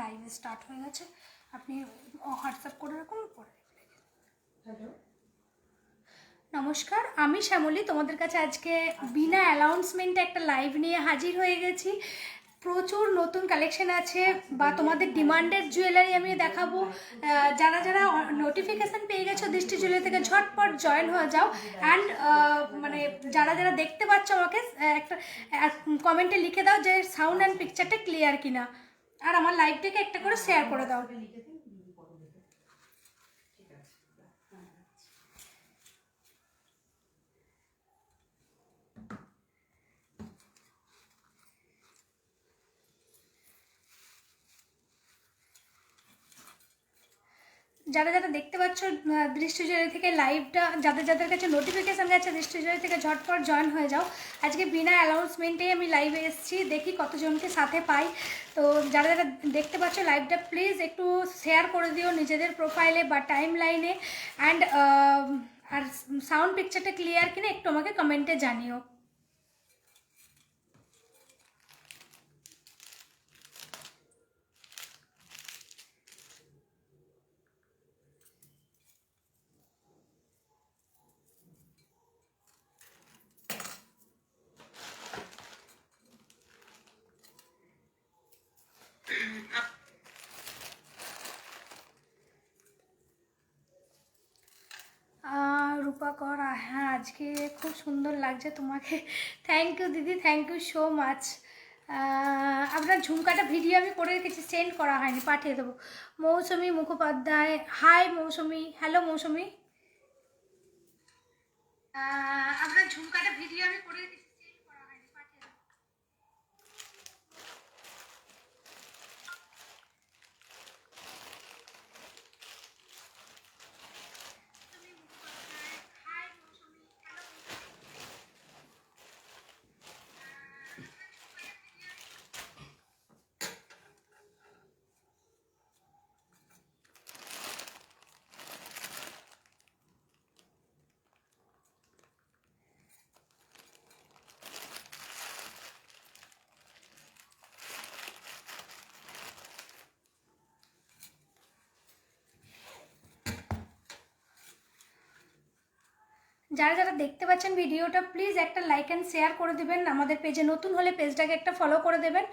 Live start হয়ে গেছে। আপনি হোয়াটসঅ্যাপ করে রাখুন পরে। হ্যালো, নমস্কার, আমি শ্যামলী তোমাদের কাছে আজকে বিনা অ্যানাউন্সমেন্টে একটা লাইভ নিয়ে হাজির হয়ে গেছি। প্রচুর নতুন কালেকশন আছে বা তোমাদের ডিমান্ডেড জুয়েলারি আমি দেখাবো। যারা যারা নোটিফিকেশান পেয়ে গেছো দৃষ্টি জুয়েলারি থেকে ঝটপট জয়েন হয়ে যাও। অ্যান্ড মানে যারা যারা দেখতে পাচ্ছ আমাকে একটা কমেন্টে লিখে দাও যে সাউন্ড অ্যান্ড পিকচারটা ক্লিয়ার কিনা, আর আমার লাইভটাকে একটা করে শেয়ার করে দাও। যারা যারা দেখতে পাচ্ছ দৃষ্টি জুয়েলারি থেকে লাইভটা, যাদের যাদের কাছে নোটিফিকেশান গেছে দৃষ্টি জুয়েলারি থেকে ঝটপট জয়েন হয়ে যাও। আজকে বিনা অ্যানাউন্সমেন্টেই আমি লাইভে এসেছি, দেখি কতজনকে সাথে পাই। তো যারা যারা দেখতে পাচ্ছ লাইভটা প্লিজ একটু শেয়ার করে দিও নিজেদের প্রোফাইলে বা টাইম লাইনে। অ্যান্ড আর সাউন্ড পিকচারটা ক্লিয়ার কিনা একটু আমাকে কমেন্টে জানিও। রূপাকর, হ্যাঁ আজকে খুব সুন্দর লাগছে তোমাকে। থ্যাংক ইউ দিদি, থ্যাংক ইউ সো মাচ। আপনার ঝুমকাটা ভিডিও আমি করে রেখেছি, সেন্ড করা হয়নি, পাঠিয়ে দেবো। মৌসুমী মুখোপাধ্যায়, হাই মৌসুমী, হ্যালো মৌসুমী। আপনার ঝুমকাটা ভিডিও আমি করে রেখেছি, সেন্ড করা হয়নি, পাঠিয়ে দেবো। যারা যারা দেখতে পাচ্ছেন ভিডিওটা প্লিজ একটা লাইক অ্যান্ড শেয়ার করে দেবেন। আমাদের পেজে নতুন হলে পেজটাকে একটা ফলো করে দেবেন।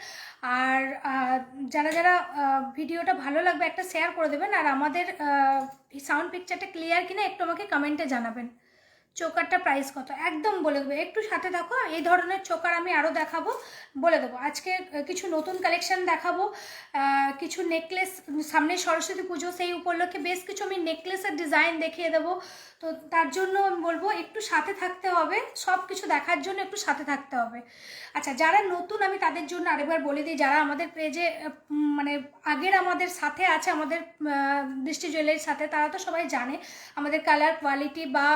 আর যারা যারা ভিডিওটা ভালো লাগবে একটা শেয়ার করে দেবেন। আর আমাদের সাউন্ড পিকচারটা ক্লিয়ার কিনা একটু আমাকে কমেন্টে জানাবেন। চোকারটা প্রাইস কত একদম বলে দেবো, একটু সাথে থাকো। এই ধরনের চোকার আমি আরও দেখাবো, বলে দেবো। আজকে কিছু নতুন কালেকশন দেখাবো, কিছু নেকলেস, সামনে সরস্বতী পুজো, সেই উপলক্ষে বেশ কিছু আমি নেকলেসের ডিজাইন দেখিয়ে দেবো। তো তার জন্য আমি বলবো একটু সাথে থাকতে হবে, সব কিছু দেখার জন্য একটু সাথে থাকতে হবে। আচ্ছা, যারা নতুন আমি তাদের জন্য আরেকবার বলে দিই, যারা আমাদের পেজে মানে আগের আমাদের সাথে আছে, আমাদের দৃষ্টি জুয়েলারির সাথে, তারা তো সবাই জানে আমাদের কালার কোয়ালিটি বা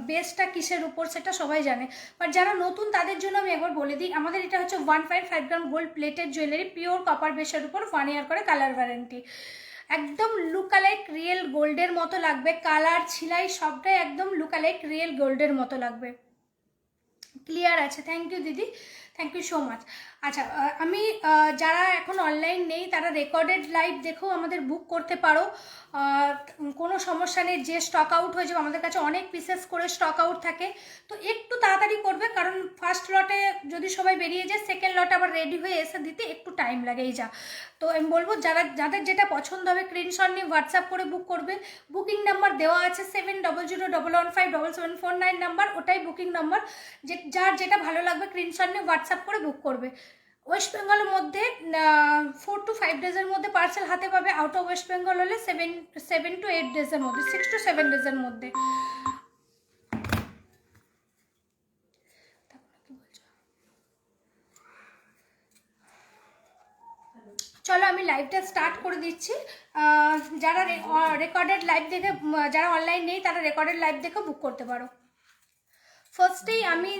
বেসটা কিসের উপর সেটা সবাই জানে। বাট যারা নতুন তাদের জন্য আমি একবার বলে দিই, আমাদের এটা হচ্ছে 1.5 গ্রাম gold plated jewellery, pure copper বেসের উপর 1 ইয়ার করে কালার ওয়ারেন্টি। একদম লুকালাইক রিয়েল গোল্ডের মতো লাগবে, কালার ছিলাই সবটাই একদম লুকালাইক রিয়েল গোল্ডের মতো লাগবে। ক্লিয়ার আছে? থ্যাংক ইউ দিদি, থ্যাংক ইউ সো মাচ। আচ্ছা, আমি যারা এখন অনলাইন নেই তারা রেকর্ডেড লাইভ দেখেও আমাদের বুক করতে পারো, কোনো সমস্যা নেই। যে স্টক আউট হয়ে যাবে, আমাদের কাছে অনেক পিসেস করে স্টক আউট থাকে, তো একটু তাড়াতাড়ি করবে, কারণ ফার্স্ট লটে যদি সবাই বেরিয়ে যায় সেকেন্ড লটে আবার রেডি হয়ে এসে দিতে একটু টাইম লাগে, এই যা। তো আমি বলবো যাদের যেটা পছন্দ হবে স্ক্রিনশট নিয়ে হোয়াটসঅ্যাপ করে বুক করবে। বুকিং নাম্বার দেওয়া আছে 7001157749 নাম্বার, ওটাই বুকিং নাম্বার। যার যেটা ভালো লাগবে স্ক্রিনশট নিয়ে হোয়াটসঅ্যাপ করে বুক করবে। ওয়েস্ট বেঙ্গলের মধ্যে 4 to 5 ডেজের মধ্যে পার্সেল হাতে পাবে। আউট অফ ওয়েস্ট বেঙ্গল হলে 7 to 8 ডেজের মধ্যে, 6 to 7 ডেজের মধ্যে। চলো আমি লাইভটা স্টার্ট করে দিচ্ছি। যারা রেকর্ডেড লাইভ দেখে, যারা অনলাইন নেই তারা রেকর্ডেড লাইভ দেখে বুক করতে পারো। ফার্স্টেই আমি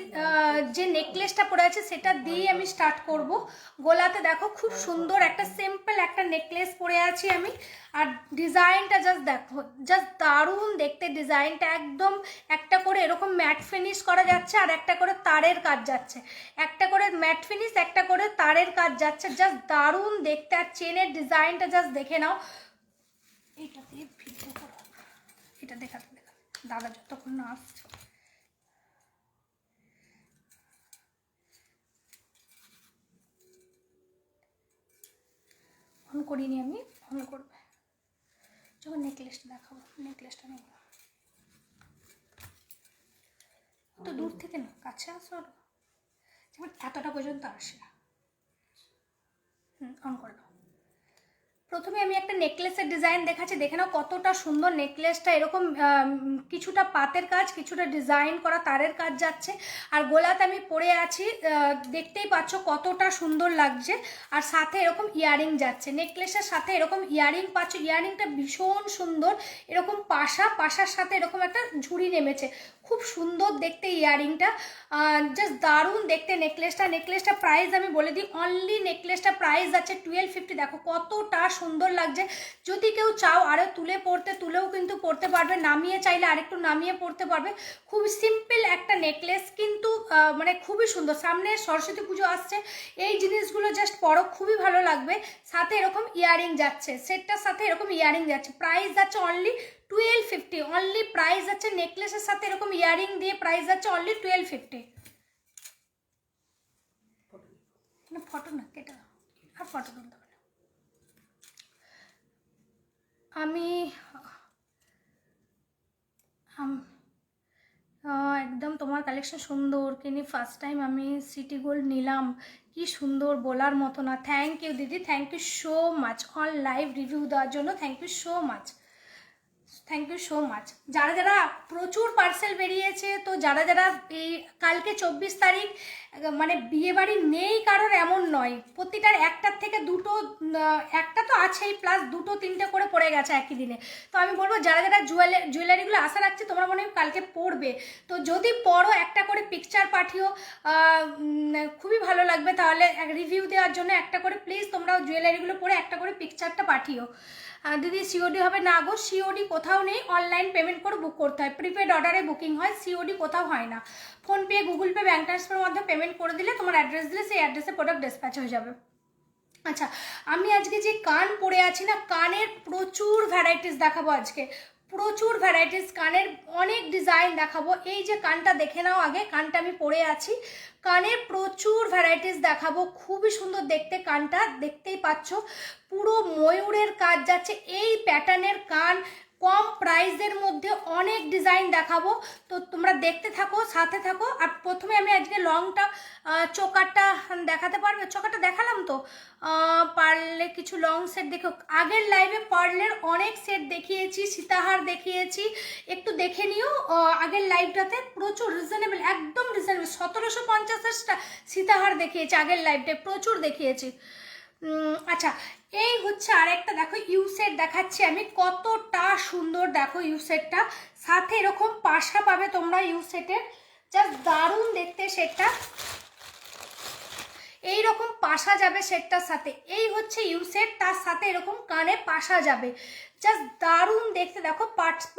যে নেকলেসটা পরে আছে সেটা দিয়েই আমি স্টার্ট করব। গলাতে দেখো খুব সুন্দর একটা সিম্পল একটা নেকলেস পরে আছি আমি। আর ডিজাইনটা জাস্ট দেখো, জাস্ট দারুণ দেখতে ডিজাইনটা। একদম একটা করে এরকম ম্যাট ফিনিশ করা যাচ্ছে, আর একটা করে তারের কাজ যাচ্ছে, একটা করে ম্যাট ফিনিশ, একটা করে তারের কাজ যাচ্ছে, জাস্ট দারুণ দেখতে। আর চেনের ডিজাইনটা জাস্ট দেখে নাও। এটা দিয়ে ভিডিও করো, এটা দেখাতে দাদা যতক্ষণ না আসছে। অন করিনি আমি, অন করবে যখন নেকলেসটা দেখাবো। নেকলেসটা নেব তো দূর থেকে না, কাছে আসো, যেমন এতটা পর্যন্ত আসে। অন করে দাও। প্রথমে আমি একটা নেকলেসের ডিজাইন দেখাচ্ছি, দেখে নাও কতটা সুন্দর নেকলেসটা। এরকম কিছুটা পাতের কাজ, কিছুটা ডিজাইন করা তারের কাজ যাচ্ছে। আর গোলাতে আমি পরে আছি, দেখতেই পাচ্ছ কতটা সুন্দর লাগছে। আর সাথে এরকম ইয়ারিং যাচ্ছে, নেকলেসের সাথে এরকম ইয়ারিং পাচ্ছ। ইয়ারিংটা ভীষণ সুন্দর, এরকম পাশার সাথে এরকম একটা ঝুড়ি নেমেছে, খুব সুন্দর দেখতে ইয়ারিংটা। জাস্ট দারুণ দেখতে নেকলেসটা প্রাইস আমি বলে দিই। অনলি নেকলেসটা প্রাইস আছে 1250। দেখো কতটা সুন্দর লাগছে। যদি কেউ চাও আরও তুলেও কিন্তু পরতে পারবে, নামিয়ে চাইলে আরেকটু নামিয়ে পরতে পারবে। খুব সিম্পল একটা নেকলেস, কিন্তু মানে খুবই সুন্দর। সামনে সরস্বতী পুজো আসছে, এই জিনিসগুলো জাস্ট পরো, খুবই ভালো লাগবে। সাথে এরকম ইয়ারিং যাচ্ছে, সেটটার সাথে এরকম ইয়ারিং যাচ্ছে। প্রাইস যাচ্ছে অনলি 1250। অনলি প্রাইস আছে নেকলেসের সাথে এরকম ইয়ারিং দিয়ে প্রাইস আছে অনলি 1250। ফটো না কেটে দাও, আর ফটো তুলতে হবে না। আমি একদম তোমার কালেকশন সুন্দর, কিনি ফার্স্ট টাইম আমি সিটি গোল্ড নিলাম, কি সুন্দর বলার মতো না। থ্যাংক ইউ দিদি, thank you so much on live review দেওয়ার জন্য। Thank you so much, thank you so much. যারা যারা প্রচুর পার্সেল বেরিয়েছে, তো যারা যারা এই কালকে 24 তারিখ, মানে বিয়েবাড়ি নেই কারোর এমন নয়, প্রতিটার একটার থেকে দুটো, একটা তো আছেই, প্লাস দুটো তিনটে করে পড়ে গেছে একই দিনে। তো আমি বলবো যারা যারা জুয়েলারিগুলো আশা রাখছে তোমরা মনে হয় কালকে পড়বে, তো যদি পড়ো একটা করে পিকচার পাঠিও, খুবই ভালো লাগবে। তাহলে রিভিউ দেওয়ার জন্য একটা করে প্লিজ তোমরা জুয়েলারিগুলো পরে একটা করে পিকচারটা পাঠিও। দিদি সিওডি হবে না গো, সিওডি কোথাও নেই, অনলাইন পেমেন্ট করে বুক করতে হয়, প্রিপেড অর্ডারে বুকিং হয়, সিওডি কোথাও হয় না। ফোনপে, গুগল পে, ব্যাঙ্ক ট্রান্সফারের মাধ্যমে পেমেন্ট করে দিলে, তোমার অ্যাড্রেস দিলে সেই অ্যাড্রেসে প্রোডাক্ট ডিসপ্যাচ হয়ে যাবে। আচ্ছা, আমি আজকে যে কান পরে আছি না, কানের প্রচুর ভ্যারাইটিস দেখাবো আজকে, প্রচুর ভ্যারাইটিস কানের, অনেক ডিজাইন দেখাবো। এই যে কানটা দেখে নাও আগে, কানটা আমি পরে আছি, কানের প্রচুর ভ্যারাইটিস দেখাবো, খুবই সুন্দর দেখতে কানটা, দেখতেই পাচ্ছ পুরো ময়ূরের কাজ যাচ্ছে। এই প্যাটার্নের কান কম প্রাইসের মধ্যে অনেক ডিজাইন দেখাবো, তো তোমরা দেখতে থাকো, সাথে থাকো। আর প্রথমে আমি আজকে লংটা, চোকারটা দেখাতে পারবে? চোকারটা দেখালাম তো, পারলে কিছু লং সেট দেখো। আগের লাইভে পার্লের অনেক সেট দেখিয়েছি, সীতাহার দেখিয়েছি, একটু দেখে নিও। আগের লাইভটাতে প্রচুর রিজনেবল, একদম রিজনেবল, 1750 সীতাহার দেখিয়েছি আগের লাইভটায়, প্রচুর দেখিয়েছি। আচ্ছা, এই হচ্ছে আরেকটা দেখো ইউ সেট দেখাচ্ছি আমি, কতটা সুন্দর দেখো ইউ সেটটা। সাথে এরকম পাশা পাবে তোমরা ইউ সেটের, জাস্ট দারুণ দেখতে সেটটা। এইরকম পাশা যাবে সেটটার সাথে, এই হচ্ছে ইউ সেট, তার সাথে এরকম কানে পাশা যাবে, জাস্ট দারুণ দেখতে। দেখো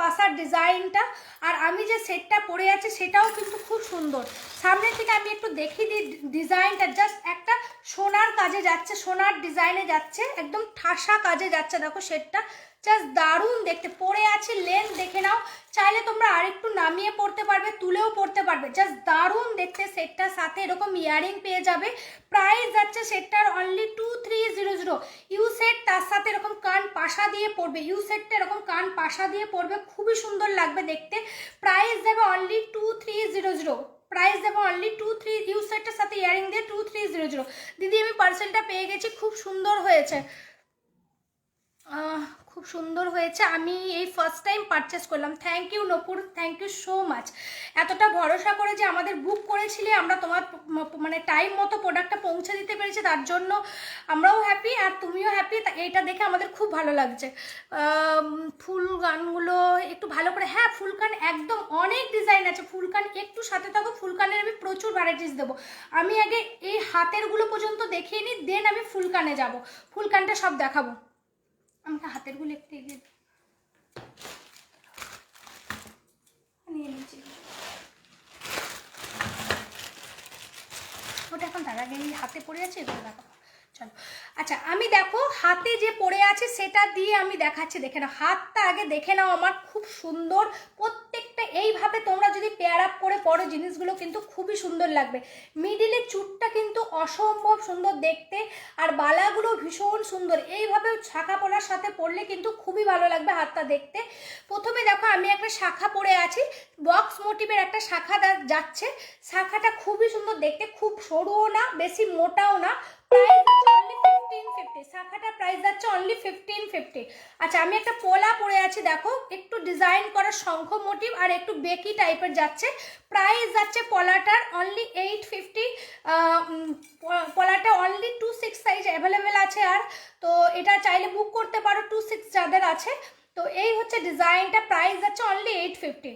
পাশার ডিজাইনটা, আর আমি যে সেটটা পরে আছি সেটাও কিন্তু খুব সুন্দর। সামনের থেকে আমি একটু দেখিয়ে দিই ডিজাইনটা, জাস্ট একটা সোনার কাজে যাচ্ছে, সোনার ডিজাইনে যাচ্ছে, একদম ঠাসা কাজে যাচ্ছে। দেখো সেটটা জাস্ট দারুণ দেখতে, পরে আছে লেন্থ দেখে নাও, চাইলে তোমরা আরেকটু নামিয়ে পড়তে পারবে, তুলেও পড়তে পারবে, জাস্ট দারুণ দেখতে সেটটার সাথে এরকম ইয়ারিং পেয়ে যাবে। প্রাইস যাচ্ছে সেটটার অনলি 2300। ইউ সেট, তার সাথে এরকম কান পাশা দিয়ে পড়বে, ইউ সেটটা এরকম কান পাশা দিয়ে পড়বে, খুবই সুন্দর লাগবে দেখতে। প্রাইস দেবে অনলি 2300, প্রাইস দেবো অনলি 23, ইউ সেটটার সাথে ইয়ারিং দিয়ে 2300। দিদি আমি পার্সেলটা পেয়ে গেছি, খুব সুন্দর হয়েছে, খুব সুন্দর হয়েছে। আমি এই ফার্স্ট টাইম পারচেস করলাম। Thank you Nupur, thank you so much. এতটা ভরসা করে যে আমাদের বুক করেছিলে, আমরা তোমার মানে টাইম মতো প্রোডাক্টটা পৌঁছে দিতে পেরেছি, তার জন্য আমরাও হ্যাপি আর তুমিও হ্যাপি। এইটা দেখে আমাদের খুব ভালো লাগছে। ফুল গানগুলো একটু ভালো করে, হ্যাঁ ফুলকান একদম অনেক ডিজাইন আছে। ফুলকান একটু সাথে থাকো, ফুলকানের আমি প্রচুর ভ্যারাইটিস দেবো। আমি আগে এই হাতেরগুলো পর্যন্ত দেখিয়ে নিই, দেন আমি ফুলকানে যাব। ফুলকানটা সব দেখাবো। আমাকে হাতেরগুলো একটু এগিয়ে নিয়ে নিচ্ছি। ওটা এখন তার আগে এই হাতে পড়ে আছে, এগুলো দেখাবো। চলো আচ্ছা, আমি দেখো হাতে যে পড়ে আছে সেটা দিয়ে আমি দেখাচ্ছি। দেখে নাও হাতটা আগে, দেখে নাও আমার খুব সুন্দর। প্রত্যেকটা এইভাবে তোমরা যদি পেয়ার আপ করে পরো জিনিসগুলো কিন্তু খুবই সুন্দর লাগবে। মিডিলের চুটটা কিন্তু অসম্ভব সুন্দর দেখতে, আর বালাগুলো ভীষণ সুন্দর। এইভাবে শাখা পরার সাথে পরলে কিন্তু খুবই ভালো লাগবে হাতটা দেখতে। প্রথমে দেখো আমি একটা শাখা পরে আছি, বক্স মোটিভের একটা শাখা যাচ্ছে। শাখাটা খুবই সুন্দর দেখতে, খুব সরুও না বেশি মোটাও না। Price only 1550। শাখাটা প্রাইস যাচ্ছে অনলি 1550। আচ্ছা, আমি একটা পোলা পরে আছি, দেখো একটু ডিজাইন করা শঙ্খ মোটিভ আর একটু বেকি টাইপের যাচ্ছে। প্রাইস যাচ্ছে পলাটার অনলি 850। পলাটা অনলি 26 সাইজ অ্যাভেলেবেল আছে। আর তো এটা চাইলে বুক করতে পারো 26 যাদের আছে। তো এই হচ্ছে ডিজাইনটা, প্রাইস যাচ্ছে অনলি 850।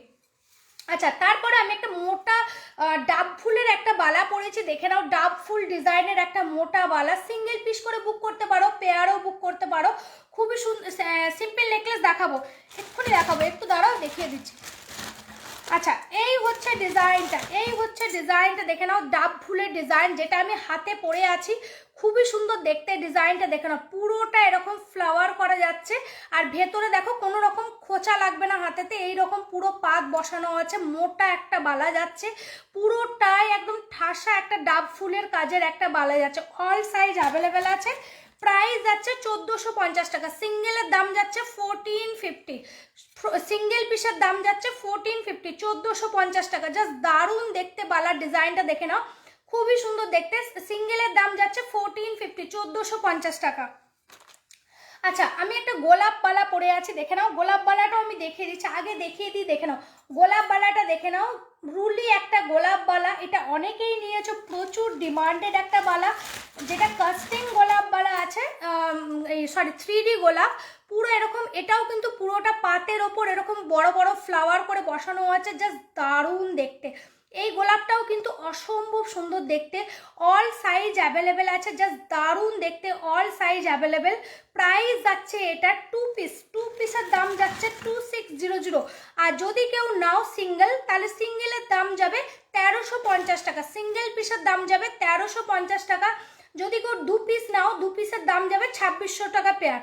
আচ্ছা, তারপরে আমি একটা মোটা ডাব ফুলের একটা বালা পরেছি, দেখে নাও। ডাব ফুল ডিজাইনের একটা মোটা বালা, সিঙ্গেল পিস করে বুক করতে পারো, পেয়ারও বুক করতে পারো। খুবই সুন্দর সিম্পল নেকলেস দেখাবো, এক্ষুনি দেখাবো, একটু দাঁড়াও দেখিয়ে দিচ্ছি। আচ্ছা, এই হচ্ছে ডিজাইনটা, এই হচ্ছে ডিজাইনটা দেখে নাও। ডাব ফুলের ডিজাইন, যেটা আমি হাতে পরে আছি, খুবই সুন্দর দেখতে। ডিজাইনটা দেখে নাও, পুরোটা এরকম ফ্লাওয়ার করা যাচ্ছে। আর ভেতরে দেখো কোনো রকম খোঁচা লাগবে না হাতেতে, এইরকম পুরো পাত বসানো আছে। মোটা একটা বালা যাচ্ছে, পুরোটাই একদম ঠাসা একটা ডাব ফুলের কাজের একটা বালা যাচ্ছে। অল সাইজ অ্যাভেলেবেল আছে। প্রাইস যাচ্ছে 1450 টাকা। সিঙ্গেলের দাম যাচ্ছে 1450। সিঙ্গেল পিসের দাম যাচ্ছে 1450, 1450 টাকা। জাস্ট দারুণ দেখতে বালার ডিজাইনটা দেখে নাও, খুবই সুন্দর দেখতে। সিঙ্গেলের দাম যাচ্ছে 1450, 1450 টাকা। আচ্ছা, আমি একটা গোলাপ বালা পরে আছি, দেখে নাও। গোলাপ বালাটাও আমি দেখিয়ে দিচ্ছি, আগে দেখিয়ে দিই, দেখে নাও। গোলাপ বালাটা দেখে নাও, রুলি একটা গোলাপ বালা। এটা অনেকেই নিয়েছো, প্রচুর ডিমান্ডেড একটা বালা, যেটা কাস্টিং গোলাপ বালা আছে। এই সরি 3D গোলাপ পুরো এরকম। এটাও কিন্তু পুরোটা পাতের ওপর এরকম বড় বড় ফ্লাওয়ার করে বসানো আছে, জাস্ট দারুণ দেখতে। এই গোলাপটাও কিন্তু অসম্ভব সুন্দর দেখতে। অল সাইজ অ্যাভেলেবেল আছে, জাস্ট দারুণ দেখতে, অল সাইজ অ্যাভেলেবেল। প্রাইস যাচ্ছে এটা 2 পিস, 2 পিসের দাম যাচ্ছে 2600। আর যদি কেউ নাও সিঙ্গেল, তাহলে সিঙ্গেলের দাম যাবে 1350 টাকা। সিঙ্গেল পিসের দাম যাবে 1350 টাকা। যদি কেউ 2 পিস নাও, 2 পিসের দাম যাবে 2600 টাকা পেয়ার।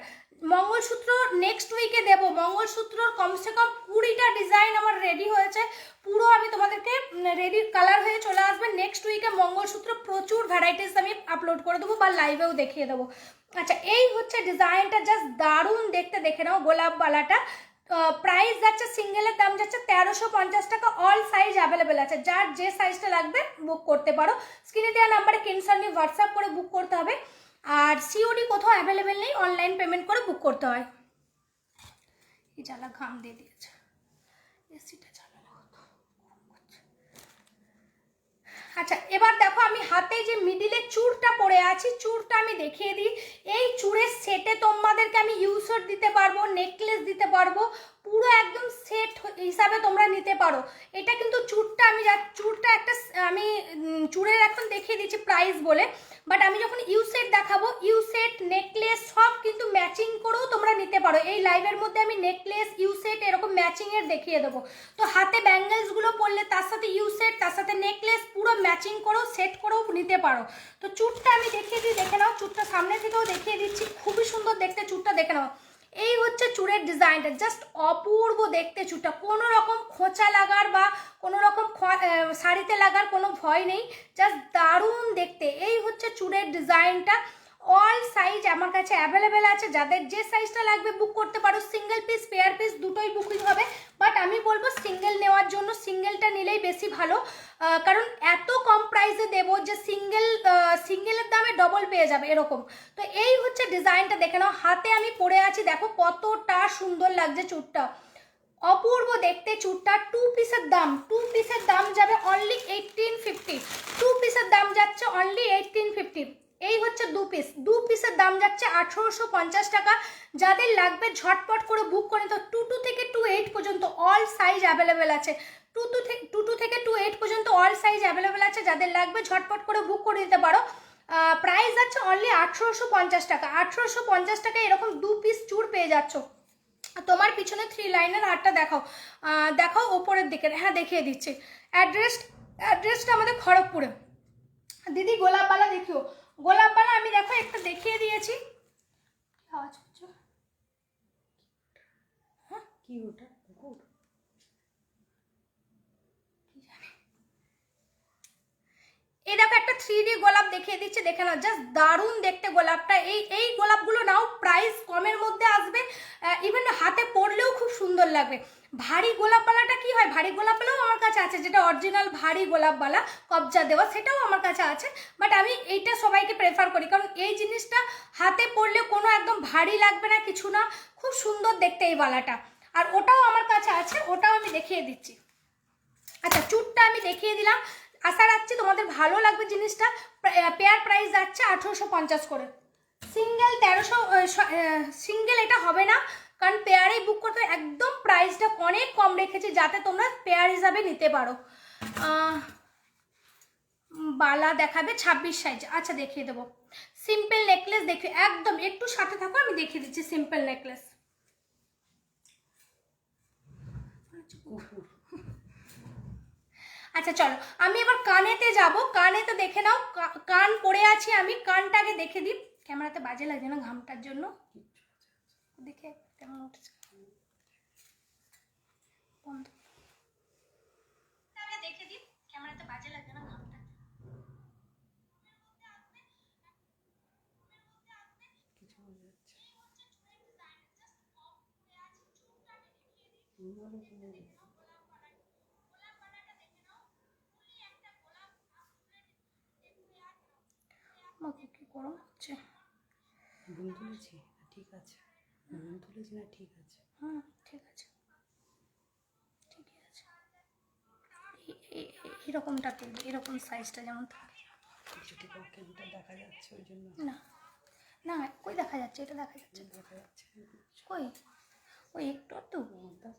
মঙ্গলসূত্র নেক্সট উইকে দেবো। মঙ্গলসূত্রর কমসে কম 20টা ডিজাইন আমার রেডি হয়েছে, পুরো আমি তোমাদেরকে রেডি কালার হয়ে চলে আসবে। নেক্সট উইকে মঙ্গলসূত্র প্রচুর ভ্যারাইটিস আমি আপলোড করে দেবো বা লাইভেও দেখিয়ে দেবো। আচ্ছা, এই হচ্ছে ডিজাইনটা, জাস্ট দারুণ দেখতে, দেখে নাও গোলাপ বালাটা। প্রাইস যাচ্ছে, সিঙ্গেলের দাম যাচ্ছে 1350 টাকা। অল সাইজ অ্যাভেলেবেল আছে, যার যে সাইজটা লাগবে বুক করতে পারো। স্ক্রিনে দেওয়া নাম্বারে স্ক্রিনশট নিয়ে হোয়াটসঅ্যাপ করে বুক করতে হবে। আর সিওডি কোথাও অ্যাভেলেবেল নেই, অনলাইন পেমেন্ট করে বুক করতে হয়। এই জ্বালা ঘাম দিয়ে দিয়েছে, এসিটা চালানো হতো। আচ্ছা, এবার দেখো আমি হাতে যে মিডিলে চূড়টা পরে আছি, চূড়টা আমি দেখিয়ে দিই। এই চূড়ের সেটে তোমাদেরকে আমি ইউসর দিতে পারবো, নেকলেস দিতে পারবো, পুরো একদম সেট হিসাবে তোমরা নিতে পারো। এটা কিন্তু চূড়টা একটা আমি চূড়ের এখন দেখিয়ে দিচ্ছি প্রাইস বলে, বাট আমি যখন ইউসেট দেখাবো, ইউসেট নেকলেস সব কিন্তু ম্যাচিং করেও তোমরা নিতে পারো। এই লাইভের মধ্যে আমি নেকলেস ইউসেট এরকম ম্যাচিংয়ের দেখিয়ে দেবো। তো হাতে ব্যাঙ্গেলসগুলো পরলে তার সাথে ইউসেট, তার সাথে নেকলেস পুরো ম্যাচিং করেও সেট করেও নিতে পারো। তো চূড়টা আমি দেখিয়ে দিই, দেখে নাও। চূড়টা সামনে থেকেও দেখিয়ে দিচ্ছি, খুবই সুন্দর দেখতে চূড়টা, দেখে নাও। এই হচ্ছে চূড়ের ডিজাইনটা, জাস্ট অপূর্ব দেখতে চূড়টা। কোনো রকম খোঁচা লাগার বা কোনো রকম শাড়িতে লাগার কোনো ভয় নেই, জাস্ট দারুণ দেখতে। এই হচ্ছে চূড়ের ডিজাইনটা, অল সাইজ আমার কাছে অ্যাভেলেবেল আছে, যাদের যে সাইজটা লাগবে বুক করতে পারো। সিঙ্গেল পিস পেয়ার পিস দুটোই বুকিং হবে, বাট আমি বলবো সিঙ্গেল নেওয়ার জন্য সিঙ্গেলটা নিলেই বেশি ভালো, কারণ এত কম প্রাইসে দেবো যে সিঙ্গেলের দামে ডবল পেয়ে যাবে এরকম। তো এই হচ্ছে ডিজাইনটা, দেখে নাও। হাতে আমি পরে আছি, দেখো কতটা সুন্দর লাগছে চুড়টা, অপূর্ব দেখতে চুড়টা। টু পিসের দাম যাবে অনলি 1850, টু পিসের দাম যাচ্ছে অনলি 1850। এই হচ্ছে দু পিসের দাম যাচ্ছে 1850 টাকা। যাদের লাগবে ঝটপট করে বুক করে, তো 2 থেকে 28 পর্যন্ত অল সাইজ অ্যাভেলেবেল আছে, 2 থেকে 28 পর্যন্ত অল সাইজ অ্যাভেলেবেল আছে। যাদের লাগবে ঝটপট করে বুক করে দিতে পারো। প্রাইস আছে অনলি 1850 টাকা। 1850 টাকা এরকম 2 পিস চুড় পেয়ে যাচ্ছ। তোমার পিছনে 3 লাইনের হারটা দেখাও, দেখাও ওপরের দিকে। হ্যাঁ দেখিয়ে দিচ্ছি। অ্যাড্রেসটা আমাদের খড়গপুরে। দিদি গোলাপবালা দেখিও, গোলাপবালা আমি দেখো একটা দেখিয়ে দিয়েছি। আওয়াজ হচ্ছে হ্যাঁ কি ওটা এই দেখো একটা 3D গোলাপ দেখিয়ে দিচ্ছে, দেখে নাও, জাস্ট দারুণ দেখতে গোলাপটা। এই গোলাপগুলো নাও, প্রাইস কমের মধ্যে আসবে, ইভেন হাতে পরলেও খুব সুন্দর লাগবে। ভারী গোলাপবালাটা কি হয়, ভারী গোলাপবালাও আমার কাছে আছে, যেটা অরিজিনাল ভারী গোলাপবালা কবজা দেওয়া, সেটাও আমার কাছে আছে, বাট আমি এইটা সবাইকে প্রেফার করি, কারণ এই জিনিসটা হাতে পরলে কোনো একদম ভারী লাগবে না, কিছু না, খুব সুন্দর দেখতে এই বালাটা। আর ওটাও আমার কাছে আছে, ওটাও আমি দেখিয়ে দিচ্ছি। আচ্ছা চুটটা আমি দেখিয়ে দিলাম, আশা রাখছি তোমাদের ভালো লাগবে জিনিসটা। পেয়ার প্রাইস যাচ্ছে 1850 করে, সিঙ্গেল 1300, সিঙ্গেল এটা হবে না, কারণ পেয়ারেই বুক করতে একদম প্রাইসটা অনেক কম রেখেছি, যাতে তোমরা পেয়ার হিসাবে নিতে পারো। বালা দেখাবে 26 সাইজ, আচ্ছা দেখিয়ে দেবো। সিম্পল নেকলেস দেখে একদম একটু সাথে থাকো, আমি দেখিয়ে দিচ্ছি সিম্পল নেকলেস। আচ্ছা চলো আমি এবার কানেতে যাব, কানেতে দেখে নাও, কান পরে আছি আমি, কানটাকে দেখে দিই। ক্যামেরাতে বাজে লাগছে না ঘামটার জন্য, দেখে কেমন উঠছে, বন্ধ দেখে দিই, ক্যামেরাতে বাজে লাগছে না ঘামটা। কি গরম হচ্ছে, ঘুম তুলেছি ঠিক আছে, ঘুম তুলেছি না ঠিক আছে, হুম ঠিক আছে, ঠিকই আছে। এরকমটা তুলবে, এরকম সাইজটা যেমন থাকে, পকেটটা দেখা যাচ্ছে ওই জন্য। না না কই দেখা যাচ্ছে, এটা দেখা যাচ্ছে, দেখা যাচ্ছে কই ওই একটু একটু,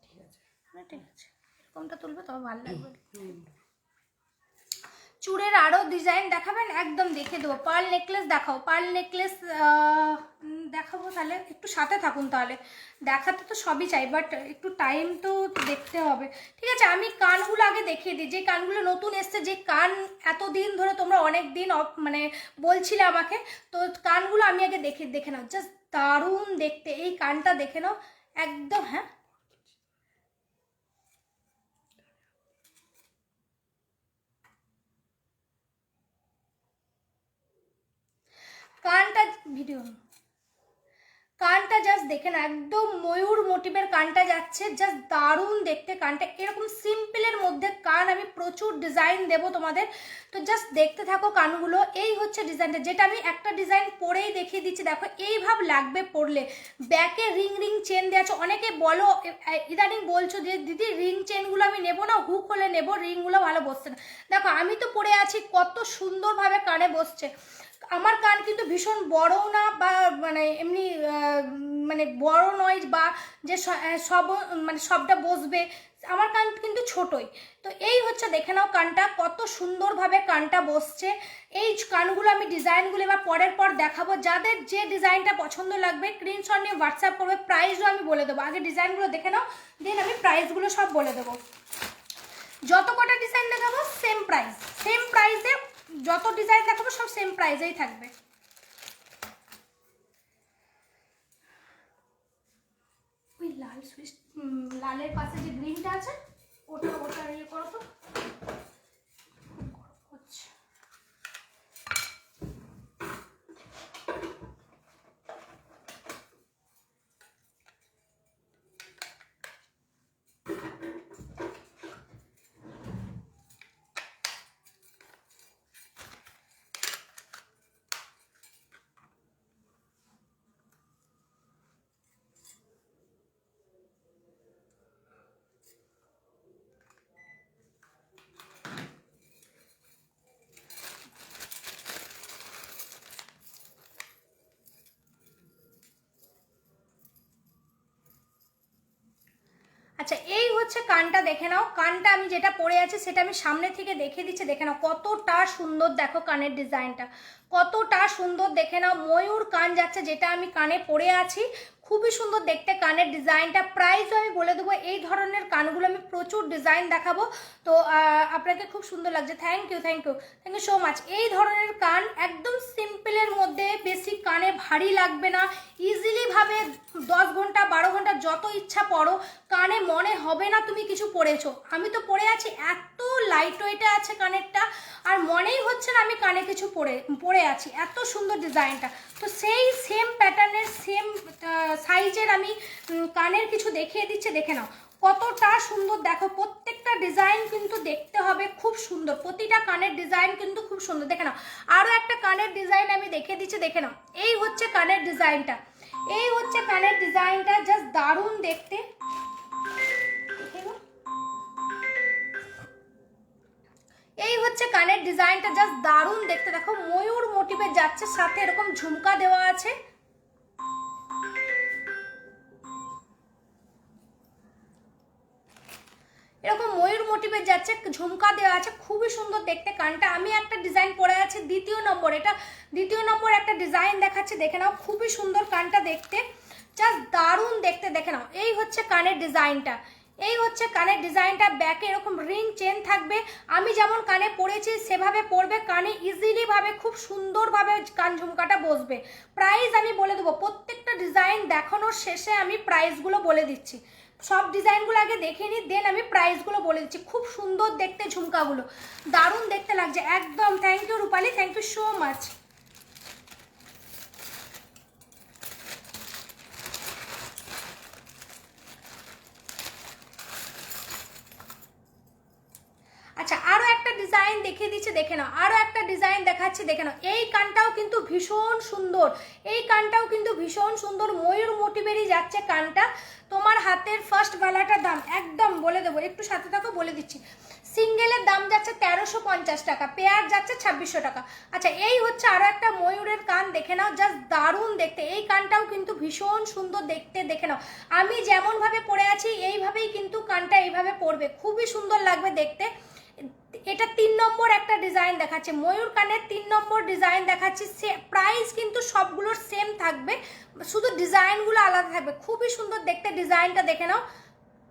ঠিক আছে, হ্যাঁ ঠিক আছে, এরকমটা তুলবে তবে ভালো লাগবে। চুড়ের আরও ডিজাইন দেখাবেন, একদম দেখে দেবো। পার্ল নেকলেস দেখাও, পার্ল নেকলেস দেখাবো, তাহলে একটু সাথে থাকুন, তাহলে দেখাতে তো সবই চাই, বাট একটু টাইম তো দেখতে হবে। ঠিক আছে আমি কানগুলো আগে দেখিয়ে দিই, যে কানগুলো নতুন এসছে, যে কান এতদিন ধরে তোমরা অনেক দিন মানে বলছিলে আমাকে, তো কানগুলো আমি আগে দেখে নাও, জাস্ট দারুণ দেখতে, এই কানটা দেখে নাও একদম। হ্যাঁ কানটা ভিডিও, কানটা জাস্ট দেখে না, একদম ময়ূর মোটিভের কানটা যাচ্ছে, জাস্ট দারুণ দেখতে কানটা। এরকম সিম্পলের মধ্যে কান আমি প্রচুর ডিজাইন দেবো তোমাদের, তো জাস্ট দেখতে থাকো কানগুলো। এই হচ্ছে ডিজাইনটা, যেটা আমি একটা ডিজাইন পরেই দেখিয়ে দিচ্ছি, দেখো এইভাবে লাগবে পরলে। ব্যাকে রিং রিং চেন দেওয়া আছে, অনেকে বলো ইদানিং বলছো যে দিদি রিং চেনগুলো আমি নেবো না, হুক হলে নেবো, রিংগুলো ভালো বসছে না। দেখো আমি তো পরে আছি, কত সুন্দরভাবে কানে বসছে। আমার কান কিন্তু ভীষণ বড়ও না, বা মানে এমনি মানে বড় নয়, বা যে সব মানে সবটা বসবে, আমার কান কিন্তু ছোটই। তো এই হচ্ছে দেখে নাও কানটা কত সুন্দরভাবে কানটা বসছে। এই কানগুলো আমি ডিজাইনগুলো এবার পরের পর দেখাবো, যাদের যে ডিজাইনটা পছন্দ লাগবে স্ক্রিনশট নিয়ে হোয়াটসঅ্যাপ করবে, প্রাইসও আমি বলে দেবো। আগে ডিজাইনগুলো দেখে নাও, দেন আমি প্রাইসগুলো সব বলে দেবো। যত কটা ডিজাইন দেখাবো সেম প্রাইস, সেম প্রাইসে যত ডিজাইন দেখাবো সব সেম প্রাইসেই থাকবে। ওই লাল সুইচ, লালের পাশে যে গ্রিনটা আছে ওটা ইয়ে করো তো, খুব গরম হচ্ছে। হচ্ছে কানটা দেখে নাও, কানটা আমি যেটা পরে আছি সেটা আমি সামনে থেকে দেখে দিচ্ছি, দেখে নাও কতটা সুন্দর, দেখো কানের ডিজাইনটা কতটা সুন্দর, দেখে নাও ময়ূর কান যাচ্ছে যেটা আমি কানে পরে আছি, খুবই সুন্দর দেখতে কানের ডিজাইনটা। প্রাইসও আমি বলে দেবো, এই ধরনের কানগুলো আমি প্রচুর ডিজাইন দেখাবো, তো আপনাকে খুব সুন্দর লাগছে, thank you thank you thank you so much. এই ধরনের কান একদম সিম্পলের মধ্যে, বেশি কানে ভারী লাগবে না, ইজিলি ভাবে 10 ঘন্টা 12 ঘন্টা যত ইচ্ছা পড়ো, কানে মনে হবে না তুমি কিছু পড়েছো। আমি তো পরে আছি, এত লাইট ওয়েটে আছে কানেরটা, আর মনেই হচ্ছে না আমি কানে কিছু পরে আছি, এত সুন্দর ডিজাইনটা। তো সেই সেম প্যাটার্নের সেম সাইজের আমি কানের কিছু দেখিয়ে দিচ্ছি, দেখে নাও কতটা সুন্দর, দেখো প্রত্যেকটা ডিজাইন কিন্তু দেখতে হবে খুব সুন্দর, প্রতিটা কানের ডিজাইন কিন্তু খুব সুন্দর, দেখে নাও। আরও একটা কানের ডিজাইন আমি দেখিয়ে দিচ্ছি, দেখে নাও এই হচ্ছে কানের ডিজাইনটা, এই হচ্ছে কানের ডিজাইনটা, জাস্ট দারুণ দেখতে। এই হচ্ছে কানের ডিজাইনটা, জাস্ট দারুণ দেখতে, দেখো ময়ূর মোটিভে যাচ্ছে, সাথে এরকম ঝুমকা দেওয়া আছে, এরকম ময়ূর মোটিভে যাচ্ছে, ঝুমকা দেওয়া আছে, খুবই সুন্দর দেখতে কানটা। আমি একটা ডিজাইন পরে আছি দ্বিতীয় নম্বর, এটা দ্বিতীয় নম্বর একটা ডিজাইন দেখাচ্ছি, দেখে নাও খুবই সুন্দর কানটা দেখতে, জাস্ট দারুণ দেখতে, দেখে নাও এই হচ্ছে কানের ডিজাইনটা, এই হচ্ছে কানের ডিজাইনটা। ব্যাকে এরকম রিং চেন থাকবে, আমি যেমন কানে পরেছি সেভাবে পরবে, কানে ইজিলি ভাবে খুব সুন্দরভাবে কান ঝুমকাটা বসবে। প্রাইস আমি বলে দেবো, প্রত্যেকটা ডিজাইন দেখানোর শেষে আমি প্রাইসগুলো বলে দিচ্ছি, সব ডিজাইনগুলো আগে দেখে নিই, দেন আমি প্রাইসগুলো বলে দিচ্ছি। খুব সুন্দর দেখতে ঝুমকাগুলো, দারুণ দেখতে লাগছে একদম। Thank you Rupali, thank you so much. আচ্ছা আরো একটা ডিজাইন দেখিয়ে দিচ্ছি, দেখে নাও আরো একটা ডিজাইন দেখাচ্ছি, দেখে নাও এই কানটাও কিন্তু ভীষণ সুন্দর, এই কানটাও কিন্তু ভীষণ সুন্দর, ময়ূর মোটিভেরই যাচ্ছে কানটা। তোমার হাতের ফার্স্ট বালাটার দাম একদম বলে দেবো, একটু সাথে থাকো বলে দিচ্ছি, সিঙ্গেলের দাম যাচ্ছে 1350 টাকা, পেয়ার যাচ্ছে 2600 টাকা। আচ্ছা এই হচ্ছে আরো একটা ময়ূরের কান, দেখে নাও জাস্ট দারুণ দেখতে, এই কানটাও কিন্তু ভীষণ সুন্দর দেখতে, দেখে নাও আমি যেমন ভাবে পরে আছি এইভাবেই কিন্তু কানটা এইভাবে পরবে, খুবই সুন্দর লাগবে দেখতে। এটা 3 নম্বর একটা ডিজাইন দেখাচ্ছে, ময়ূর কানের 3 নম্বর ডিজাইন দেখাচ্ছি, প্রাইস কিন্তু সবগুলোর সেম থাকবে, শুধু ডিজাইনগুলো আলাদা থাকবে, খুবই সুন্দর দেখতে ডিজাইনটা, দেখে নাও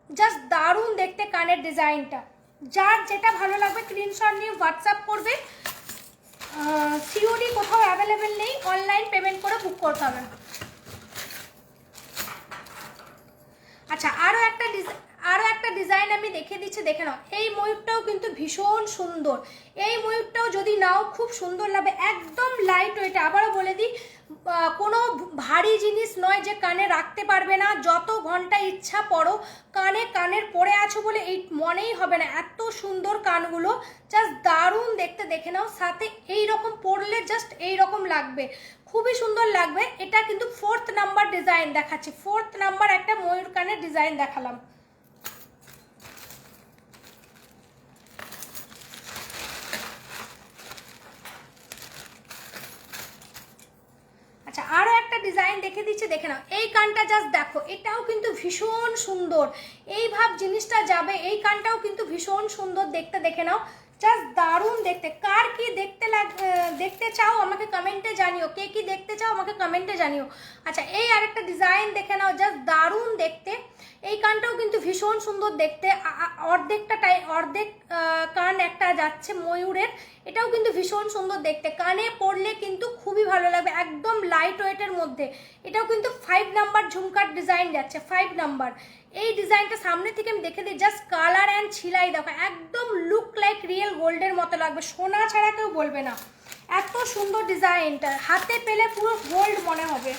জাস্ট দারুণ দেখতে কানের ডিজাইনটা। যার যেটা ভালো লাগবে স্ক্রিনশট নিয়ে হোয়াটসঅ্যাপ করবে, সিওডি কোথাও অ্যাভেলেবেল নেই, অনলাইন পেমেন্ট করে বুক করতে হবে। আচ্ছা আরও একটা ডিজাইন আমি দেখিয়ে দিচ্ছি, দেখে নাও এই ময়ূরটাও কিন্তু ভীষণ সুন্দর, এই ময়ূরটাও যদি নাও খুব সুন্দর লাগবে, একদম লাইট ওয়েট। আবারও বলে দিই, কোনো ভারী জিনিস নয় যে কানে রাখতে পারবে না, যত ঘন্টা ইচ্ছা পড়ো, কানের পরে আছো বলে এই মনেই হবে না, এত সুন্দর কানগুলো, জাস্ট দারুণ দেখতে, দেখে নাও সাথে এই রকম পরলে জাস্ট এই রকম লাগবে, খুবই সুন্দর লাগবে। এটা কিন্তু 4th নাম্বার ডিজাইন দেখাচ্ছি, 4th নাম্বার একটা ময়ূর কানের ডিজাইন দেখালাম। আচ্ছা আরো একটা ডিজাইন দেখে দিচ্ছি, দেখে নাও এই কানটা জাস্ট দেখো, এটাও কিন্তু ভীষণ সুন্দর, এই ভাব জিনিসটা যাবে, এই কানটাও কিন্তু ভীষণ সুন্দর দেখতে, দেখে নাও জাস্ট দারুণ দেখতে। কার কি দেখতে চাও আমাকে কমেন্টে জানিও, কে কি দেখতে চাও আমাকে কমেন্টে জানিও। আচ্ছা এই আরেকটা ডিজাইন দেখে নাও, জাস্ট দারুণ দেখতে, এই কানটাও কিন্তু ভীষণ সুন্দর দেখতে, অর্ধেক কান একটা যাচ্ছে ময়ূরের, এটাও কিন্তু ভীষণ সুন্দর দেখতে, কানে পরলে কিন্তু খুবই ভালো লাগবে, একদম লাইট ওয়েটের মধ্যে। এটাও কিন্তু 5 নাম্বার ঝুমকার ডিজাইন যাচ্ছে, 5 নাম্বার। এই ডিজাইনটা সামনে থেকে আমি দেখে দিই, জাস্ট কালার অ্যান্ড ছিলাই দেখো, একদম লুক লাইক রিয়েল গোল্ডের মতো লাগবে, সোনা ছাড়া কেউ বলবে না, এত সুন্দর ডিজাইনটা, হাতে পেলে পুরো গোল্ড মনে হবে।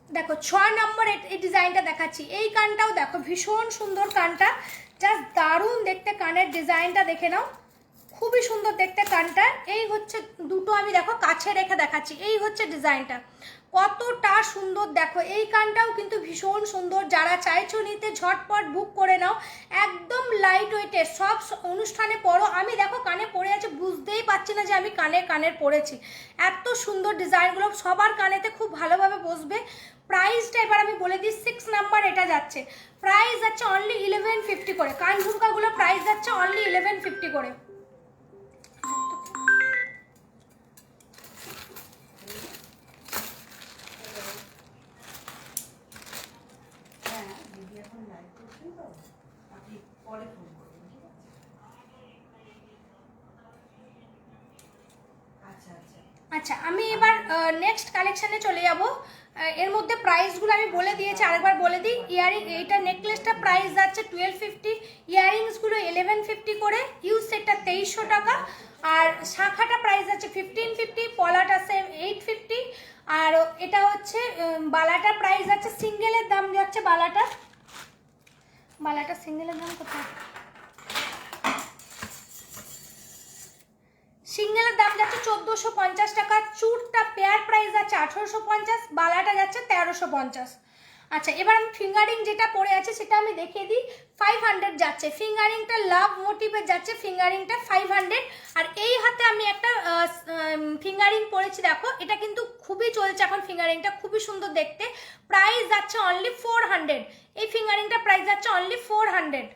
দেখো 6 নম্বর এই ডিজাইনটা দেখাচ্ছি, এই কানটাও দেখো ভীষণ সুন্দর কানটা, জাস্ট দারুণ দেখতে কানের ডিজাইনটা, দেখে নাও খুবই সুন্দর দেখতে কানটা। এই হচ্ছে দুটো আমি দেখো কাছে রেখে দেখাচ্ছি, এই হচ্ছে ডিজাইনটা, কতটা সুন্দর দেখো, এই কানটাও কিন্তু ভীষণ সুন্দর। যারা চাইছো নিতে ঝটপট বুক করে নাও, একদম লাইট ওয়েটের, সব অনুষ্ঠানে পরো। আমি দেখো কানে পরে আছে, বুঝতেই পারছি না যে আমি কানের পরেছি। এত সুন্দর ডিজাইনগুলো, সবার কানেতে খুব ভালোভাবে বসবে। প্রাইসটা এবার আমি বলে দিই, 6 নাম্বার এটা যাচ্ছে, প্রাইস যাচ্ছে অনলি 1150 করে। কান ঝুমকাগুলো প্রাইস যাচ্ছে অনলি 1150 করে। হ্যাঁ দিদি এখন লাইভ করছেন তো, আপনি পরে ফোন করবেন, ঠিক আছে? আচ্ছা আচ্ছা। আচ্ছা, আমি এবার নেক্সট কালেকশানে চলে যাব। এর মধ্যে প্রাইসগুলো আমি বলে দিয়েছি, আরেকবার বলে দিই। ইয়ারিং, এইটা নেকলেসটা প্রাইস যাচ্ছে 1250, ইয়ারিংসগুলো 1150 করে, ইউজ সেটটা 2300 টাকা, আর শাখাটা প্রাইস আছে 1550, পলাটা সেম 850, আর এটা হচ্ছে বালাটা প্রাইস আছে, সিঙ্গেলের দাম যাচ্ছে বালাটা সিঙ্গেলের দাম কোথায়, সিঙ্গেলের দাম যাচ্ছে 1450 টাকা, চুরটা পেয়ার প্রাইস আছে 1850, বালাটা যাচ্ছে 1350। আচ্ছা, এবার আমি ফিঙ্গারিং যেটা পরে আছে সেটা আমি দেখিয়ে দিই। 500 যাচ্ছে ফিঙ্গারিংটা, লাভ মোটিভের যাচ্ছে ফিঙ্গারিংটা 500। আর এই হাতে আমি একটা ফিঙ্গারিং পরেছি, দেখো এটা কিন্তু খুবই চলছে এখন, ফিঙ্গারিংটা খুবই সুন্দর দেখতে। প্রাইস যাচ্ছে অনলি 400, এই ফিঙ্গারিংটা প্রাইস যাচ্ছে অনলি 400।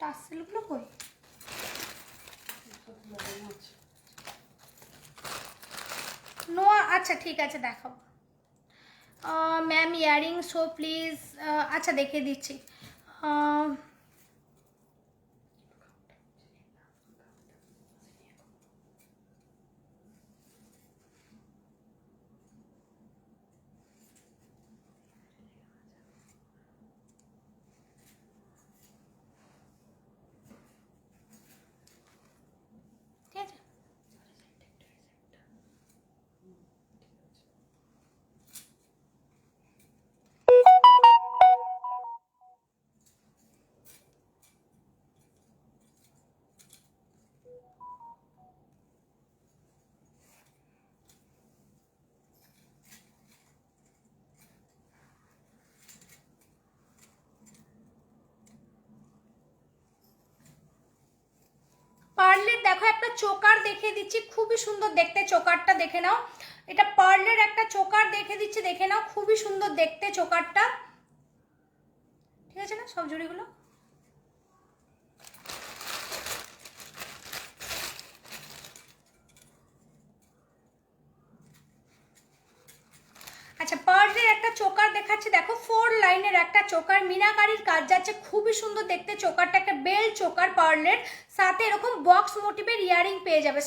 টাসেলগুলো কই? নো, আচ্ছা ঠিক আছে দেখাবো। Ma'am earring show please. আচ্ছা দেখিয়ে দিচ্ছি। ঠিক আছে, পার্লের দেখো একটা চোকার দেখিয়ে দিচ্ছি, খুবই সুন্দর দেখতে, চোকারটা দেখে নাও। এটা পার্লের একটা চোকার দেখে দিচ্ছি, দেখে নাও, খুবই সুন্দর দেখতে চোকারটা। ঠিক আছে না সব জুড়িগুলো? আচ্ছা, পার্লের একটা চোকার দেখাচ্ছি, দেখো 4 লাইনের একটা চোকার, মিনাকারির কাজ যাচ্ছে, খুবই সুন্দর দেখতে চোকারটা, একটা বেল চোকার পার্লের, সাথে এরকম বক্স মোটিভের ইয়ারিং পেয়ে যাবে,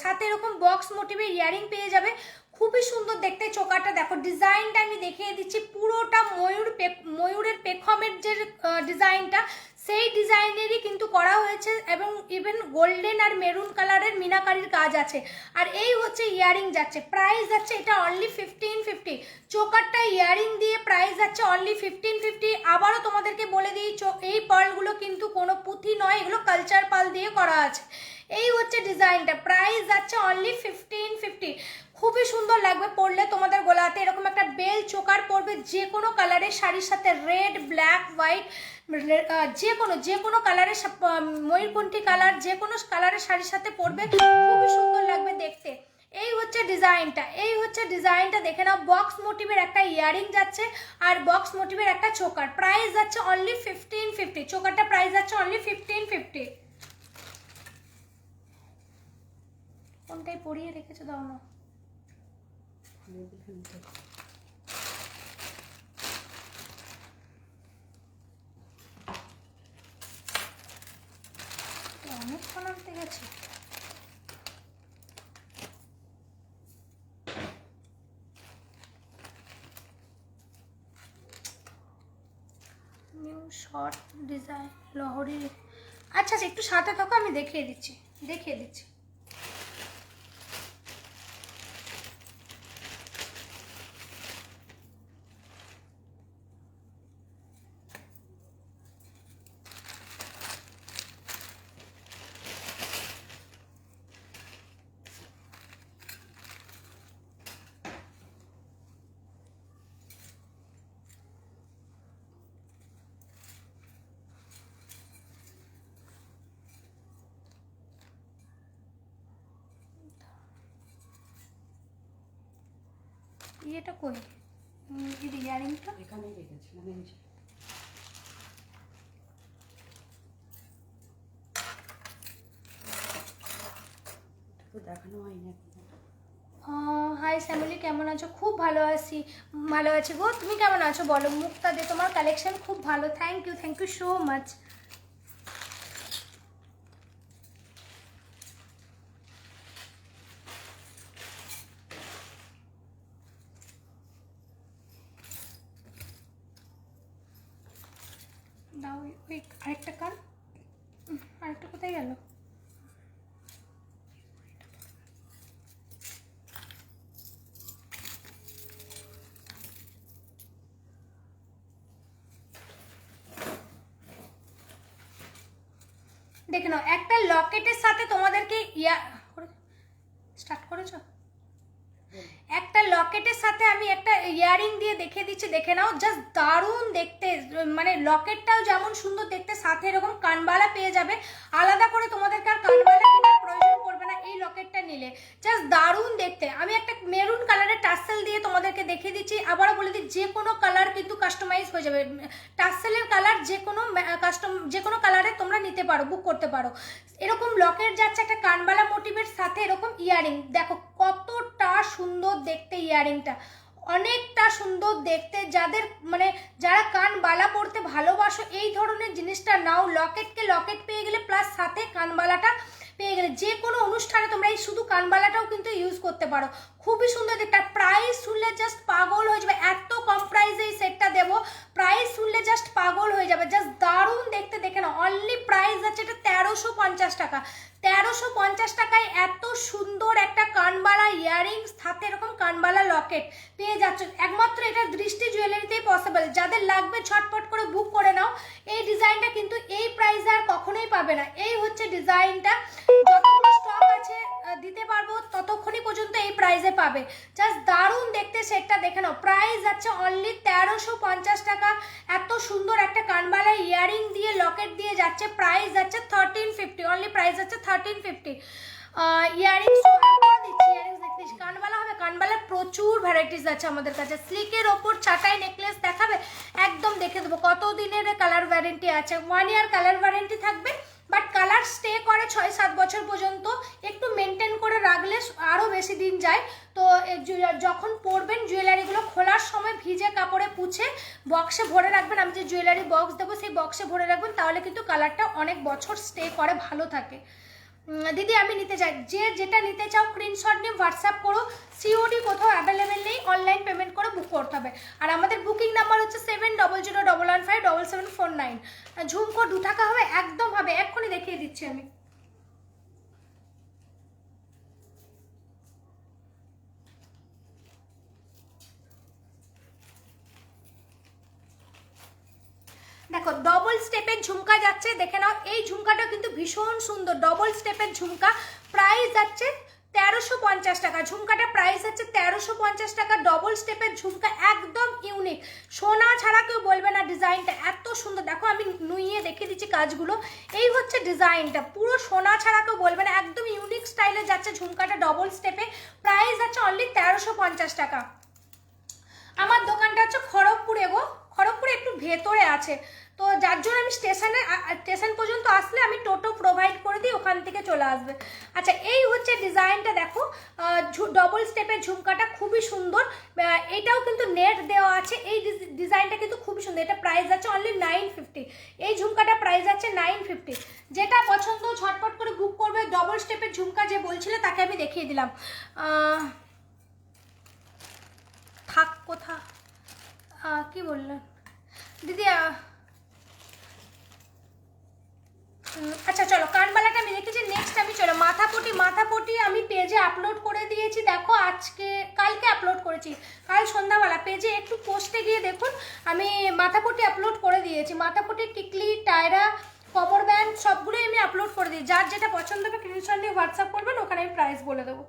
পেয়ে যাবে। খুবই সুন্দর দেখতে চোকারটা, দেখো ডিজাইনটা আমি দেখিয়ে দিচ্ছি, পুরোটা ময়ূরের পেখমের যে ডিজাইনটা, সেই ডিজাইনেরই কিন্তু করা হয়েছে, এবং ইভেন গোল্ডেন আর মেরুন কালারের মিনাকারির কাজ আছে। আর এই হচ্ছে ইয়ারিং যাচ্ছে, প্রাইস যাচ্ছে এটা অনলি 1550। চোকারটা ইয়ারিং দিয়ে প্রাইস যাচ্ছে অনলি 1550। আবারও তোমাদেরকে বলে দিই, এই পার্লগুলো কিন্তু কোনো পুঁথি নয়, এগুলো কালচার পাল দিয়ে করা আছে। এই হচ্ছে ডিজাইনটা, প্রাইস যাচ্ছে অনলি 1550। খুবই সুন্দর লাগবে পরলে, তোমাদের গলাতে এরকম একটা বেল চোকার পরবে, যে কোনো কালারের শাড়ির সাথে, রেড, ব্ল্যাক, হোয়াইট, যে কোনো কালারের, ময়ূরকণ্ঠী কালার, যে কোনো কালারের শাড়ির সাথে পরবে, খুবই সুন্দর লাগবে দেখতে। এই হচ্ছে ডিজাইনটা, দেখে নাও। বক্স মোটিভের একটা ইয়ারিং যাচ্ছে, আর বক্স মোটিভের একটা চোকার, প্রাইস যাচ্ছে অনলি 1550। চোকারটা প্রাইস যাচ্ছে অনলি 1550। কোনটাই পরিয়ে রেখেছো দাও না। খুলে দিলাম তো। অনেকক্ষণ আনতে গেছে। নিউ শর্ট ডিজাইন লহরি। আচ্ছা আচ্ছা, একটু সাথে থাকো, আমি দেখিয়ে দিচ্ছি। ইয়েটা কই, ইয়ারিংটা? এখানেই রেখেছিলাম, এই যে। তো দেখানো হয়নি এখনো। হাই শ্যামলি, কেমন আছো? খুব ভালো আছি গো। তুমি কেমন আছো বলো? মুক্তা দে, তোমার কালেকশন খুব ভালো। Thank you so much. দাও ওই আরেকটা কান, আরেকটা কোথায় গেল? দেখে নাও, একটা লকেটের সাথে তোমাদেরকে স্টার্ট করেছো? একটা লকেটের সাথে আমি একটা ইয়ারিং দিয়ে দেখিয়ে দিচ্ছি, দেখে নাও। জাস্ট দারুণ দেখতে, মানে লকেটটাও যেমন সুন্দর দেখতে, সাথে এরকম কানবালা পেয়ে যাবে। আলাদা করে তোমাদেরকে আর কানবালা কেনার প্রয়োজন পড়বে না এই লকেটটা নিলে। জাস্ট দারুণ দেখতে। আমি একটা মেরুন কালারের টাসেল দিয়ে তোমাদেরকে দেখিয়ে দিচ্ছি। আবারও বলে দিই, যে কোনো কালার কিন্তু কাস্টমাইজ হয়ে যাবে। টাসেলের কালার যে কোনো কালারে তোমরা নিতে পারো, বুক করতে পারো। এরকম লকেট যাচ্ছে একটা কানবালা মোটিভের সাথে এরকম ইয়ারিং। দেখো কতটা সুন্দর দেখতে ইয়ারিংটা, অনেকটা সুন্দর দেখতে। যাদের মানে যারা কানবালা পরতে ভালোবাসো, এই ধরনের জিনিসটা নাও। লকেটকে লকেট পেয়ে গেলে, প্লাস সাথে কানবালাটা পেয়ে গেলে, যে কোনো অনুষ্ঠানে তোমরা এই শুধু কানবালাটাও কিন্তু ইউজ করতে পারো। খুবই সুন্দর দেখতে। প্রাইস শুনলে জাস্ট পাগল হয়ে যাবে, এত কম প্রাইসে এই সেটটা দেবো। প্রাইস শুনলে জাস্ট পাগল হয়ে যাবে, জাস্ট দারুণ দেখতে। দেখে না, অনলি প্রাইস আছে এটা 1350 টাকা। 1350 টাকায় এত সুন্দর একটা কানবালা ইয়ারিংস, সাথে এরকম কানবালা লকেট পেয়ে যাচ্ছ। একমাত্র এটা দৃষ্টি জুয়েলারিতেই পসিবল। যাদের লাগবে ছটপট করে বুক করে নাও। এই ডিজাইনটা কিন্তু এই প্রাইসে আর কখনোই পাবে না। এই হচ্ছে ডিজাইনটা, যতগুলো স্টক আছে দিতে পারবো ততক্ষণই পর্যন্ত এই প্রাইসে পাবে। জাস্ট দারুণ দেখতে সেটটা, দেখে নাও। প্রাইস যাচ্ছে অনলি 1350 টাকা। এত সুন্দর একটা কানবালা ইয়ারিং দিয়ে লকেট দিয়ে যাচ্ছে। প্রাইস যাচ্ছে 1350, অনলি প্রাইস যাচ্ছে 1350। ইয়ারিংস দেখতে কানবালা হবে। কানবালার প্রচুর ভ্যারাইটিস আছে আমাদের কাছে। স্লিকের ওপর চাটাই নেকলেস দেখাবে, একদম দেখে দেবো। কত দিনের কালার ওয়ারেন্টি আছে? 1 ইয়ার কালার ওয়ারেন্টি থাকবে, বাট কালার স্টে করে 6-7 বছর পর্যন্ত। একটু মেনটেন করে রাখলে আরও বেশি দিন যায়। তো যখন পরবেন জুয়েলারিগুলো খোলার সময় ভিজে কাপড়ে পুছে বক্সে ভরে রাখবেন। আমি যে জুয়েলারি বক্স দেবো সেই বক্সে ভরে রাখবেন, তাহলে কিন্তু কালারটা অনেক বছর স্টে করে, ভালো থাকে। দিদি আমি নিতে চাই, যে যেটা নিতে চাও স্ক্রিনশট নিয়ে হোয়াটসঅ্যাপ করো। সিওডি কোথাও অ্যাভেলেবেল নেই, অনলাইন পেমেন্ট করে বুক করতে হবে। আর আমাদের বুকিং নাম্বার হচ্ছে 7001157749। ঝুমকো 2 টাকা হবে, একদম হবে, এক্ষুনি দেখিয়ে দিচ্ছি আমি। দেখো ডবল স্টেপের ঝুমকা যাচ্ছে, দেখে নাও। এই ঝুমকাটা কিন্তু ভীষণ সুন্দর, ডবল স্টেপের ঝুমকা। প্রাইস যাচ্ছে 1350 টাকা। ঝুমকাটা প্রাইস হচ্ছে 1350 টাকা। ডবল স্টেপের ঝুমকা, একদম ইউনিক। সোনা ছাড়া কেউ বলবে না ডিজাইনটা এত সুন্দর। দেখো আমি নুইয়ে দেখিয়ে দিচ্ছি কাজগুলো। এই হচ্ছে ডিজাইনটা, পুরো সোনা ছাড়া কেউ বলবে না, একদম ইউনিক স্টাইলে যাচ্ছে ঝুমকাটা ডবল স্টেপে। প্রাইস যাচ্ছে অনলি 1350 টাকা। আমার দোকানটা হচ্ছে খড়গপুরে গো, খড়গপুরে একটু ভেতরে আছে, তো যার জন্য আমি স্টেশন পর্যন্ত আসলে আমি টোটো প্রোভাইড করে দিই, ওখান থেকে চলে আসবে। আচ্ছা, এই হচ্ছে ডিজাইনটা, দেখো ডবল স্টেপের ঝুমকাটা খুবই সুন্দর, এটাও কিন্তু নেট দেওয়া আছে। এই ডিজাইনটা কিন্তু খুবই সুন্দর, এটা প্রাইস আছে অনলি 950। এই ঝুমকাটা প্রাইস আছে 950। যেটা পছন্দ ঝটপট করে বুক করবে। ডবল স্টেপের ঝুমকা যে বলছিল তাকে আমি দেখিয়ে দিলাম। থাক কোথা কি বললেন দিদি? আচ্ছা চলো, কানবালাটা আমি দেখেছি। নেক্সট আমি চলো মাথাপটি আমি পেজে আপলোড করে দিয়েছি। দেখো কালকে আপলোড করেছি, কাল সন্ধ্যাবেলা পেজে একটু পোস্টে গিয়ে দেখুন, আমি মাথাপটি আপলোড করে দিয়েছি। মাথাপটি, টিকলি, টায়রা, কমর ব্যান্ড সবগুলোই আমি আপলোড করে দিই। যার যেটা পছন্দ হবে স্ক্রিনশট নিয়ে হোয়াটসঅ্যাপ করবেন, ওখানে আমি প্রাইস বলে দেবো।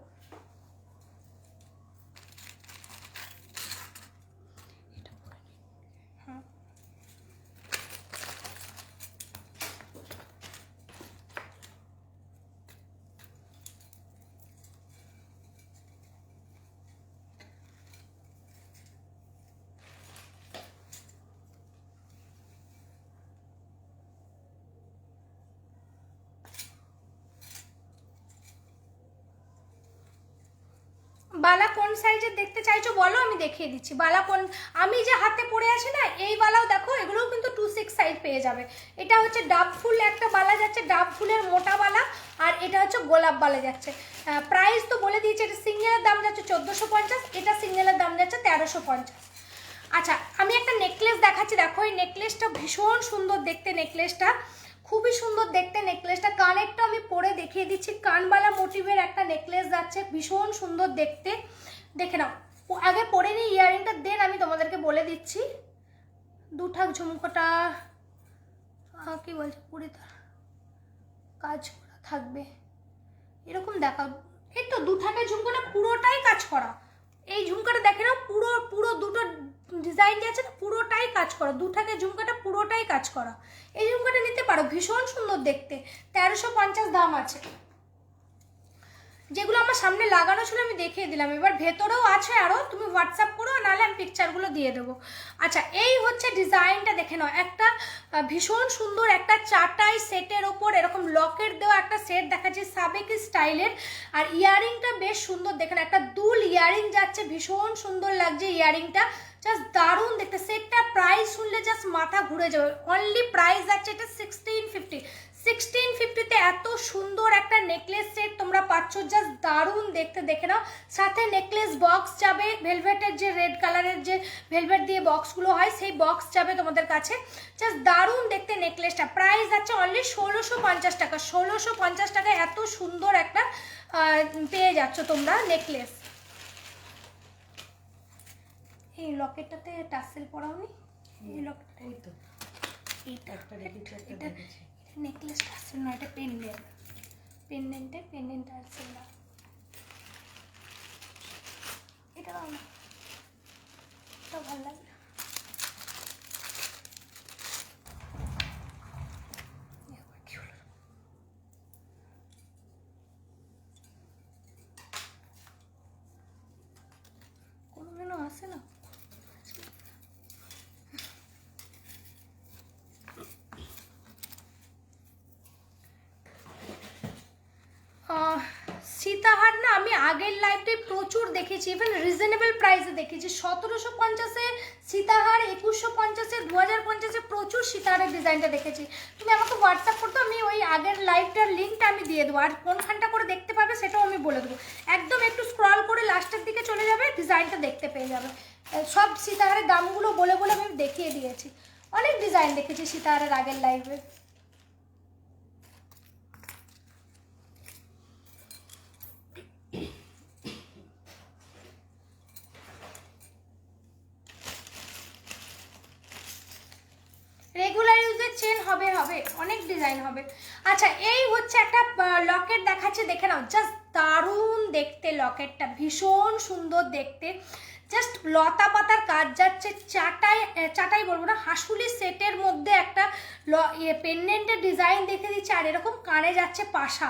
বালা কোন সাইজের দেখতে চাইছো বলো, আমি দেখিয়ে দিচ্ছি। বালা কোন, আমি যে হাতে পরে আছি না এই বালাও দেখো, এগুলোও কিন্তু 2/6 সাইজ পেয়ে যাবে। এটা হচ্ছে ডাব ফুল একটা বালা যাচ্ছে, ডাব ফুলের মোটা বালা, আর এটা হচ্ছে গোলাপ বালা যাচ্ছে। প্রাইস তো বলে দিয়েছি, এটা সিঙ্গেলের দাম যাচ্ছে 1450, এটা সিঙ্গেলের দাম যাচ্ছে 1350। আচ্ছা, আমি একটা নেকলেস দেখাচ্ছি, দেখো এই নেকলেসটা ভীষণ সুন্দর দেখতে, নেকলেসটা খুবই সুন্দর দেখতে। নেকলেসটা কানেরটা আমি পরে দেখিয়ে দিচ্ছি, কানবালা মোটিভের একটা নেকলেস যাচ্ছে, ভীষণ সুন্দর দেখতে। দেখে নাও, আগে পরে নিই ইয়ারিংটা, দেন আমি তোমাদেরকে বলে দিচ্ছি। দুঠাক ঝুমকোটা কি বলছে, পুরি তার কাজ করা থাকবে এরকম দেখাও। এই তো দুঠাকের ঝুমকোটা পুরোটাই কাজ করা। এই ঝুমকাটা দেখে নাও, পুরো দুটো ডিজাইন দিয়ে আছে না, পুরোটাই কাজ করা। দুঠাকের ঝুমকাটা পুরোটাই কাজ করা। এই ঝুমকাটা নিতে পারো, ভীষণ সুন্দর দেখতে। 1350 দাম আছে। যেগুলো আমার সামনে লাগানো ছিল আমি দেখিয়ে দিলাম, এবার ভেতরেও আছে আরও, তুমি হোয়াটসঅ্যাপ করো, নাহলে আমি পিকচারগুলো দিয়ে দেবো। আচ্ছা, এই হচ্ছে ডিজাইনটা দেখে নাও, একটা ভীষণ সুন্দর একটা চাটাই সেটের ওপর এরকম লকেট দেওয়া একটা সেট দেখাচ্ছে সাবেকি স্টাইলের। আর ইয়ারিংটা বেশ সুন্দর দেখে নাও, একটা দুল ইয়ারিং যাচ্ছে, ভীষণ সুন্দর লাগছে ইয়ারিংটা, জাস্ট দারুণ দেখতে। সেটটা প্রাইস শুনলে জাস্ট মাথা ঘুরে যাবে। অনলি প্রাইস যাচ্ছে এটা 1650। 1650-তে এত সুন্দর একটা নেকলেস সেট তোমরা পাচ্ছ, জাস্ট দারুণ দেখতে। দেখে নাও, সাথে নেকলেস বক্স যাবে, ভেলভেটের যে রেড কালারের যে ভেলভেট দিয়ে বক্সগুলো হয় সেই বক্স যাবে তোমাদের কাছে, জাস্ট দারুণ দেখতে নেকলেসটা। প্রাইস আছে অনলি 1650 টাকা। 1650 টাকায় এত সুন্দর একটা পেয়ে যাচ্ছ তোমরা নেকলেস। এই লকেটটাতে টাসেল পরাও নি, এই লকেটটা, ওই তো এইটা একটা রেখেছি, একটা এটা দেখেছি। নেকলেস টাসেল না, এটা পেন্ডেন্ট টাসেল না, এটা দাও না, এটা ভালো লাগে না। কি হলো, কোনো যেন আসে না। সীতাহার না আমি আগের লাইভটাই প্রচুর দেখেছি, ইভেন রিজনেবল প্রাইসে দেখেছি। 1750-এ সীতাহার, 2150-এ, 2050-এ প্রচুর সীতাহারের ডিজাইনটা দেখেছি। তুমি আমাকে হোয়াটসঅ্যাপ করতো, আমি ওই আগের লাইভটার লিঙ্কটা আমি দিয়ে দেবো, আর কোনখানটা করে দেখতে পাবে সেটাও আমি বলে দেবো। একদম একটু স্ক্রল করে লাস্টের দিকে চলে যাবে, ডিজাইনটা দেখতে পেয়ে যাবে। সব সীতাহারের দামগুলো বলে আমি দেখিয়ে দিয়েছি। অনেক ডিজাইন দেখেছি সীতাহারের আগের লাইভে। রেগুলার ইউজের চেন হবে, অনেক ডিজাইন হবে। আচ্ছা, এই হচ্ছে একটা লকেট দেখাচ্ছে, দেখে নাও, জাস্ট দারুণ দেখতে লকেটটা, ভীষণ সুন্দর দেখতে। জাস্ট লতা পাতার কাজ যাচ্ছে, চাটাই বলবো না, হাসুলি সেটের মধ্যে একটা পেন্ডেন্টের ডিজাইন দেখে দিচ্ছে, আর এরকম কানে যাচ্ছে পাশা,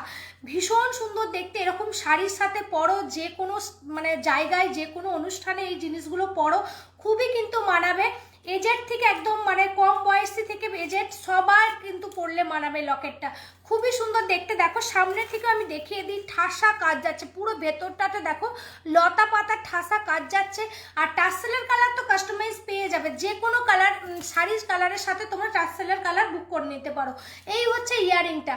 ভীষণ সুন্দর দেখতে। এরকম শাড়ির সাথে পরো, যে কোনো মানে জায়গায় যে কোনো অনুষ্ঠানে এই জিনিসগুলো পরো, খুবই কিন্তু মানাবে। এজেড থেকে একদম মানে কম বয়সী থেকে এজেড সবার কিন্তু পরলে মানাবে লকেটটা, খুবই সুন্দর দেখতে। দেখো সামনে থেকে আমি দেখিয়ে দিই, ঠাসা কাজ যাচ্ছে পুরো ভেতরটাতে, দেখো লতা পাতা ঠাসা কাজ যাচ্ছে। আর টাসেলের কালার তো কাস্টমাইজ পেয়ে যাবে, যে কোনো কালার শাড়ির কালারের সাথে তোমরা টাসেলের কালার বুক করে নিতে পারো। এই হচ্ছে ইয়ারিংটা,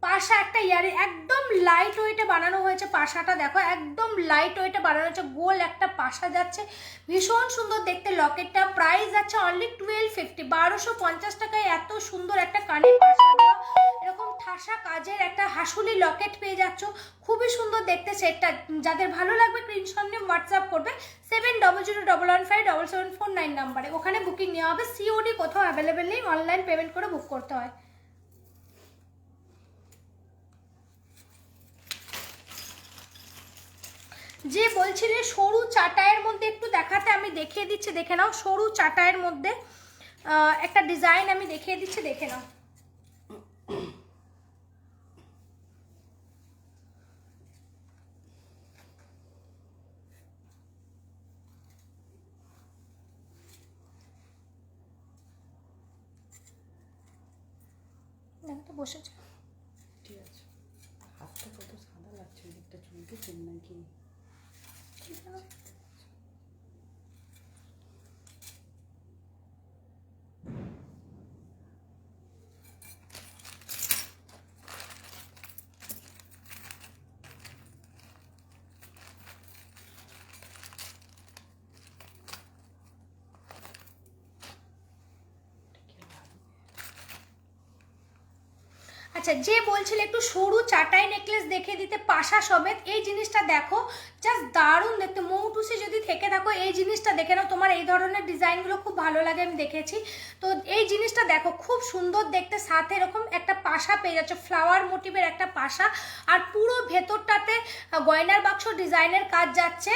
পাশা একটা ইয়ারিং একদম লাইট ওয়েটে বানানো হয়েছে। পাশাটা দেখো একদম লাইট ওয়েটে বানানো হয়েছে, গোল একটা পাশা যাচ্ছে, ভীষণ সুন্দর দেখতে। লকেটটা প্রাইস যাচ্ছে অনলি 1250, 1250 টাকায় এত সুন্দর একটা কানের পাশা দেওয়া, এরকম ঠাসা কাজের একটা হাসুলি লকেট পেয়ে যাচ্ছ, খুবই সুন্দর দেখতে সেটটা। যাদের ভালো লাগবে স্ক্রিনশট নিয়ে হোয়াটসঅ্যাপ করবে 7001157749 নাম্বারে, ওখানে বুকিং নেওয়া হবে। সিওডি কোথাও অ্যাভেলেবেল নেই, অনলাইন পেমেন্ট করে বুক করতে হয়। যে বলছিলে সরু চাটায়ের মধ্যে একটু দেখাতে, আমি দেখিয়ে দিচ্ছি, দেখে নাও। সরু চাটায়ের মধ্যে একটা ডিজাইন আমি দেখিয়ে দিচ্ছি, দেখে নাও। দেখো তো বসেছে, ঠিক আছে। হাতটা কত সাদা লাগছে, একটা চুলকেছেন নাকি? আচ্ছা, যে বলছিলে একটু সরু চাটাই নেকলেস দেখে দিতে পাশা সমেত, এই জিনিসটা দেখো জাস্ট দারুণ দেখতে। মৌটুসি যদি থেকে থাকো এই জিনিসটা দেখে নাও, তোমার এই ধরনের ডিজাইনগুলো খুব ভালো লাগে, আমি দেখেছি। তো এই জিনিসটা দেখো খুব সুন্দর দেখতে, সাথে এরকম একটা পাশা পেয়ে যাচ্ছে, ফ্লাওয়ার মোটিভের একটা পাশা, আর পুরো ভেতরটাতে গয়নার বাক্স ডিজাইনের কাজ যাচ্ছে,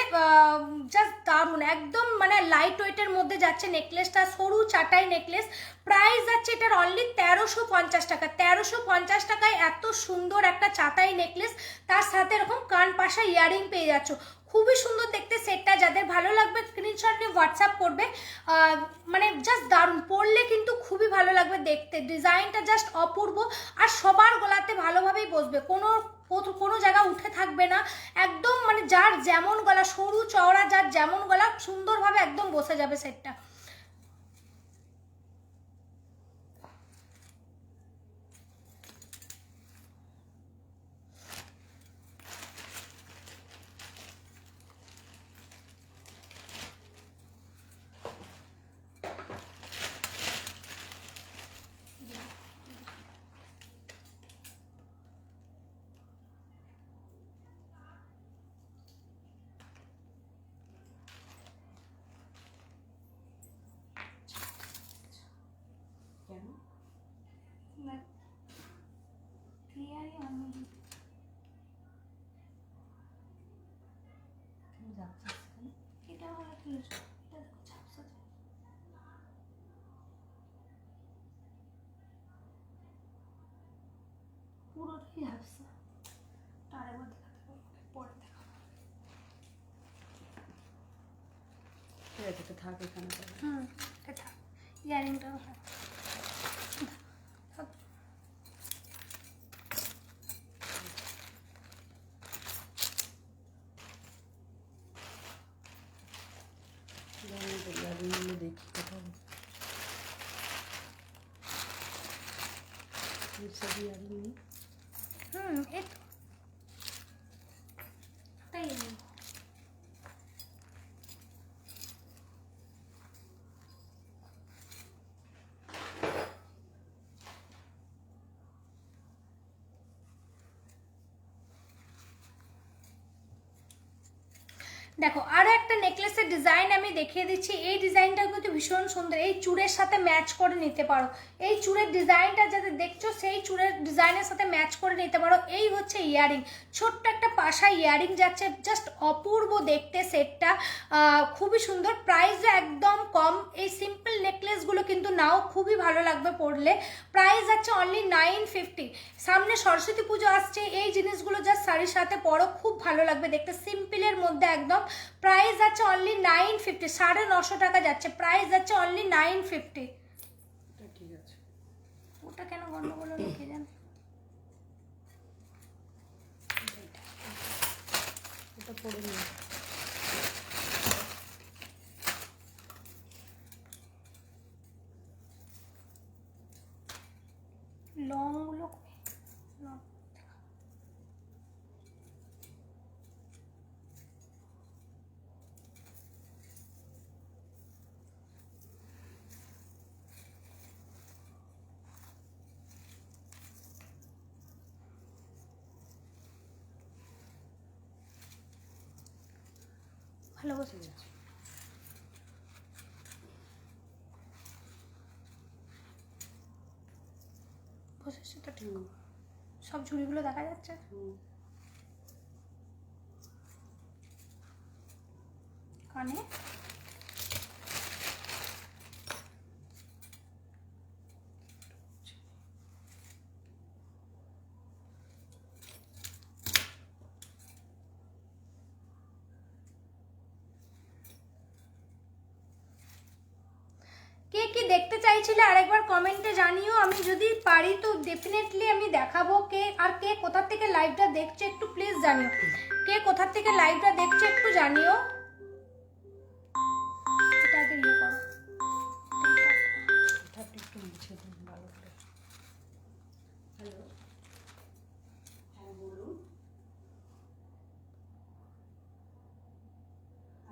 জাস্ট দারুণ একদম মানে লাইট ওয়েটের মধ্যে যাচ্ছে নেকলেসটা, সরু চাটাই নেকলেস। প্রাইস যাচ্ছে এটার অনলি 1350 টাকা। 1350 টাকায় এত সুন্দর একটা চাটাই নেকলেস, তার সাথে এরকম কান পাশা ইয়ারিং পেয়ে যাচ্ছ, খুবই সুন্দর দেখতে সেটটা। যাদের ভালো লাগবে স্ক্রিনশট নিয়ে হোয়াটসঅ্যাপ করবে। মানে জাস্ট দারুণ, পরলে কিন্তু খুবই ভালো লাগবে দেখতে, ডিজাইনটা জাস্ট অপূর্ব, আর সবার গলাতে ভালোভাবেই বসবে, কোনো জায়গা উঠে থাকবে না, একদম মানে যার যেমন গলা, সরু চওড়া যার যেমন গলা, সুন্দরভাবে একদম বসে যাবে সেটটা। কেন? এটা হলো কি, এটা দেখো ঝাপসা, পুরোটাই ঝাপসা। আরেকবার দেখাতে পারবো, পরে দেখাবো। ঠিক আছে, এটা থাক এখানে। এটা থাক, ইয়ারিংটাও থাক। দেখি কোথাও এই তো তাই নেই। দেখো আরো একটা নেকলেসের ডিজাইন আমি দেখিয়ে দিচ্ছি, এই ডিজাইনটা কিন্তু ভীষণ সুন্দর, এই চূড়ের সাথে ম্যাচ করে নিতে পারো। এই চূড়ের ডিজাইনটা যাতে দেখছো সেই চূড়ের ডিজাইনের সাথে ম্যাচ করে নিতে পারো। এই হচ্ছে ইয়ারিং, ছোট্ট একটা পাশা ইয়ারিং যাচ্ছে, জাস্ট অপূর্ব দেখতে সেটটা, খুবই সুন্দর। প্রাইসও একদম কম, এই সিম্পল নেকলেসগুলো কিন্তু নাও, খুবই ভালো লাগবে পরলে। প্রাইস যাচ্ছে অনলি 950। সামনে সরস্বতী পুজো আসছে, এই জিনিসগুলো জাস্ট শাড়ির সাথে পরো, খুব ভালো লাগবে দেখতে, সিম্পলের মধ্যে একদম একদম। প্রাইস যাচ্ছে অনলি 950, 950 টাকা যাচ্ছে, প্রাইস যাচ্ছে অনলি 950। ঠিক আছে, ওটা কেন গন্ডগোল হলো কে জানে। এটা পরে নিই। লংগুলো লং। ভালো বসেছে। বসেছে তো ঠিক, সব ঝুড়িগুলো দেখা যাচ্ছে। কানে কে কি দেখতে চাইছিলে আরেকবার কমেন্টে জানিও, আমি যদি পারি তো ডেফিনেটলি আমি দেখাবো। কে আর কে কোথা থেকে লাইভটা দেখছে একটু প্লিজ জানিও, কে কোথা থেকে লাইভটা দেখছে একটু জানিও। এটা আগে ইয়ে করো, এটা একটু মুছে দিন ভালো করে। হ্যালো, হ্যাঁ বলুন।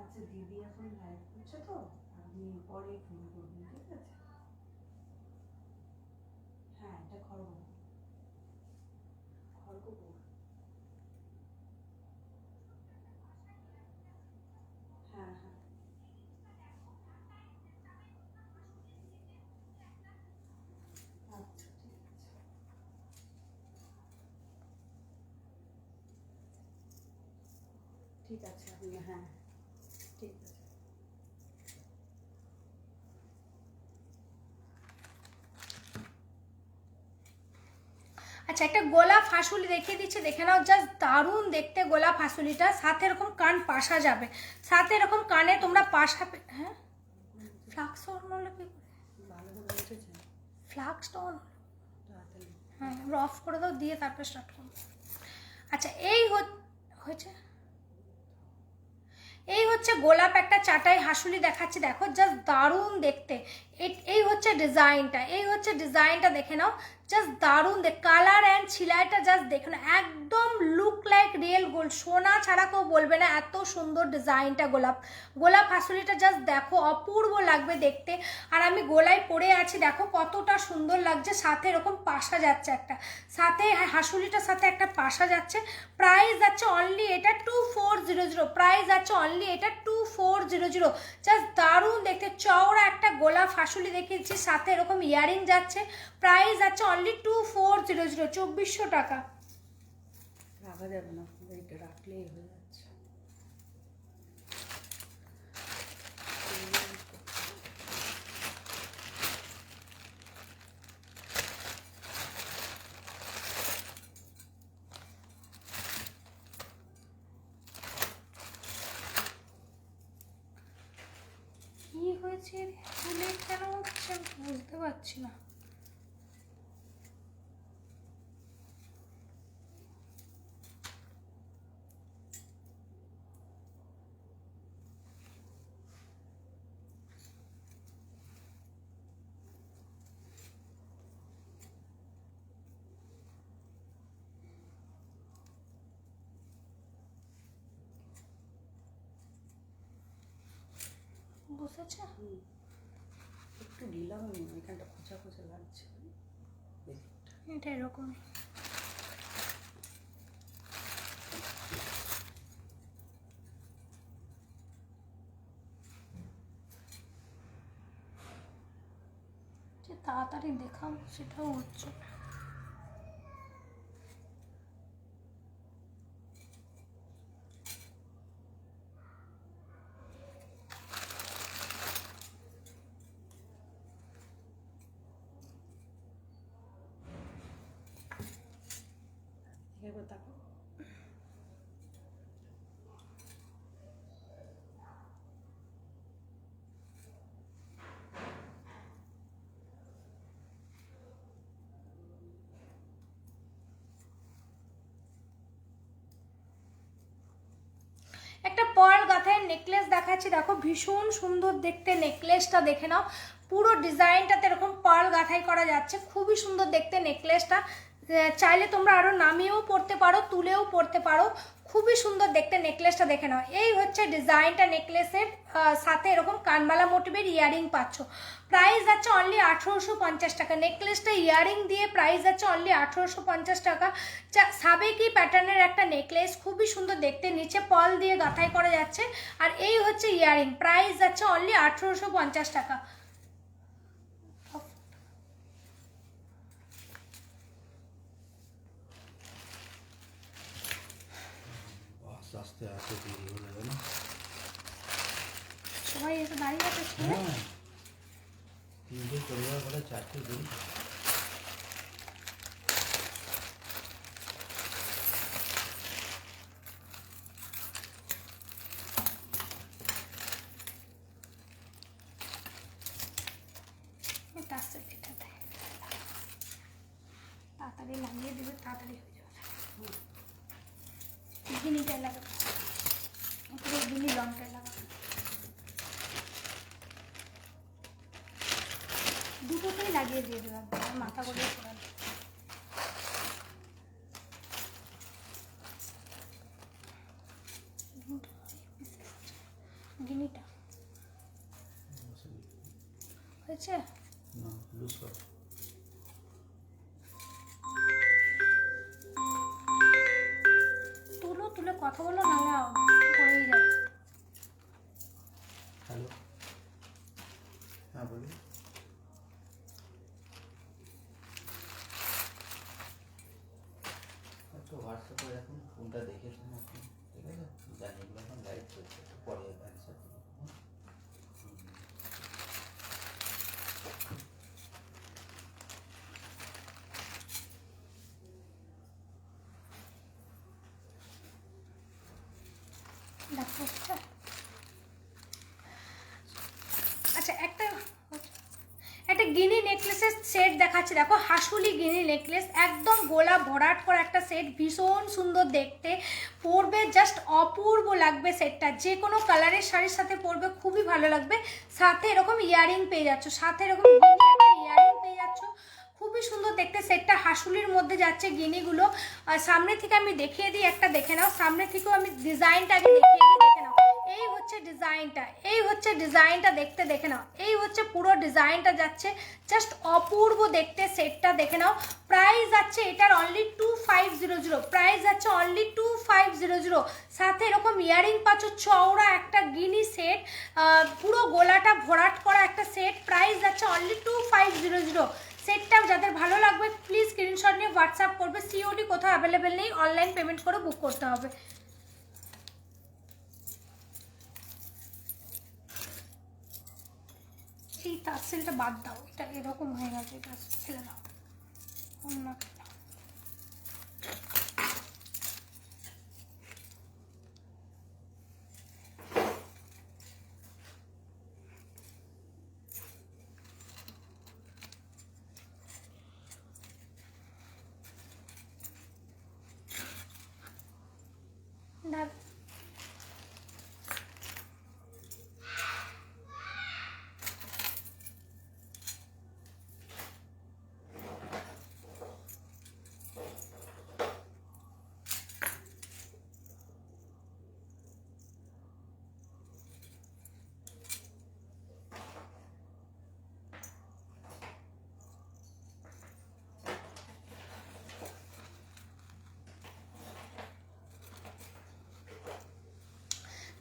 আচ্ছা দিদি এখন লাইভ করছে তো, আপনি পরে ফোন করবেন, ঠিক আছে? হ্যাঁ এটা খড়গপুর। হ্যাঁ হ্যাঁ, আচ্ছা ঠিক আছে, ঠিক আছে আপনি, হ্যাঁ ঠিক আছে। আচ্ছা একটা গোলাপ হাসুলি দেখিয়ে দিচ্ছে, দেখে নাও, জাস্ট দারুণ দেখতে গোলাপ হাসুলিটা। সাথে এরকম কান পাশা যাবে, সাথে এরকম কানে তোমরা পাশা হ্যাঁ ফ্লাক্স অন হলো কি ভালো করে বুঝেছেন? ফ্লাক্সটা অন, তাড়াতাড়ি। হ্যাঁ আমরা অফ করে দাও, দিয়ে তারপরে স্টার্ট করবো। আচ্ছা হয়েছে, এই হচ্ছে গোলাপ একটা চাটাই হাসুলি দেখাচ্ছি, দেখো জাস্ট দারুণ দেখতে। এই হচ্ছে ডিজাইনটা, এই হচ্ছে ডিজাইনটা দেখে নাও, জাস্ট দারুণ কালার অ্যান্ড ছিলাইটা জাস্ট দেখে নাও, একদম লুক লাইক রিয়েল গোল্ড, সোনা ছাড়া কেউ বলবে না, এত সুন্দর ডিজাইনটা। গোলাপ হাসুলিটা জাস্ট দেখো, অপূর্ব লাগবে দেখতে। আর আমি গোলায় পরে আছি, দেখো কতটা সুন্দর লাগছে, সাথে এরকম পাশা যাচ্ছে একটা, সাথে হাসুলিটার সাথে একটা পাশা যাচ্ছে। প্রাইস যাচ্ছে অনলি এটা 2400, প্রাইস যাচ্ছে অনলি এটা 2400। জাস্ট দারুণ দেখতে, চওড়া একটা গোলাপ হাসুলি দেখিয়েছি, সাথে এরকম ইয়ারিং যাচ্ছে। প্রাইস যাচ্ছে অনলি 2400, 2400 টাকা। রাখা যাবে না, এটা রাখলেই হয়ে যাচ্ছে। কি হয়েছে ফুলে কেন হচ্ছে বুঝতে পারছি না। বুঝেছে, একটু ঢিলাম, এখানটা খোঁচা খোঁচা লাগছে। এটা এরকমই। যে তাড়াতাড়ি দেখাবো সেটাও হচ্ছে না। এবার তাকো। গাঁথায় নেকলেস দেখাচ্ছি, দেখো ভীষণ সুন্দর দেখতে নেকলেসটা দেখে নাও। পুরো ডিজাইনটাতে এরকম পার্ল গাঁথাই করা যাচ্ছে, খুবই সুন্দর দেখতে নেকলেসটা। চাইলে তোমরা আরও নামিয়েও পরতে পারো, তুলেও পরতে পারো, খুবই সুন্দর দেখতে নেকলেসটা দেখে নাও। এই হচ্ছে ডিজাইনটা নেকলেসের, সাথে এরকম কানবালা মোটিভের ইয়ারিং পাচ্ছ। প্রাইস যাচ্ছে অনলি 1850 টাকা। নেকলেসটা ইয়ারিং দিয়ে প্রাইস যাচ্ছে অনলি 1850 টাকা। সাবেকি প্যাটার্নের একটা নেকলেস, খুবই সুন্দর দেখতে, নিচে পার্ল দিয়ে গাঁথাই করা যাচ্ছে। আর এই হচ্ছে ইয়ারিং, প্রাইস যাচ্ছে অনলি 1850 টাকা। আস্তে আস্তে তৈরি হয়ে যাবে না? সবাই এসে দাঁড়িয়ে আছে। হ্যাঁ, তিনটে চলে যাওয়ার পরে চারটে দিন। তাড়াতাড়ি লাগিয়ে দেবে, তাড়াতাড়ি হয়ে যাবে। গিনিটাই লাগাবে, পুরো গিনি লংটাই লাগাবে, দুটোতেই লাগিয়ে দিয়ে দেবে, মাথা করে পড়া গিনিটা হয়েছে। না, লুজ কর। তুলে কথা বলো, নাহলে করেই যাবে। হ্যালো, হ্যাঁ বলি। একটু হোয়াটসঅ্যাপে এখন ফোনটা দেখেছেন এখন, ঠিক আছে? জানি এগুলো এখন লাইভ চলছে, একটু পরে অ্যান্সার করবো। আচ্ছা, একটা গিনি নেকলেসের সেট দেখাচ্ছি, দেখো হাসুলি গিনি নেকলেস, একদম গোলা ভরাট করা একটা সেট, ভীষণ সুন্দর দেখতে, পরবে জাস্ট অপূর্ব লাগবে সেটটা। যে কোনো কালারের শাড়ির সাথে পরবে, খুবই ভালো লাগবে। সাথে এরকম ইয়ারিং পেয়ে যাচ্ছ, সাথে এরকম গিনি একটা ইয়ারিং পেয়ে যাচ্ছ, খুবই সুন্দর দেখতে সেটটা। হাসুলির মধ্যে যাচ্ছে গিনিগুলো। আর সামনে থেকে আমি দেখিয়ে দিই, একটা দেখে নাও, সামনে থেকেও আমি ডিজাইনটা আগে দেখিয়ে দিই, দেখে নাও। এই হচ্ছে ডিজাইনটা, এই হচ্ছে ডিজাইনটা দেখতে, দেখে নাও। এই হচ্ছে পুরো ডিজাইনটা যাচ্ছে, জাস্ট অপূর্ব দেখতে সেটটা দেখে নাও। প্রাইস যাচ্ছে এটার অনলি 2500, প্রাইস যাচ্ছে অনলি 2500। সাথে এরকম ইয়ারিং পাচ্ছ, চওড়া একটা গিনি সেট, পুরো গোলাটা ভরাট করা একটা সেট, প্রাইস যাচ্ছে অনলি 2500। সেটটা যাদের ভালো লাগবে প্লিজ স্ক্রিনশট নিয়ে হোয়াটসঅ্যাপ করবে। সিওডি কোথাও অ্যাভেলেবেল নেই, অনলাইন পেমেন্ট করে বুক করতে হবে। এই টাসেলটা বাদ দাও, এটা এরকম হয়ে গেছে, এটা ফেলে দাও, অন্য না।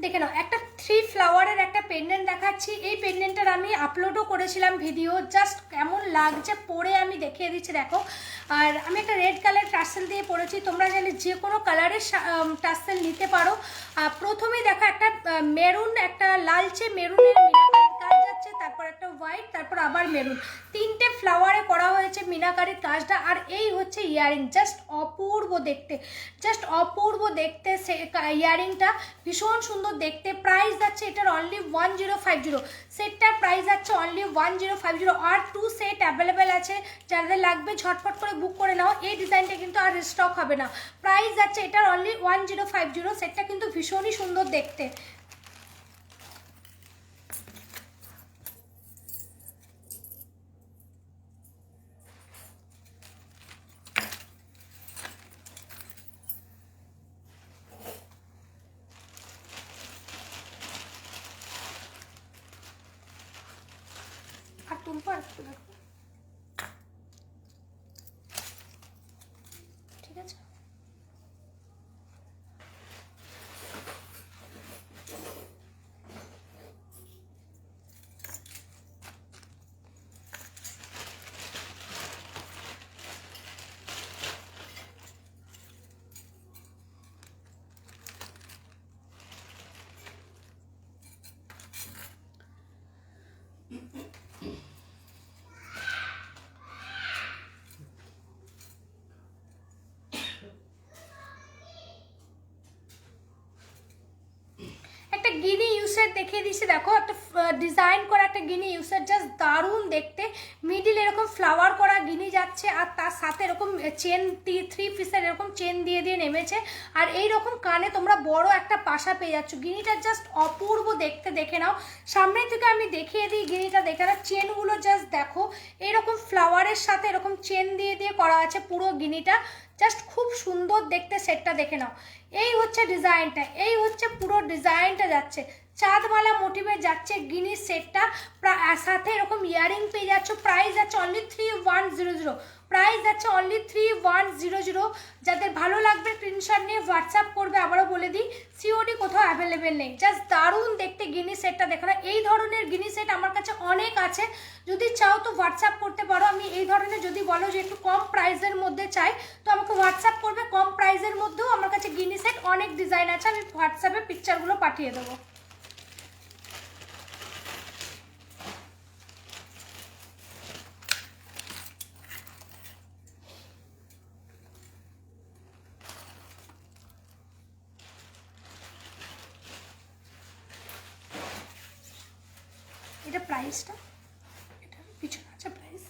দেখে নাও, একটা 3 ফ্লাওয়ারের একটা পেন্ডেন্ট দেখাচ্ছি। এই পেন্ডেন্টটার আমি আপলোডও করেছিলাম ভিডিও, জাস্ট কেমন লাগছে পরে আমি দেখিয়ে দিচ্ছি, দেখো। আর আমি একটা রেড কালার টাসেল দিয়ে পরেছি, তোমরা চাইলে যে কোনো কালারের টাসেল নিতে পারো। প্রথমেই দেখো একটা মেরুন, একটা লালচে মেরুনের মিনাকারির কাজ যাচ্ছে, তারপর একটা হোয়াইট, তারপর আবার মেরুন, তিনটে ফ্লাওয়ারে করা হয়েছে মিনাকারির কাজটা। আর এই হচ্ছে ইয়ারিং, জাস্ট অপূর্ব দেখতে, জাস্ট অপূর্ব দেখতে ইয়ারিংটা, ভীষণ সুন্দর দেখতে। প্রাইস যাচ্ছে এটার অনলি 1050, সেটটার প্রাইস যাচ্ছে অনলি 1050। আর 2 সেট অ্যাভেলেবেল আছে, যাদের লাগবে ঝটফট করে বুক করে নাও। এই ডিজাইনটা কিন্তু আর স্টক হবে না। প্রাইস যাচ্ছে এটার অনলি 1050, সেটটা কিন্তু ভীষণই সুন্দর দেখতে। ঠিক আছে। একটা গিনি ইউসেট দেখিয়ে দিচ্ছি, দেখো একটা ডিজাইন করা একটা গিনি ইউসেট, জাস্ট দারুণ দেখতে। মিডিল এরকম ফ্লাওয়ার করা গিনি যাচ্ছে, আর তার সাথে এরকম চেন 3 পিসের এরকম চেন দিয়ে দিয়ে নেমেছে, আর এই রকম কানে তোমরা বড় একটা পাশা পেয়ে যাচ্ছ। গিনিটা জাস্ট অপূর্ব দেখতে, দেখে নাও। সামনে থেকে আমি দেখিয়ে দিই গিনিটা দেখে নাও। চেনগুলো জাস্ট দেখো, এইরকম ফ্লাওয়ারের সাথে এরকম চেন দিয়ে দিয়ে করা আছে পুরো গিনিটা, জাস্ট খুব সুন্দর দেখতে। সেটটা দেখে নাও, এই হচ্ছে ডিজাইনটা, এই হচ্ছে পুরো ডিজাইনটা যাচ্ছে। চাঁদমালা মোটিভে যাচ্ছে গিনির সেটটা, সাথে এরকম ইয়ারিং পেয়ে যাচ্ছ। প্রাইস যাচ্ছে অনলি 3100, প্রাইস যাচ্ছে অনলি 3100। যাদের ভালো লাগবে স্ক্রিনশট নিয়ে হোয়াটসঅ্যাপ করবে। আবারও বলে দিই, সিওডি কোথাও অ্যাভেলেবেল নেই। জাস্ট দারুণ দেখতে গিনি সেটটা দেখো না। এই ধরনের গিনি সেট আমার কাছে অনেক আছে, যদি চাও তো হোয়াটসঅ্যাপ করতে পারো। আমি এই ধরনের যদি বলো যে একটু কম প্রাইসের মধ্যে চাই, তো আমাকে হোয়াটসঅ্যাপ করবে। কম প্রাইসের মধ্যেও আমার কাছে গিনি সেট অনেক ডিজাইন আছে, আমি হোয়াটসঅ্যাপে পিকচারগুলো পাঠিয়ে দেবো। এটা প্রাইসটা, এটা পিছনে আছে প্রাইস।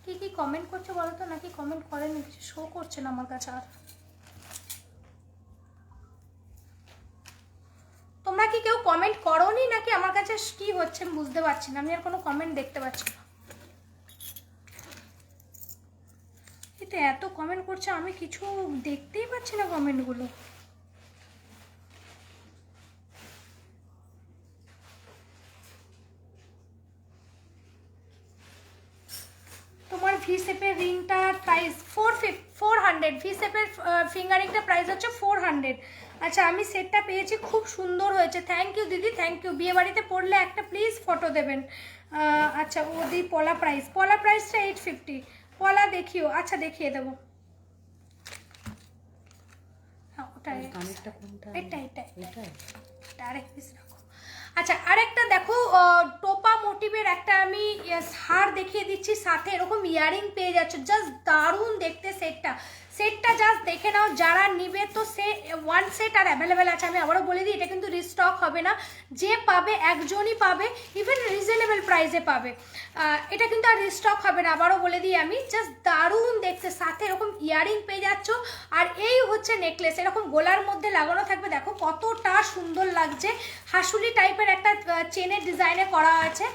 কি কি কমেন্ট করছে বলো তো, নাকি কমেন্ট করেনি? কিছু শো করছে না আমার কাছে আর। তোমরা কি কেউ কমেন্ট করোনি, নাকি আমার কাছে কি হচ্ছে আমি বুঝতে পারছি না। আমি আর কোনো কমেন্ট দেখতে পাচ্ছি না। এটা এত কমেন্ট করছে, আমি কিছু দেখতেই পাচ্ছি না কমেন্টগুলো। তোমার ভি শেপের রিংটার প্রাইস 400। ভি শেপের ফিঙ্গারিংটা প্রাইস হচ্ছে 400। আচ্ছা, আমি সেটটা পেয়েছি, খুব সুন্দর হয়েছে। থ্যাংক ইউ দিদি, থ্যাংক ইউ। বিয়ে বাড়িতে পড়লে একটা প্লিজ ফটো দেবেন। আচ্ছা ওদি, পলা প্রাইসটা 850। পলা দেখিও, আচ্ছা দেখিয়ে দেবো। হ্যাঁ ওটাই, এটা আরেক পিস রাখো। আচ্ছা আরেকটা দেখো, টোপা মোটিভের একটা আমি হার দেখিয়ে দিচ্ছি, সাথে এরকম ইয়ারিং পেয়ে যাচ্ছ। জাস্ট দারুণ দেখতে সেটটা জাস্ট দেখে নাও। যারা নিবে তো সে ওয়ান সেট আর অ্যাভেলেবেল আছে। আমি আবারও বলে দিই, এটা কিন্তু রিস্টক হবে না, যে পাবে একজনই পাবে, ইভেন রিজনেবল প্রাইসে পাবে। এটা কিন্তু আর রিস্টক হবে না, আবারও বলে দিই আমি। জাস্ট দারুণ দেখতে, সাথে এরকম ইয়ারিং পেয়ে যাচ্ছ। আর এই হচ্ছে নেকলেস, এরকম গোলার মধ্যে লাগানো থাকবে। দেখো কতটা সুন্দর লাগছে, হাসুলি টাইপের একটা চেনের ডিজাইনে করা আছে।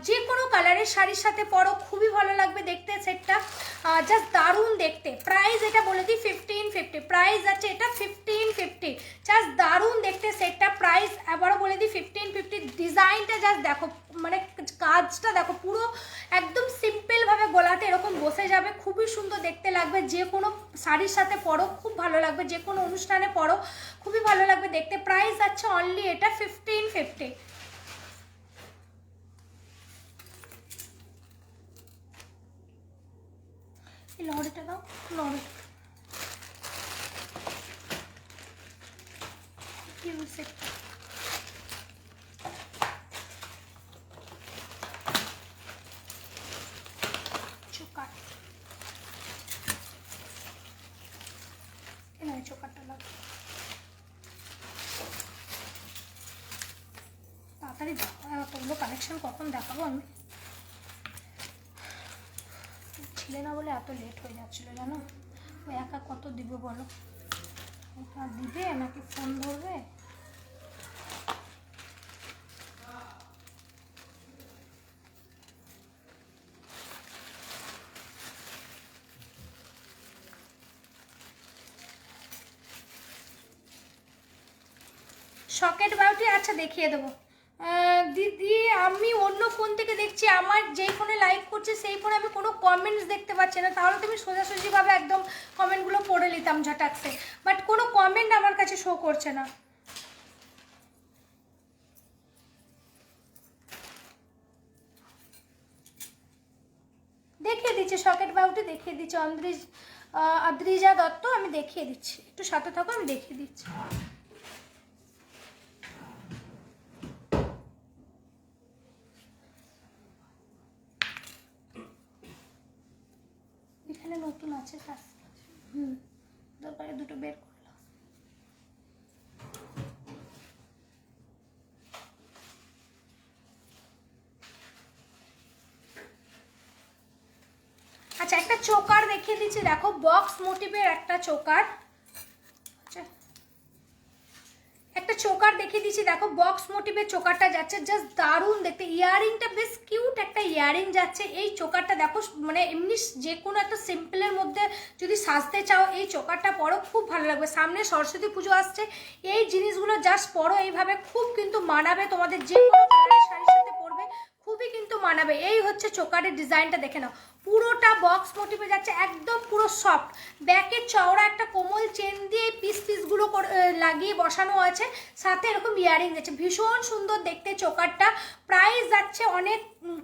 যে কোনো কালারের শাড়ির সাথে পরো, খুবই ভালো লাগবে দেখতে সেটটা। জাস্ট দারুণ দেখতে। প্রাইস এটা বলে দিই 1550, প্রাইস আছে এটা 1550। জাস্ট দারুণ দেখতে সেটটা, প্রাইস আবারও বলে দিই 1550। ডিজাইনটা জাস্ট দেখো, মানে কাজটা দেখো, পুরো একদম সিম্পলভাবে গলাতে এরকম বসে যাবে, খুবই সুন্দর দেখতে লাগবে। যে কোনো শাড়ির সাথে পরো খুব ভালো লাগবে, যে কোনো অনুষ্ঠানে পরো খুবই ভালো লাগবে দেখতে। প্রাইস আছে অনলি এটা 1550। এই লহরিটা দাও, লহরি চোকার, চোকারটা লাগবে তাড়াতাড়ি। তোগুলো কালেকশন কখন দেখাবো আমি, ছিলে না বলে এত লেট হয়ে যাচ্ছিলো জানো। ও একা কত দিবে বলো, দিবে নাকি ফোন ধরবে? সকেট বিউটি, আচ্ছা দেখিয়ে দেবো। দিদি আমি অন্য ফোন থেকে দেখছি, আমার যেই ফোনে লাইভ করছে সেই ফোনে আমি কোনো কমেন্টস দেখতে পাচ্ছি না, তাহলে তুমি সোজাসুজিভাবে একদম কমেন্টগুলো পড়ে নিতাম ঝাটাকসে, বাট কোনো কমেন্ট আমার কাছে শো করছে না। দেখিয়ে দিচ্ছি সকেট বিউটি, দেখিয়ে দিচ্ছি আদ্রিজা দত্ত, আমি দেখিয়ে দিচ্ছি, একটু সাথে থাকো, আমি দেখিয়ে দিচ্ছি। এখানে নতুন আছে কাজ, দরকারে দুটো বের করলাম। আচ্ছা একটা চোকার দেখিয়ে দিচ্ছি, দেখো বক্স মোটিভের একটা চোকার, আচ্ছা একটা চোকার দেখিয়ে দিচ্ছি, দেখো বক্স মোটিভের চোকারটা যাচ্ছে, জাস্ট দারুণ দেখতে, ইয়ারিংটা বেশ কিউট একটা ইয়ারিং যাচ্ছে। এই চোকারটা দেখো মানে এমনি যে কোনো একটা সিম্পলের মধ্যে যদি সাজতে চাও এই চোকারটা পরো, খুব ভালো লাগবে। সামনে সরস্বতী পুজো আসছে, এই জিনিসগুলো জাস্ট পরো এইভাবে, খুব কিন্তু মানাবে তোমাদের, যে কোনো কালারের শাড়ির সাথে পরবে খুবই কিন্তু মানাবে। এই হচ্ছে চোকারের ডিজাইনটা, দেখে নাও পুরোটা বক্স মোটিভে যাচ্ছে, একদম পুরো সফট, ব্যাকের চওড়া একটা কোমল চেন দিয়ে পিসগুলো লাগিয়ে বসানো আছে, সাথে এরকম ইয়ারিং যাচ্ছে, ভীষণ সুন্দর দেখতে চোকারটা। প্রাইস যাচ্ছে অনেক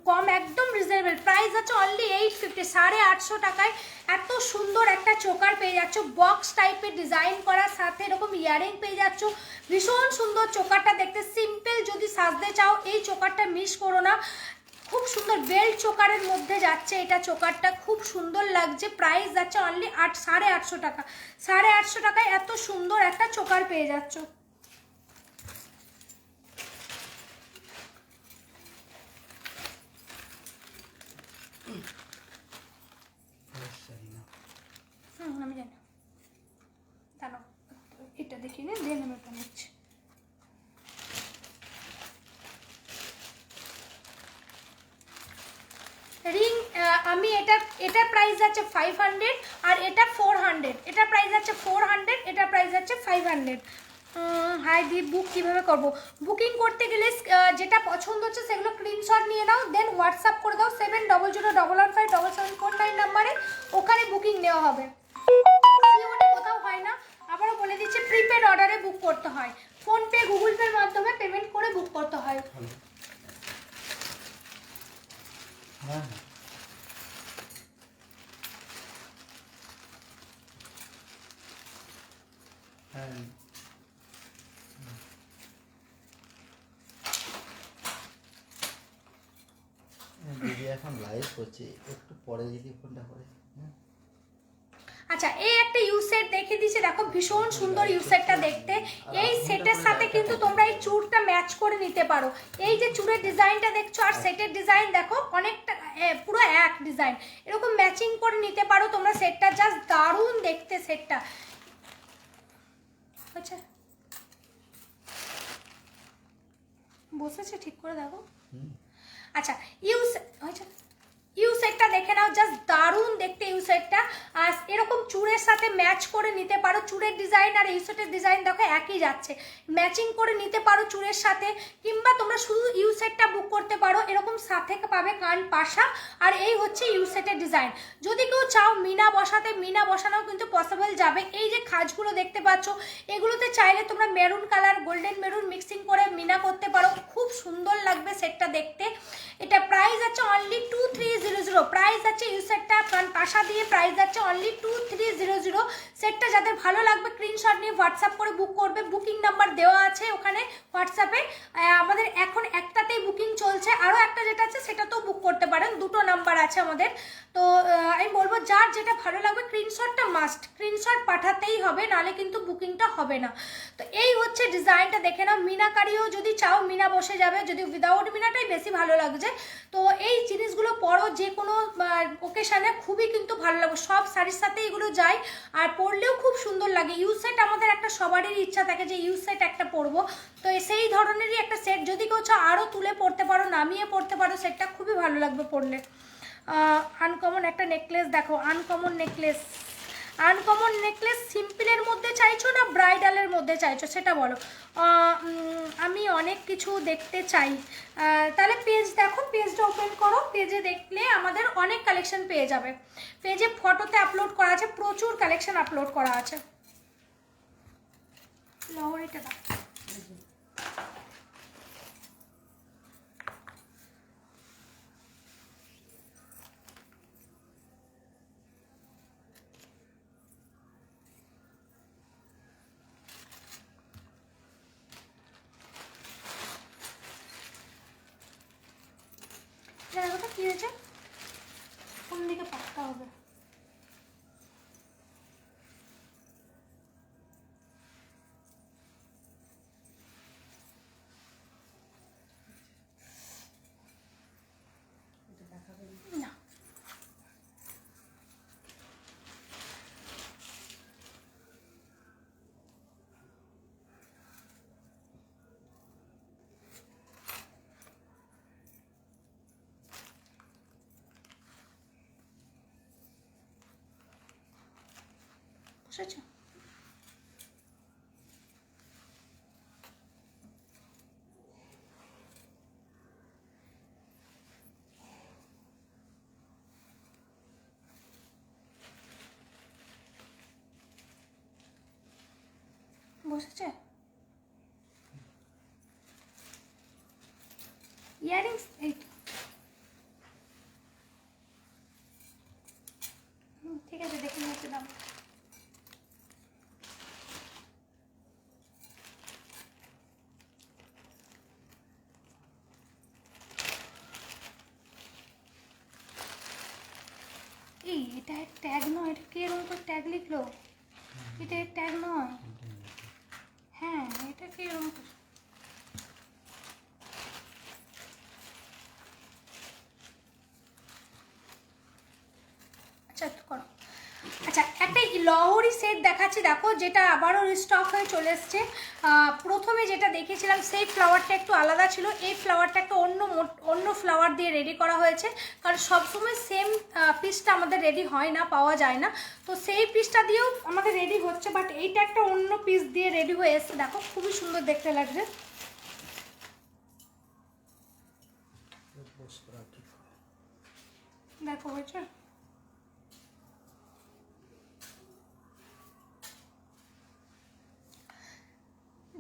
কম, একদম রিজনেবল প্রাইস যাচ্ছে অনলি 850, 850 টাকায় এত সুন্দর একটা চোকার পেয়ে যাচ্ছ, বক্স টাইপের ডিজাইন করা, সাথে এরকম ইয়ারিং পেয়ে যাচ্ছ, ভীষণ সুন্দর চোকারটা দেখতে। সিম্পল যদি সাজতে চাও এই চোকারটা মিস করো না, খুব সুন্দর বেল্ট চোকারের মধ্যে যাচ্ছে এটা, চোকারটা খুব সুন্দর লাগছে। প্রাইস যাচ্ছে অনলি 850 টাকা, 850 টাকায় এত সুন্দর একটা চোকার পেয়ে যাচ্ছ। আমি জানি, দাঁড়াও এটা দেখি নে, দেন আমি এটা নিচ্ছি। রিং আমি এটা প্রাইস আছে 500, আর এটা 400, এটা প্রাইস আছে 400, এটা প্রাইস আছে 500। হাই দি বুক কীভাবে করবো? বুকিং করতে গেলে যেটা পছন্দ হচ্ছে সেগুলো স্ক্রিনশট নিয়ে নাও, দেন হোয়াটসঅ্যাপ করে দাও 7001157749 নাম্বারে, ওখানে বুকিং নেওয়া হবে। কোথাও হয় না, আবারও বলে দিচ্ছি, প্রিপেড অর্ডারে বুক করতে হয়, ফোনপে গুগল পের মাধ্যমে পেমেন্ট করে বুক করতে হয়। হ্যাঁ হ্যাঁ দিদি এখন লাইভ করছি, একটু পরে যদি ফোনটা করে। আচ্ছা এই একটা ইউ সেট দেখে দিয়েছি, দেখো ভীষণ সুন্দর ইউ সেটটা দেখতে। এই সেটের সাথে কিন্তু তোমরা এই চুড়টা ম্যাচ করে নিতে পারো, এই যে চুড়ের ডিজাইনটা দেখছো আর সেটের ডিজাইন দেখো অনেকটা পুরো এক ডিজাইন, এরকম ম্যাচিং করে নিতে পারো তোমরা সেটটা, জাস্ট দারুণ দেখতে সেটটা। আচ্ছা বসেছে ঠিক করে দেখো। আচ্ছা ইউ সেটটা দেখে নাও, জাস্ট দারুণ দেখতে ইউ সেটটা, আর এরকম চুড়ের সাথে ম্যাচ করে নিতে পারো, চুড়ের ডিজাইন আর ইউ সেটের ডিজাইন দেখো একই যাচ্ছে, ম্যাচিং করে নিতে পারো চুড়ের সাথে, কিংবা তোমরা শুধু ইউ সেটটা বুক করতে পারো, এরকম সাথে পাবে কান পাশা, আর এই হচ্ছে ইউ সেটের ডিজাইন। যদি কেউ চাও মিনা বসাতে, মিনা বসানোও কিন্তু পসিবল যাবে। এই যে খাজগুলো দেখতে পাচ্ছ, এগুলোতে চাইলে তোমরা maroon colour golden maroon mixing করে মিনা করতে পারো, খুব সুন্দর লাগবে সেটটা দেখতে। এটা প্রাইস আছে অনলি 2300, প্রাইস আছে ইউ সেটটা কান পাশা দিয়ে প্রাইস আছে অনলি 2300। সেটটা যাদের ভালো লাগবে স্ক্রিনশট নিয়ে হোয়াটসঅ্যাপ করে বুক করবে, বুকিং নাম্বার দেওয়া আছে ওখানে হোয়াটসঅ্যাপে। আমাদের এখন একটাতেই বুকিং চলছে, আরও একটা যেটা আছে সেটাতেও বুক করতে পারেন, দুটো নাম্বার আছে আমাদের। তো আমি বলবো যার যেটা ভালো লাগবে স্ক্রিনশটটা মাস্ট, স্ক্রিনশট পাঠাতেই হবে, নালে কিন্তু বুকিংটা হবে না। তো এই হচ্ছে ডিজাইনটা দেখে নাও, মিনাকারিও যদি চাও মিনা বসে যাবে, যদি উইদাউট মিনাটাই বেশি ভালো লাগছে। তো এই জিনিসগুলো পরো যে কোনো ওকেশানে, খুবই কিন্তু ভালো লাগবে, সব শাড়ির সাথে এগুলো যায় আর পরলেও খুব সুন্দর লাগে। ইউ সেট আমাদের একটা সবারই ইচ্ছা থাকে যে ইউ সেট একটা পরবো, তো সেই ধরনেরই একটা সেট যদি কেউ চাও আরও তুলে পরতে পারো, নামিয়ে পরতে পারো, সেটটা খুবই ভালো লাগবে পরলে। আনকমন একটা নেকলেস দেখো, আনকমন নেকলেস, আনকমন নেকলেস সিম্পলের মধ্যে চাইছো না ব্রাইডালের মধ্যে চাইছো সেটা বলো। আমি অনেক কিছু দেখতে চাই। তাহলে পেজ দেখো, পেজটা ওপেন করো, পেজে দেখলে আমাদের অনেক কালেকশন পেয়ে যাবে। পেজে ফটোতে আপলোড করা আছে, প্রচুর কালেকশন আপলোড করা আছে। লহরিটা দাও। জায়গাটা কি হয়েছে, কোন দিকে পাকতে হবে? এটা দেখাবেন? না, বুঝেছো? বসেছে। ইয়ারিংস এই ঠিক আছে, দেখে নিয়েছি দাম। এই এটা ট্যাগ নয়, এটা কি এরকম করে ট্যাগ লিখলো? এটা ট্যাগ নয়। হ্যাঁ, এটা কি এরকম করে? আচ্ছা করো। আচ্ছা, একটা লহরি সেট দেখাচ্ছি দেখো, যেটা আবারও রিস্টক হয়ে চলে এসছে। প্রথমে যেটা দেখেছিলাম সেই ফ্লাওয়ারটা একটু আলাদা ছিল, এই ফ্লাওয়ারটা একটা অন্য ফ্লাওয়ার দিয়ে রেডি করা হয়েছে, কারণ সবসময় সেম পিসটা আমাদের রেডি হয় না, পাওয়া যায় না। তো সেই পিসটা দিয়েও আমাদের রেডি হচ্ছে, বাট এইটা একটা অন্য পিস দিয়ে রেডি হয়ে এসছে। দেখো খুবই সুন্দর দেখতে লাগছে। দেখো হয়েছে,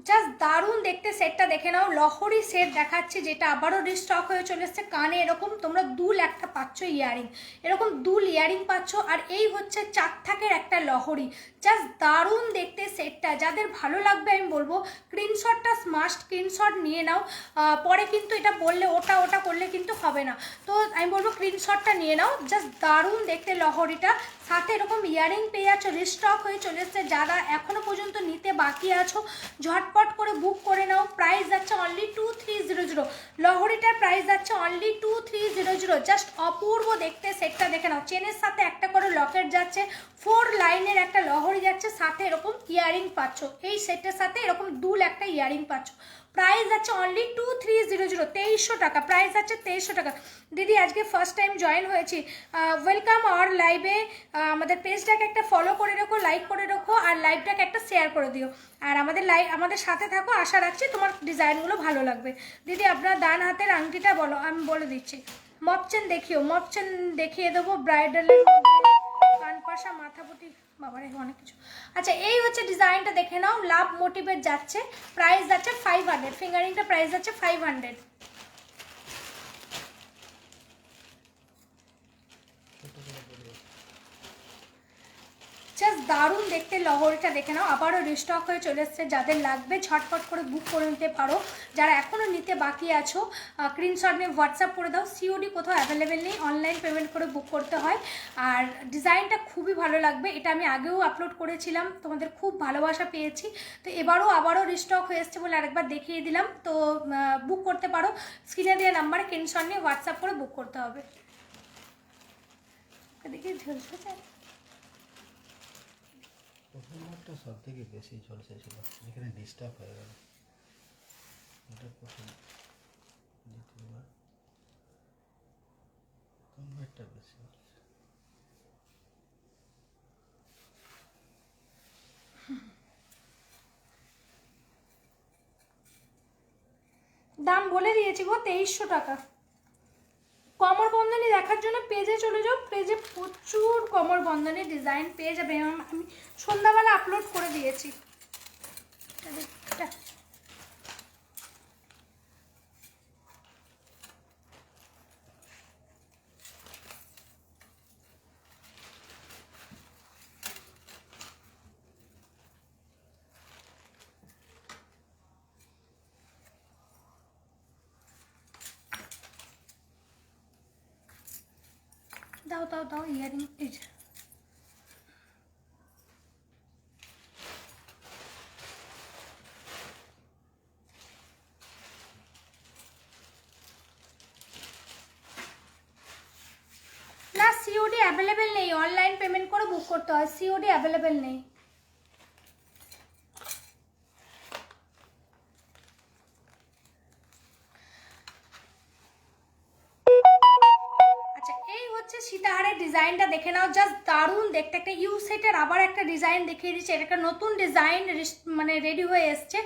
জাস্ট দারুণ দেখতে। সেটটা দেখে নাও, লহরি সেট দেখাচ্ছে, যেটা আবারও রিস্টক হয়ে চলে এসছে। কানে এরকম তোমরা দুল একটা পাচ্ছ, ইয়ারিং এরকম দুল ইয়ারিং পাচ্ছ, আর এই হচ্ছে 4 থাকের একটা লহরি। জাস্ট দারুণ দেখতে সেটটা। যাদের ভালো লাগবে আমি বলবো স্ক্রিনশটটা মাস্ট স্ক্রিনশট নিয়ে নাও। পরে কিন্তু এটা বললে ওটা ওটা করলে কিন্তু হবে না, তো আমি বলবো স্ক্রিনশটটা নিয়ে নাও। জাস্ট দারুণ দেখতে লহরিটা, সাথে এরকম ইয়ারিং পেয়ে যাচ্ছ, রিস্টক হয়ে চলে এসছে। যারা এখনো পর্যন্ত নিতে বাকি আছো ঝটপট করে বুক করে নাও। প্রাইস যাচ্ছে অনলি 2300। লহরিটার প্রাইস যাচ্ছে অনলি 2300। জাস্ট অপূর্ব দেখতে সেটটা দেখে নাও। চেনের সাথে একটা করে লকেট যাচ্ছে, 4 লাইনের একটা লহরি যাচ্ছে, সাথে এরকম ইয়ারিং পাচ্ছ। এই সেটের সাথে এরকম দুল একটা ইয়ারিং পাচ্ছ। প্রাইস যাচ্ছে অনলি 2300, 2300 টাকা। প্রাইস যাচ্ছে 2300 টাকা। দিদি আজকে ফার্স্ট টাইম জয়েন হয়েছি, ওয়েলকাম আওয়ার লাইভে। আমাদের পেজটাকে একটা ফলো করে রেখো, লাইক করে রেখো, আর লাইভটাকে একটা শেয়ার করে দিও। আর আমাদের সাথে থাকো, আশা রাখছি তোমার ডিজাইনগুলো ভালো লাগবে। দিদি আপনার ডান হাতের আংটিটা বলো, আমি বলে দিচ্ছি। মপচেন দেখিও, মপচেন দেখিয়ে দেবো ব্রাইডালের মধ্যে, কানপাশা, মাথাপটি, বাবারে অনেক কিছু। আচ্ছা, এই হচ্ছে ডিজাইনটা দেখে নাও, লাভ মোটিভের যাচ্ছে। প্রাইস যাচ্ছে 500, ফিঙ্গারিংটা প্রাইস যাচ্ছে 500। জাস্ট দারুণ দেখতে লহরিটা দেখে নাও, আবারও রিস্টক হয়ে চলে এসছে। যাদের লাগবে ঝটপট করে বুক করে নিতে পারো। যারা এখনও নিতে বাকি আছো স্ক্রিনশট নিয়ে হোয়াটসঅ্যাপ করে দাও। সিওডি কোথাও অ্যাভেলেবেল নেই, অনলাইন পেমেন্ট করে বুক করতে হয়। আর ডিজাইনটা খুবই ভালো লাগবে, এটা আমি আগেও আপলোড করেছিলাম, তোমাদের খুব ভালোবাসা পেয়েছি। তো আবারও রিস্টক হয়ে এসছে বলে আরেকবার দেখিয়ে দিলাম। তো বুক করতে পারো, স্ক্রিনে দেওয়া নাম্বারে স্ক্রিনশট নিয়ে হোয়াটসঅ্যাপ করে বুক করতে হবে। দেখি ঝলসে যায়। প্রথমবারটা সব থেকে বেশি ঝলসে ছিল, যেখানে ডিস্টার্ব হয়ে গেল। এটা প্রথম, দ্বিতীয়বার প্রথমবারটা বেশি ঝলসে। দাম বলে দিয়েছি গো, 2300 টাকা। কমর বন্ধনী দেখার জন্য পেজে চলে যাও, পেজে প্রচুর কমর বন্ধনী ডিজাইন পেয়ে যাবে। আমি সন্ধ্যাবেলা আপলোড করে দিয়েছি। দাও দাও দাও ইয়ারিং, এই যে না, সিওডি অ্যাভেলেবেল নেই, অনলাইন পেমেন্ট করে বুক করতে হয়, সিওডি অ্যাভেলেবেল নেই। আচ্ছা, এই হচ্ছে সীতাহারের ডিজাইনটা দেখে নাও, জাস্ট দারুণ দেখতে। একটা ইউ সেটের আবার একটা ডিজাইন দেখিয়ে দিচ্ছে, এটা একটা নতুন ডিজাইন মানে রেডি হয়ে এসছে।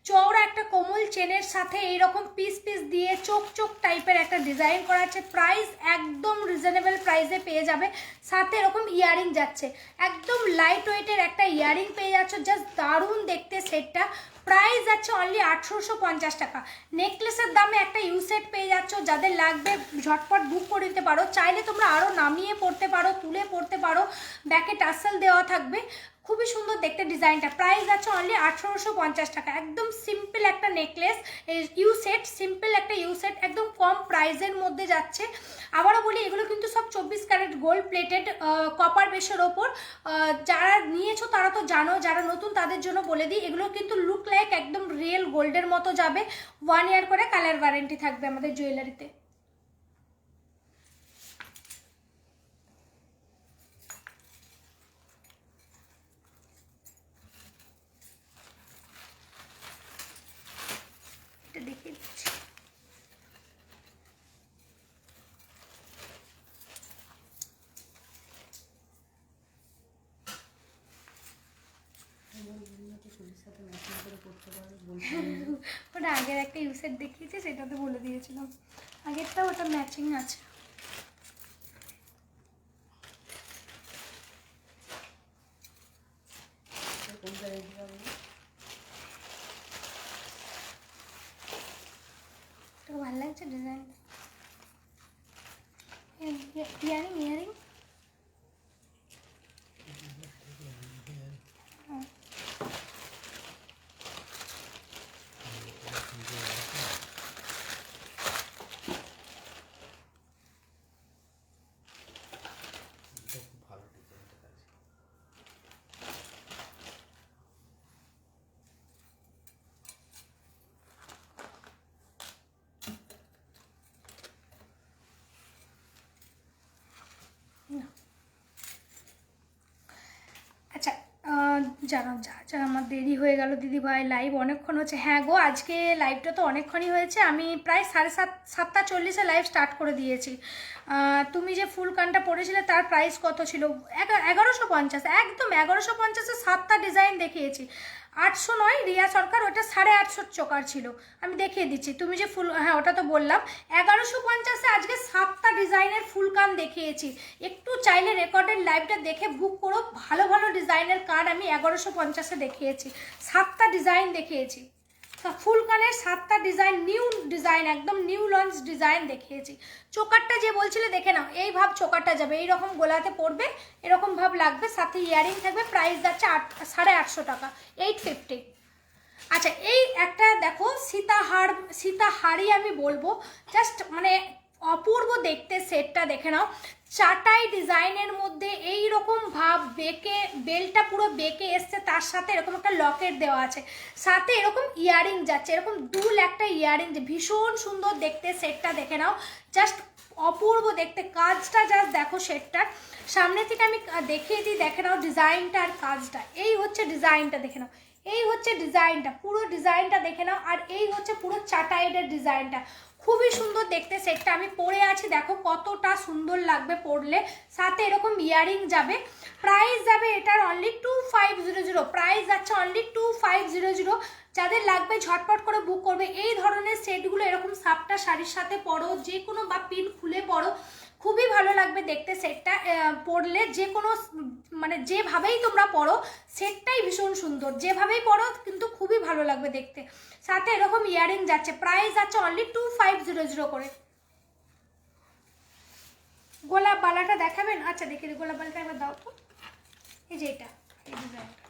চওড়া একটা কোমল চেনের সাথে এইরকম পিস পিস দিয়ে চোখ চোখ টাইপের একটা ডিজাইন করা আছে। প্রাইস একদম রিজনেবল প্রাইসে পেয়ে যাবে, সাথে এরকম ইয়ারিং যাচ্ছে, একদম লাইট ওয়েটের একটা ইয়ারিং পেয়ে যাচ্ছ, জাস্ট দারুণ দেখতে সেটটা। প্রাইস যাচ্ছে অনলি 1850 টাকা। নেকলেসের দামে একটা ইউ সেট পেয়ে যাচ্ছ, যাদের লাগবে ঝটপট বুক করে দিতে পারো। চাইলে তোমরা আরও নামিয়ে পড়তে পারো, তুলে পড়তে পারো, ব্যাকে টাসেল দেওয়া থাকবে। খুবই সুন্দর দেখতে ডিজাইনটা। প্রাইস আছে অনলি 1850 টাকা। একদম সিম্পল একটা নেকলেস ইউ সেট, সিম্পল একটা ইউ সেট, একদম কম প্রাইসের মধ্যে যাচ্ছে। আবারও বলি, এগুলো কিন্তু সব 24 ক্যারেট গোল্ড প্লেটেড কপার বেসের ওপর। যারা নিয়েছো তারা তো জানো, যারা নতুন তাদের জন্য বলে দিই, এগুলো কিন্তু লুক লাইক একদম রিয়েল গোল্ডের মতো যাবে। 1 ইয়ার করে কালার ওয়ারেন্টি থাকবে আমাদের জুয়েলারিতে। দেখিয়ে দিচ্ছি। ওটা আগের একটা ইউসেট দেখিয়েছে, সেটাতে বলে দিয়েছিলাম। আগেরটা ওটা ম্যাচিং আছে। ভালো লাগছে ডিজাইন। ইয়ারিং ইয়ারিং ভালো ডিজাইনটা আছে। আচ্ছা, জানো যা আমার দেরি হয়ে গেল দিদিভাই, লাইভ অনেকক্ষণ হচ্ছে। হ্যাঁ গো, আজকে লাইভটা তো অনেকক্ষণই হয়েছে। আমি প্রায় 7:40 লাইভ স্টার্ট করে দিয়েছি। তুমি যে ফুল কানটা পড়েছিলে তার প্রাইস কত ছিল? 1150। একদম 1150-এ 7টা ডিজাইন দেখিয়েছি। 800 নয় রিয়া সরকার, ওটা 850 চোকার ছিল। আমি দেখিয়ে দিচ্ছি। তুমি যে ফুল, হ্যাঁ ওটা তো বললাম। 1150-এ আজকে 7টা ডিজাইনের ফুল কান দেখিয়েছি। একটু চাইলে রেকর্ডের লাইভটা দেখে বুক করো। ভালো ভালো ডিজাইনের কান আমি 1150-এ দেখিয়েছি, 7টা ডিজাইন দেখিয়েছি। ফুল কানের 7টা ডিজাইন, নিউ ডিজাইন, একদম নিউ লঞ্চ ডিজাইন দেখিয়েছি। চোকারটা যে বলছিলে দেখে নাও, এই ভাব চোকারটা যাবে, এইরকম গোলাতে পড়বে, এরকম ভাব লাগবে, সাথে ইয়ারিং থাকবে। প্রাইস যাচ্ছে 850 টাকা, 850। আচ্ছা, এই একটা দেখো সীতাহারই আমি বলবো, জাস্ট মানে অপূর্ব দেখতে সেটটা দেখে নাও। চাটাই ডিজাইনের মধ্যে এই রকম ভাব বেঁকে, বেলটা পুরো বেঁকে এসছে, তার সাথে এরকম একটা লকেট দেওয়া আছে, সাথে এরকম ইয়ারিং যাচ্ছে, এরকম দুল একটা ইয়ারিং, ভীষণ সুন্দর দেখতে সেটটা দেখে নাও। জাস্ট অপূর্ব দেখতে, কাজটা জাস্ট দেখো সেটটার। সামনে থেকে আমি দেখিয়ে দিই, দেখে নাও ডিজাইনটা আর কাজটা। এই হচ্ছে ডিজাইনটা দেখে নাও, এই হচ্ছে ডিজাইনটা, পুরো ডিজাইনটা দেখে নাও। আর এই হচ্ছে পুরো চাটাইডের ডিজাইনটা, খুবই সুন্দর দেখতে সেটটা। আমি পরে আছি, দেখো কতটা সুন্দর লাগবে পরলে, সাথে এরকম ইয়ারিং যাবে। প্রাইস যাবে এটার অনলি 2500, প্রাইস যাচ্ছে অনলি 2500। যাদের লাগবে ঝটপট করে বুক করবে। এই ধরনের সেটগুলো এরকম সাপটা শাড়ির সাথে পরো, যে কোনো বা পিন খুলে পরো, খুবই ভালো লাগবে দেখতে। সেটটা পরলে যে কোনো মানে যেভাবেই তোমরা পরো সেটটাই ভীষণ সুন্দর, যেভাবেই পরো কিন্তু খুবই ভালো লাগবে দেখতে। সাথে এরকম ইয়ারিং যাচ্ছে, প্রাইস যাচ্ছে অনলি 2500 করে। গোলাপ বালাটা দেখাবেন? আচ্ছা দেখে দিই, গোলাপ বালাটা একবার দাও তো। এই যে এটা, এই ডিজাইনটা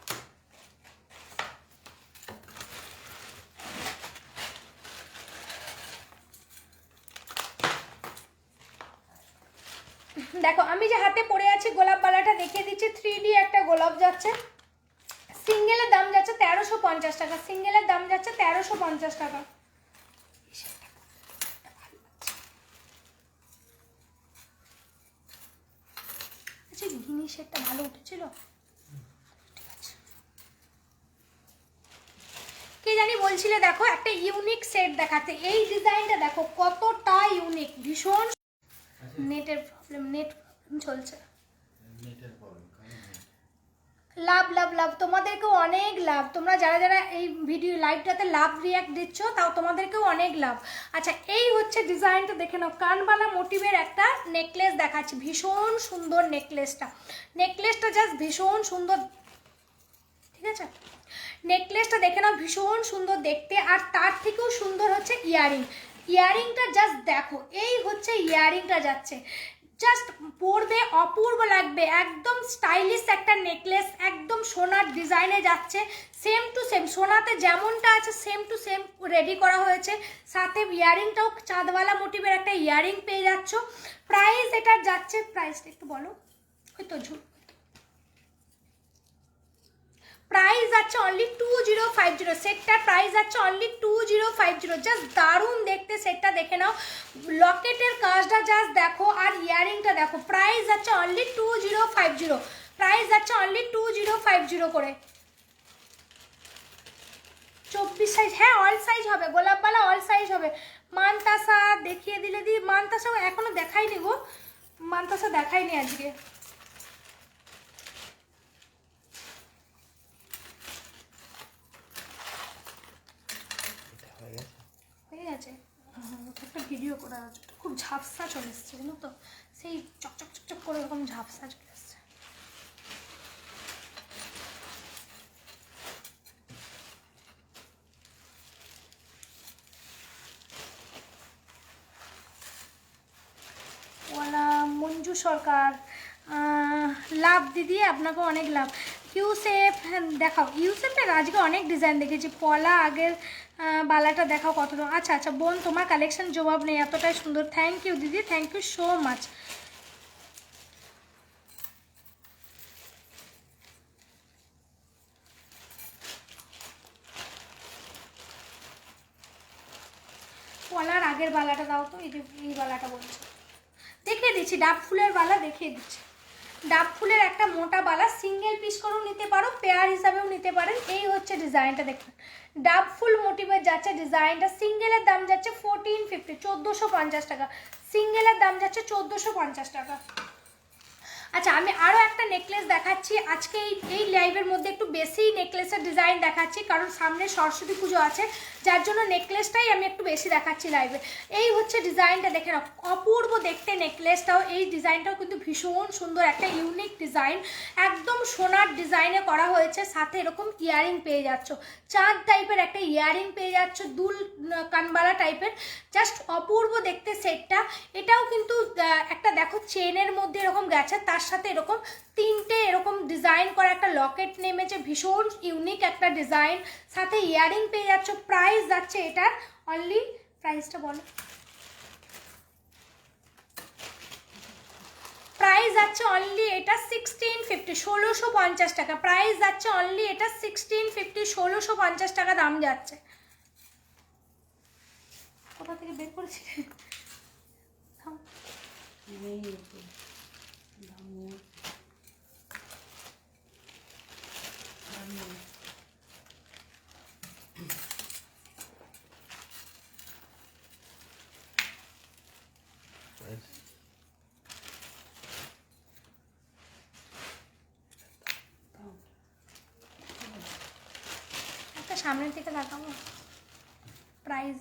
দেখো, আমি যে হাতে পরে আছি গোলাপ বালাটা দেখিয়ে দিচ্ছি। 3D একটা গোলাপ যাচ্ছে, সিঙ্গেলের দাম যাচ্ছে 1350 টাকা, সিঙ্গেলের দাম যাচ্ছে 1350 টাকা। আচ্ছা ঘিনি সেটটা ভালো উঠেছিল, ঠিক আছে। কে জানি বলছিলে দেখো একটা ইউনিক সেট দেখাতে, এই ডিজাইনটা দেখো কতটা ইউনিক, ভীষণ। নেটের প্রবলেম, নেট প্রবলেম চলছে। নেটের প্রবলেম, লাভ লাভ লাভ, তোমাদেরকেও অনেক লাভ। তোমরা যারা যারা এই ভিডিও লাইভটাতে লাভ রিয়াক্ট দিচ্ছ তাও তোমাদেরকেও অনেক লাভ। আচ্ছা এই হচ্ছে ডিজাইনটা দেখে নাও, কানবালা মোটিভের একটা নেকলেস দেখাচ্ছি, ভীষণ সুন্দর নেকলেসটা। নেকলেসটা জাস্ট ভীষণ সুন্দর, ঠিক আছে। নেকলেসটা দেখে নাও, ভীষণ সুন্দর দেখতে। আর তার থেকেও সুন্দর হচ্ছে ইয়ারিং, ইয়ারিংটা জাস্ট দেখো, এই হচ্ছে ইয়ারিংটা যাচ্ছে, জাস্ট পরবে অপূর্ব লাগবে, একদম স্টাইলিশ একটা নেকলেস, একদম সোনার ডিজাইনে যাচ্ছে, সেম টু সেম সোনাতে যেমনটা আছে সেম টু সেম রেডি করা হয়েছে। সাথে ইয়ারিংটাও চাঁদওয়ালা মোটিভের একটা ইয়ারিং পেয়ে যাচ্ছ। প্রাইস এটার যাচ্ছে, প্রাইসটা একটু বলো, ওই তো প্রাইস যাচ্ছে অনলি 2050, সেটটার প্রাইস যাচ্ছে অনলি 2050। জাস্ট দারুণ দেখতে সেটটা দেখে নাও, লকেটের কাজটা জাস্ট দেখো আর ইয়ারিংটা দেখো। প্রাইস যাচ্ছে অনলি 2050, প্রাইস যাচ্ছে অনলি 2050 করে। 24 সাইজ, হ্যাঁ অল সাইজ হবে, গোলাপবালা অল সাইজ হবে। মানতাসা দেখিয়ে দিলে দি, মানতাসা এখনো দেখাইনি গো, মানতাসা দেখাইনি আজকে। হয়ে গেছে, একটা ভিডিও করা আছে, খুব ঝাপসা চলে এসছে জানো তো, সেই চকচক চকচক করে এরকম ঝাপসা চলে এসছে। ওয়ালা মঞ্জু সরকার, লাভ দিদি, আপনাকেও অনেক লাভ। ইউসেফ, হ্যাঁ দেখাও, ইউসেফের আজকে অনেক ডিজাইন দেখেছি। পলা আগের বালাটা দেখাও কতটা। আচ্ছা আচ্ছা বোন, তোমার কালেকশন জবাব নেই, এতটাই সুন্দর। থ্যাংক ইউ দিদি, থ্যাংক ইউ সো মাচ। পলার আগের বালাটা দাও তো, এই যে এই বালাটা বলছি, দেখিয়ে দিচ্ছি, ডাব ফুলের বালা দেখিয়ে দিচ্ছি। ডাব ফুলের একটা মোটা বালা, সিঙ্গেল পিস করেও নিতে পারো, পেয়ার হিসাবেও নিতে পারেন। এই হচ্ছে ডিজাইনটা দেখুন, ডাব ফুল মোটিভের যাচ্ছে ডিজাইনটা। সিঙ্গেলের দাম যাচ্ছে 1450, 1450 টাকা, সিঙ্গেলের দাম যাচ্ছে 1450 টাকা। আচ্ছা আমি আরও একটা নেকলেস দেখাচ্ছি আজকে, এই লাইভের মধ্যে একটু বেশি নেকলেসের ডিজাইন দেখাচ্ছি, কারণ সামনে সরস্বতী পুজো আছে, যার জন্য নেকলেসটাই আমি একটু বেশি দেখাচ্ছি লাইভে। এই হচ্ছে ডিজাইনটা দেখে নাও, অপূর্ব দেখতে নেকলেসটাও। এই ডিজাইনটাও কিন্তু ভীষণ সুন্দর, একটা ইউনিক ডিজাইন, একদম সোনার ডিজাইনে করা হয়েছে। সাথে এরকম ইয়ারিং পেয়ে যাচ্ছ, চাঁদ টাইপের একটা ইয়ারিং পেয়ে যাচ্ছ, দুল কানবালা টাইপের, জাস্ট অপূর্ব দেখতে সেটটা। এটাও কিন্তু একটা দেখো চেনের মধ্যে এরকম গেছে, তার সাথে এরকম তিনটে এরকম ডিজাইন করা একটা লকেট নেমেছে, ভীষণ ইউনিক একটা ডিজাইন। সাথে ইয়ারিং পেয়ে যাচ্ছ। প্রাইস যাচ্ছে এটার অনলি, প্রাইসটা বলো, প্রাইস যাচ্ছে অনলি এটা 1650, 1650 টাকা। প্রাইস যাচ্ছে অনলি এটা 1650, 1650 টাকা দাম যাচ্ছে। কোথা থেকে বের করেছি? সামনে থেকে দেখাবো প্রাইস।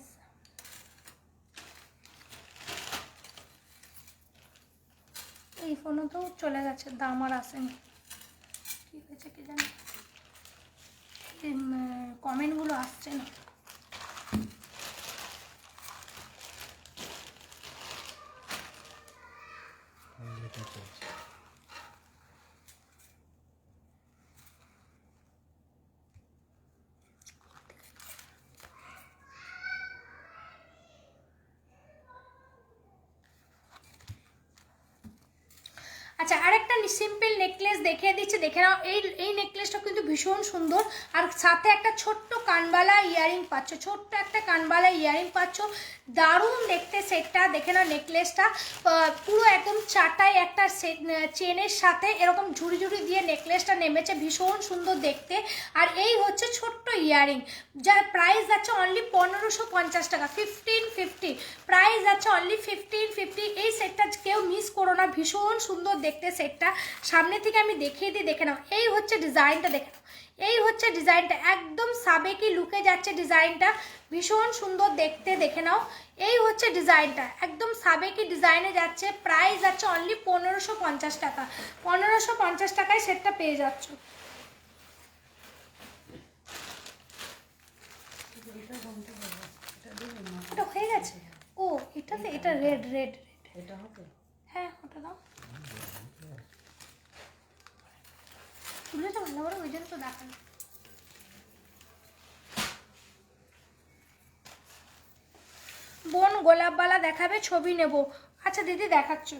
এই ফোনও তো চলে গেছে, দাম আর আসেনি, কী হয়েছে কি জানি, কমেন্টগুলো আসছে না। এটা চলছে। আচ্ছা, আরেকটা সিম্পল নেকলেস দেখিয়ে দিচ্ছি, দেখে নাও। এই নেকলেসটা কিন্তু ভীষণ সুন্দর, আর সাথে একটা ছোট্ট কানবালা ইয়ারিং পাচ্ছ, ছোট্ট একটা কানবালা ইয়ারিং পাচ্ছ। দারুণ দেখতে সেটটা, দেখে নাও। নেকলেসটা পুরো একদম চাটাই একটা চেনের সাথে এরকম ঝুড়ি ঝুড়ি দিয়ে নেকলেসটা নেমেছে, ভীষণ সুন্দর দেখতে। আর এই হচ্ছে ছোট্ট ইয়ারিং, যার প্রাইস যাচ্ছে অনলি 1550 টাকা, 1550 প্রাইস যাচ্ছে অনলি 1550। এই সেটটা কেউ মিস করো না, ভীষণ সুন্দর দেখতে সেটটা। সামনে থেকে আমি দেখিয়ে দিই, দেখে নাও। এই হচ্ছে ডিজাইনটা, দেখে নাও। এই হচ্ছে ডিজাইনটা, একদম সাবেকি লুকে যাচ্ছে ডিজাইনটা, ভীষণ সুন্দর দেখতে, দেখে নাও। এই হচ্ছে ডিজাইনটা, একদম সাবেকি ডিজাইনে যাচ্ছে। প্রাইস যাচ্ছে অনলি 1550 টাকা, 1550 টাকায় সেটটা পেয়ে যাচ্ছ। ওটা হয়ে গেছে? ও এটাতে, এটা রেড রেড রেড, এটা হবে? হ্যাঁ ওটা দাও, তুলেছো ভালো করে, ওই জন্য তো দেখালো। বোন গোলাপবালা দেখাবে, ছবি নেব। আচ্ছা দিদি দেখাচ্ছ।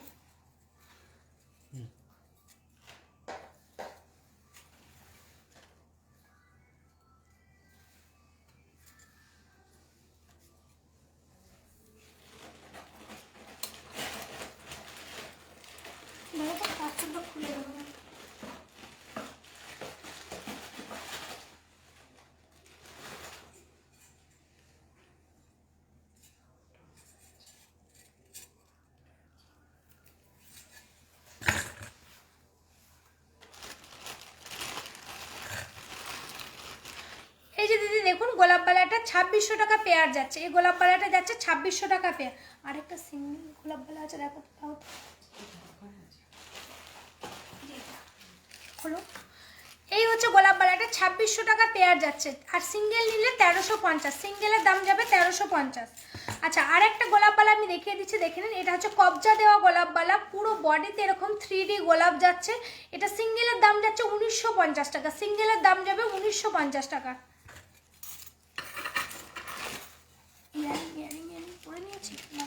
খুলে দেবো। এই যে দিদি দেখুন, গোলাপ বালাটা 2600 টাকা পেয়ার যাচ্ছে, এই গোলাপ বালাটা যাচ্ছে 2600 টাকা পেয়ার। আরেকটা সিঙ্গেল গোলাপ বালা আছে, দেখো তো, দাও তো। হলো, এই হচ্ছে গোলাপ বালাটা 2600 টাকা পেয়ার যাচ্ছে, আর সিঙ্গেল নিলে 1350, সিঙ্গেলের দাম যাবে 1350। আচ্ছা, আর একটা গোলাপ বালা আমি দেখিয়ে দিচ্ছি, দেখে নিন। এটা হচ্ছে কবজা দেওয়া গোলাপ বালা, পুরো বডিতে এরকম 3D গোলাপ যাচ্ছে। এটা সিঙ্গেলের দাম যাচ্ছে 1950 টাকা, সিঙ্গেলের দাম যাবে 1950 টাকা। ইয়ারিং ইয়ারিং ইয়ারিং করে নিয়েছি না,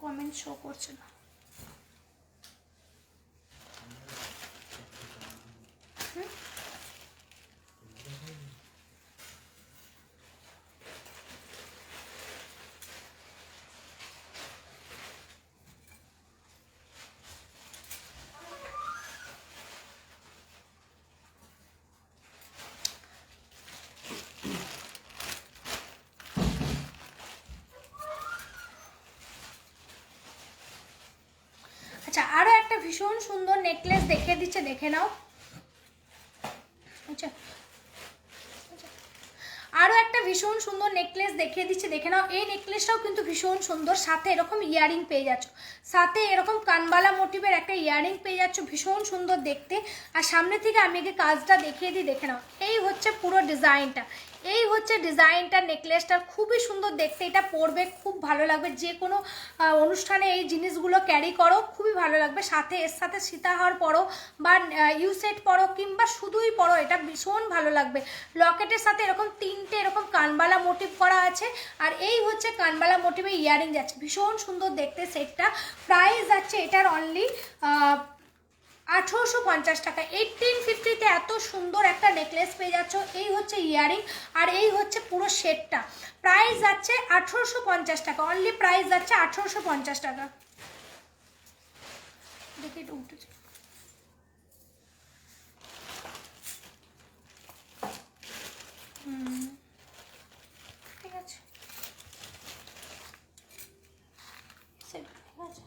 কমেন্ট শো করছে না। আচ্ছা, আরো একটা ভীষণ সুন্দর নেকলেস দেখিয়ে দিচ্ছে, দেখে নাও। আচ্ছা, আরো একটা ভীষণ সুন্দর নেকলেস দেখিয়ে দিচ্ছে, দেখে নাও। এই নেকলেসটাও কিন্তু ভীষণ সুন্দর, সাথে এরকম ইয়ারিং পেয়ে যাচ্ছ, সাথে এরকম কানবালা মোটিভের একটা ইয়ারিং পেয়ে যাচ্ছ, ভীষণ সুন্দর দেখতে। আর সামনে থেকে আমি আগে কাজটা দেখিয়ে দিই, দেখে নাও। এই হচ্ছে পুরো ডিজাইনটা, এই হচ্ছে ডিজাইনটা নেকলেসটা, খুবই সুন্দর দেখতে। এটা পরবে খুব ভালো লাগবে, যে কোনো অনুষ্ঠানে এই জিনিসগুলো ক্যারি করো, খুবই ভালো লাগবে। সাথে এর সাথে সীতাহার পরো বা ইউসেট পরো, কিংবা শুধুই পরো, এটা ভীষণ ভালো লাগবে। লকেটের সাথে এরকম 3টে এরকম কানবালা মোটিভ করা আছে, আর এই হচ্ছে কানবালা মোটিভে ইয়ারিং যাচ্ছে, ভীষণ সুন্দর দেখতে সেটটা। প্রাইস যাচ্ছে এটার অনলি 1850 টাকা, 1850-তে এত সুন্দর একটা নেকলেস পেয়ে যাচ্ছ। এই হচ্ছে ইয়ারিং, আর এই হচ্ছে পুরো সেটটা। প্রাইস যাচ্ছে 1850 টাকা, অনলি প্রাইস যাচ্ছে 1850 টাকা। দেখি এটা উঠেছে, ঠিক আছে, সেট ঠিক আছে।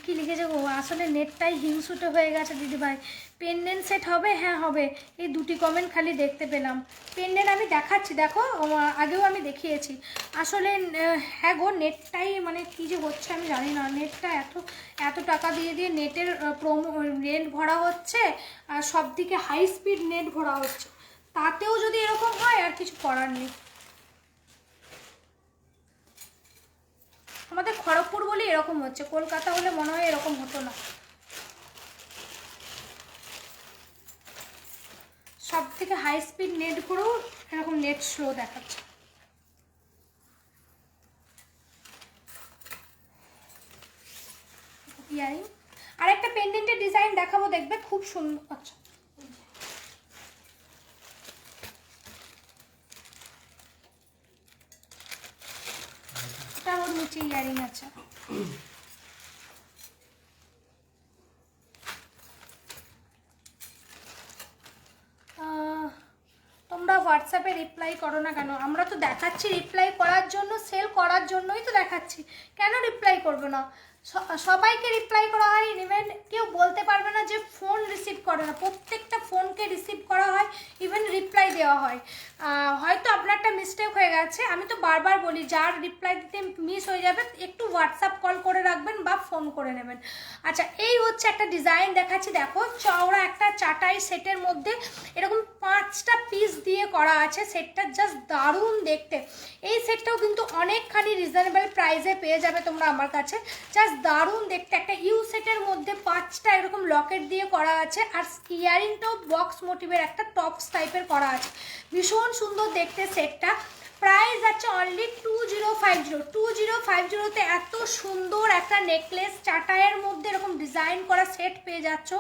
কি লিখেছে গো, আসলে নেটটাই হিংসুটে হয়ে গেছে দিদিভাই। পেন্ডেন্ট সেট হবে? হ্যাঁ হবে। এই দুটি কমেন্ট খালি দেখতে পেলাম। পেন্ডেন্ট আমি দেখাচ্ছি, দেখো আগেও আমি দেখিয়েছি। আসলে হ্যাঁ গো, নেটটাই মানে কী যে হচ্ছে আমি জানি না। নেটটা এত টাকা দিয়ে দিয়ে নেটের নেট ভরা হচ্ছে, আর সব দিকে হাই স্পিড নেট ভরা হচ্ছে, তাতেও যদি এরকম হয় আর কিছু করার নেই। আমাদের খড়গপুর বলে এরকম হচ্ছে, কলকাতা হলে মনে হয় এরকম হতো না। সব থেকে হাই স্পিড নেট করেও এরকম নেট স্লো দেখাচ্ছে। ইয়ারিং আর একটা পেন্ডেন্টের ডিজাইন দেখাবো, দেখবে খুব সুন্দর। আচ্ছা, ওর নিচে ইয়ারিং আছে। তোমরা হোয়াটসঅ্যাপে রিপ্লাই করো না কেন? আমরা তো দেখাচ্ছি রিপ্লাই করার জন্য, সেল করার জন্যই তো দেখাচ্ছি। কেন রিপ্লাই করবো না? সবাইকে রিপ্লাই করা হয়। ইভেন কেউ বলতে পারবে না যে ফোন রিসিভ করে না, প্রত্যেকটা ফোনকে রিসিভ করা হয়, ইভেন রিপ্লাই দেওয়া হয়। হয়তো আপনারটা মিস্টেক হয়ে গেছে, আমি তো বারবার বলি যার রিপ্লাই দিতে মিস হয়ে যাবে একটু হোয়াটসঅ্যাপ কল করে রাখবেন বা ফোন করে নেবেন। আচ্ছা, এই হচ্ছে একটা ডিজাইন দেখাচ্ছি, দেখো চওড়া একটা চাটাই সেটের মধ্যে এরকম 5টা পিস দিয়ে করা আছে। সেটটা জাস্ট দারুণ দেখতে। এই সেটটাও কিন্তু অনেকখানি রিজনেবল প্রাইসে পেয়ে যাবে তোমরা আমার কাছে। জাস্ট দারুণ দেখতে, একটা ইউ সেটের মধ্যে 5টা এরকম লকেট দিয়ে করা আছে, আর ইয়ারিংটাও বক্স মোটিভের একটা টপস টাইপের করা আছে। ভীষণ সুন্দর দেখতে সেটটা। প্রাইস আছে অনলি 2050। 2050তে এত সুন্দর একটা নেকলেস চাটাইয়ের মধ্যে এরকম ডিজাইন করা সেট পেয়ে যাচ্ছ।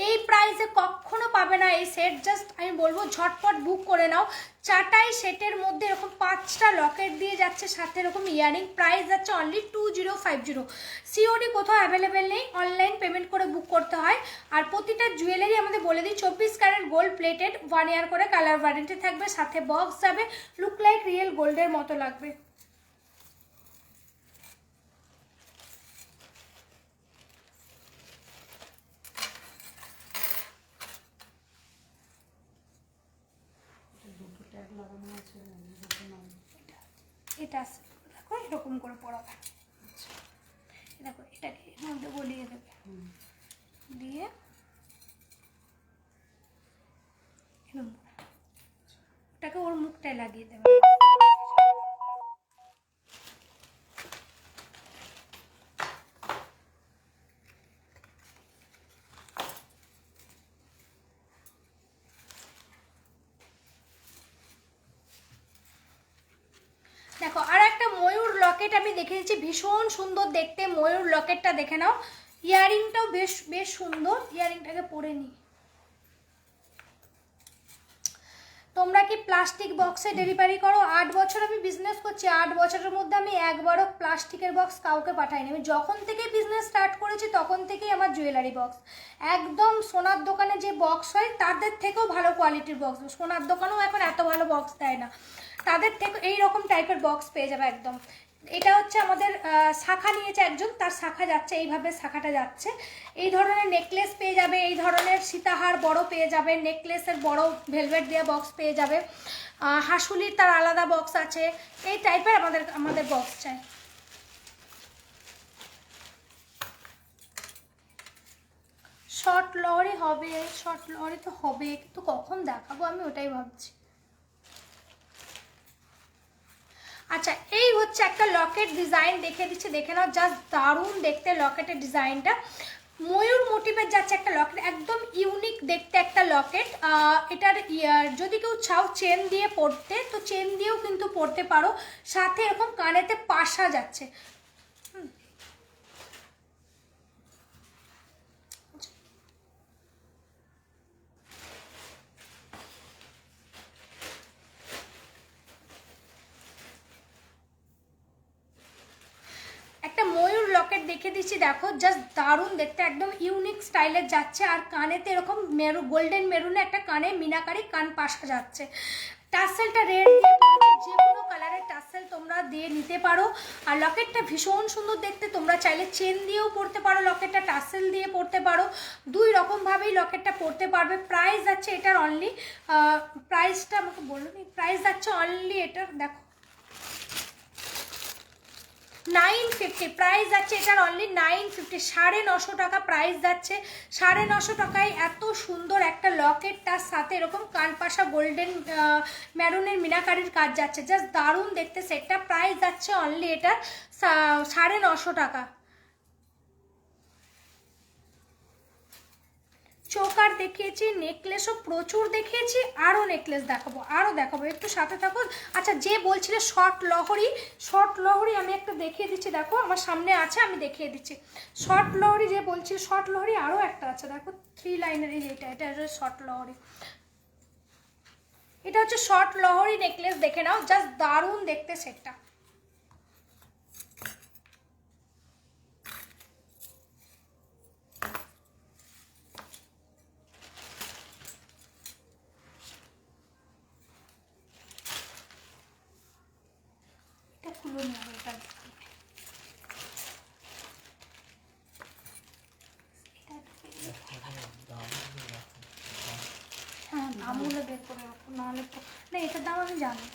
এই প্রাইসে কখনো পাবে না এই সেট। জাস্ট আমি বলবো ঝটপট বুক করে নাও। চাটাই সেটের মধ্যে এরকম 5টা লকেট দিয়ে যাচ্ছে, সাথে এরকম ইয়ারিং। প্রাইস যাচ্ছে অনলি 2050। সিওডি কোথাও অ্যাভেলেবেল নেই, অনলাইন পেমেন্ট করে বুক করতে হয়। আর প্রতিটা জুয়েলারি আমাদের বলে দিই 24 ক্যারেট গোল্ড প্লেটেড, 1 ইয়ার করে কালার ওয়ারেন্টি থাকবে, সাথে বক্স যাবে, লুক লাইক রিয়েল গোল্ডের মতো লাগবে। দুটো ট্যাগ লাগানো আছে, এটা আছে, দেখো এরকম করে পড়াবে। দেখো এটাকে এর মধ্যে গলিয়ে দেবে, দিয়ে ওটাকে ওর মুখটায় লাগিয়ে দেবে। দেখো আর একটা ময়ূর লকেট আমি দেখে দিচ্ছি, ভীষণ সুন্দর দেখতে। ময়ূর লকেটটা দেখে নাও। ইয়ারিংটাও বেশ বেশ সুন্দর। ইয়ারিংটাকে পরে নিই। তোমরা কি প্লাস্টিক বক্সে ডেলিভারি করো? 8 বছর আমি বিজনেস করছি, 8 বছরের মধ্যে আমি একবারও প্লাস্টিকের বক্স কাউকে পাঠাইনি। আমি যখন থেকে বিজনেস স্টার্ট করেছি তখন থেকেই আমার জুয়েলারি বক্স একদম সোনার দোকানে যে বক্স হয় তাদের থেকেও ভালো কোয়ালিটির বক্স। সোনার দোকানেও এখন এত ভালো বক্স দেয় না, তাদের থেকে এই রকম টাইপের বক্স পেয়ে যাবে একদম। এটা হচ্ছে আমাদের শাখা নিয়েছে একজন, তার শাখা যাচ্ছে, এইভাবে শাখাটা যাচ্ছে। এই ধরনের নেকলেস পেয়ে যাবে, এই ধরনের সীতাহার বড় পেয়ে যাবে, নেকলেসের বড় ভেলভেট দেওয়া বক্স পেয়ে যাবে, হাসুলির তার আলাদা বক্স আছে। এই টাইপের আমাদের বক্স চাই। শর্ট লরি হবে, শর্ট লরি তো হবে, কিন্তু কখন দেখাবো আমি ওটাই ভাবছি। আচ্ছা, এই হচ্ছে একটা লকেট ডিজাইন দেখে দিচ্ছি, দেখে নাও। জাস্ট দারুণ দেখতে লকেটের ডিজাইনটা। ময়ূর মোটিভের যাচ্ছে একটা লকেট, একদম ইউনিক দেখতে একটা লকেট। এটার যদি কেউ চাও চেন দিয়ে পরতে, তো চেন দিয়েও কিন্তু পরতে পারো। সাথে এরকম কানেতে পাশা যাচ্ছে। একটা ময়ূর লকেট দেখে দিচ্ছি, দেখো জাস্ট দারুণ দেখতে, একদম ইউনিক স্টাইলের যাচ্ছে। আর কানেতে এরকম গোল্ডেন মেরুনে একটা কানে মিনাকারি কান পাশা যাচ্ছে। টাসেলটা রেড দিয়ে করেছি, যে কোনো কালারের টাসেল তোমরা তোমরা দিয়ে নিতে পারো। আর লকেটটা ভীষণ সুন্দর দেখতে, তোমরা চাইলে চেন দিয়েও পরতে পারো, লকেটটা টাসেল দিয়ে পরতে পারো, দুই রকমভাবেই লকেটটা পরতে পারবে। প্রাইস আছে এটার অনলি, প্রাইসটা আমাকে বলো নি, প্রাইস যাচ্ছে অনলি এটার দেখো 950, প্রাইস যাচ্ছে এটার অনলি 950, 950 টাকা প্রাইস যাচ্ছে। 950 টাকায় এত সুন্দর একটা লকেট, তার সাথে এরকম কানপাশা গোল্ডেন ম্যারুনের মিনাকারির কাজ যাচ্ছে, জাস্ট দারুণ দেখতে সেটটা। প্রাইস যাচ্ছে অনলি এটার 950 টাকা। চোকার দেখিয়েছি, নেকলেসও প্রচুর দেখিয়েছি, আরও নেকলেস দেখাবো, আরও দেখাবো, একটু সাথে থাকো। আচ্ছা, যে বলছিলে শর্ট লহরি, শর্ট লহরি আমি একটা দেখিয়ে দিচ্ছি, দেখো আমার সামনে আছে, আমি দেখিয়ে দিচ্ছি। শর্ট লহরি যে বলছি, শর্ট লহরি আরও একটা আছে, দেখো 3 লাইনের, এই এটা হচ্ছে শর্ট লহরি, এটা হচ্ছে শর্ট লহরি নেকলেস, দেখে নাও, জাস্ট দারুণ দেখতে সেটটা। খুলে নেবো এটা, হ্যাঁ দামগুলো বের করে রাখো, নাহলে তো না, এটার দাম আমি জানি।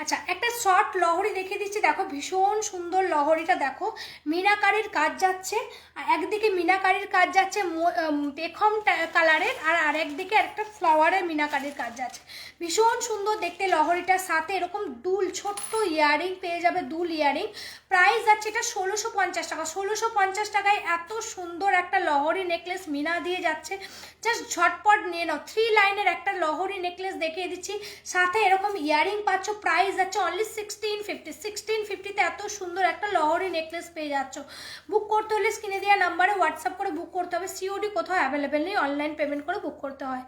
আচ্ছা, একটা শর্ট লহরি দেখিয়ে দিচ্ছি, দেখো ভীষণ সুন্দর লহরিটা, দেখো মিনাকারির কাজ যাচ্ছে, একদিকে মিনাকারির কাজ যাচ্ছে পেখম কালারের, আর আরেকদিকে একটা ফ্লাওয়ারের মিনাকারির কাজ যাচ্ছে, ভীষণ সুন্দর দেখতে লহরিটার সাথে এরকম দুল, ছোট্ট ইয়ারিং পেয়ে যাবে, দুল ইয়ারিং। প্রাইস যাচ্ছে এটা 1650 টাকা। 1650 টাকায় এত সুন্দর একটা লহরি নেকলেস মিনা দিয়ে যাচ্ছে, জাস্ট ঝটপট নিয়ে নাও। 3 লাইনের একটা লহরি নেকলেস দেখিয়ে দিচ্ছি, সাথে এরকম ইয়ারিং পাচ্ছ। প্রাইস যাচ্ছে অনলি 1650। 1650-তে এত সুন্দর একটা লহরি নেকলেস পেয়ে যাচ্ছ। বুক করতে হলে স্ক্রিনে দেওয়া নাম্বারে হোয়াটসঅ্যাপ করে বুক করতে হবে, সিওডি কোথাও অ্যাভেলেবেল নেই, অনলাইন পেমেন্ট করে বুক করতে হয়।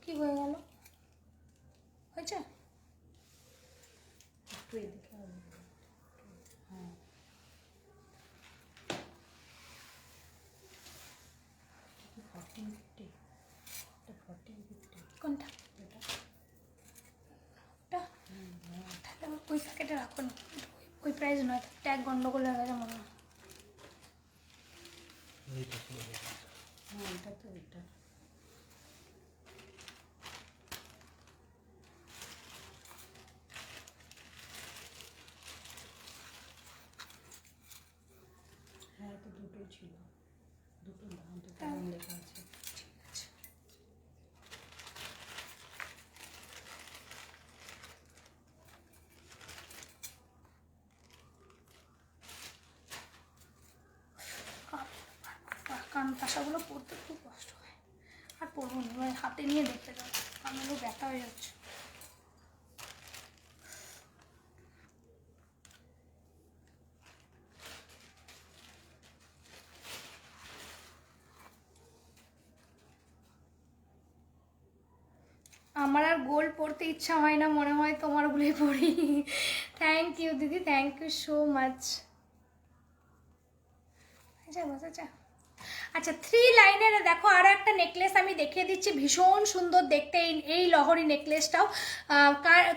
কি হয়ে গেল, হয়েছে? একটু এদিকে হ্যাঁ, কোনটা? এটা ওটা? তাহলে ওই প্যাকেটে রাখুন, ওই প্রাইস নয়, ট্যাগ গন্ডগোল হয়ে গেছে মনে হয়। হ্যাঁ, এটা তো এটা হ্যাঁ, তো দুটোই ছিল, দুটো দাম, দুটো দাম লেখা আছে। কান পাশাগুলো পরতে খুব কষ্ট হয়, আর পরবো না, এবার হাতে নিয়ে দেখতে যাবো, কানগুলো ব্যথা হয়ে যাচ্ছে। আমার আর গোল্ড পরতে ইচ্ছা হয় না, মনে হয় তোমারগুলোই পরি। থ্যাংক ইউ দিদি, থ্যাংক ইউ সো মাচ। আচ্ছা, আচ্ছা 3 লাইনের দেখো আরও একটা নেকলেস আমি দেখিয়ে দিচ্ছি, ভীষণ সুন্দর দেখতে এই লহরি নেকলেসটাও।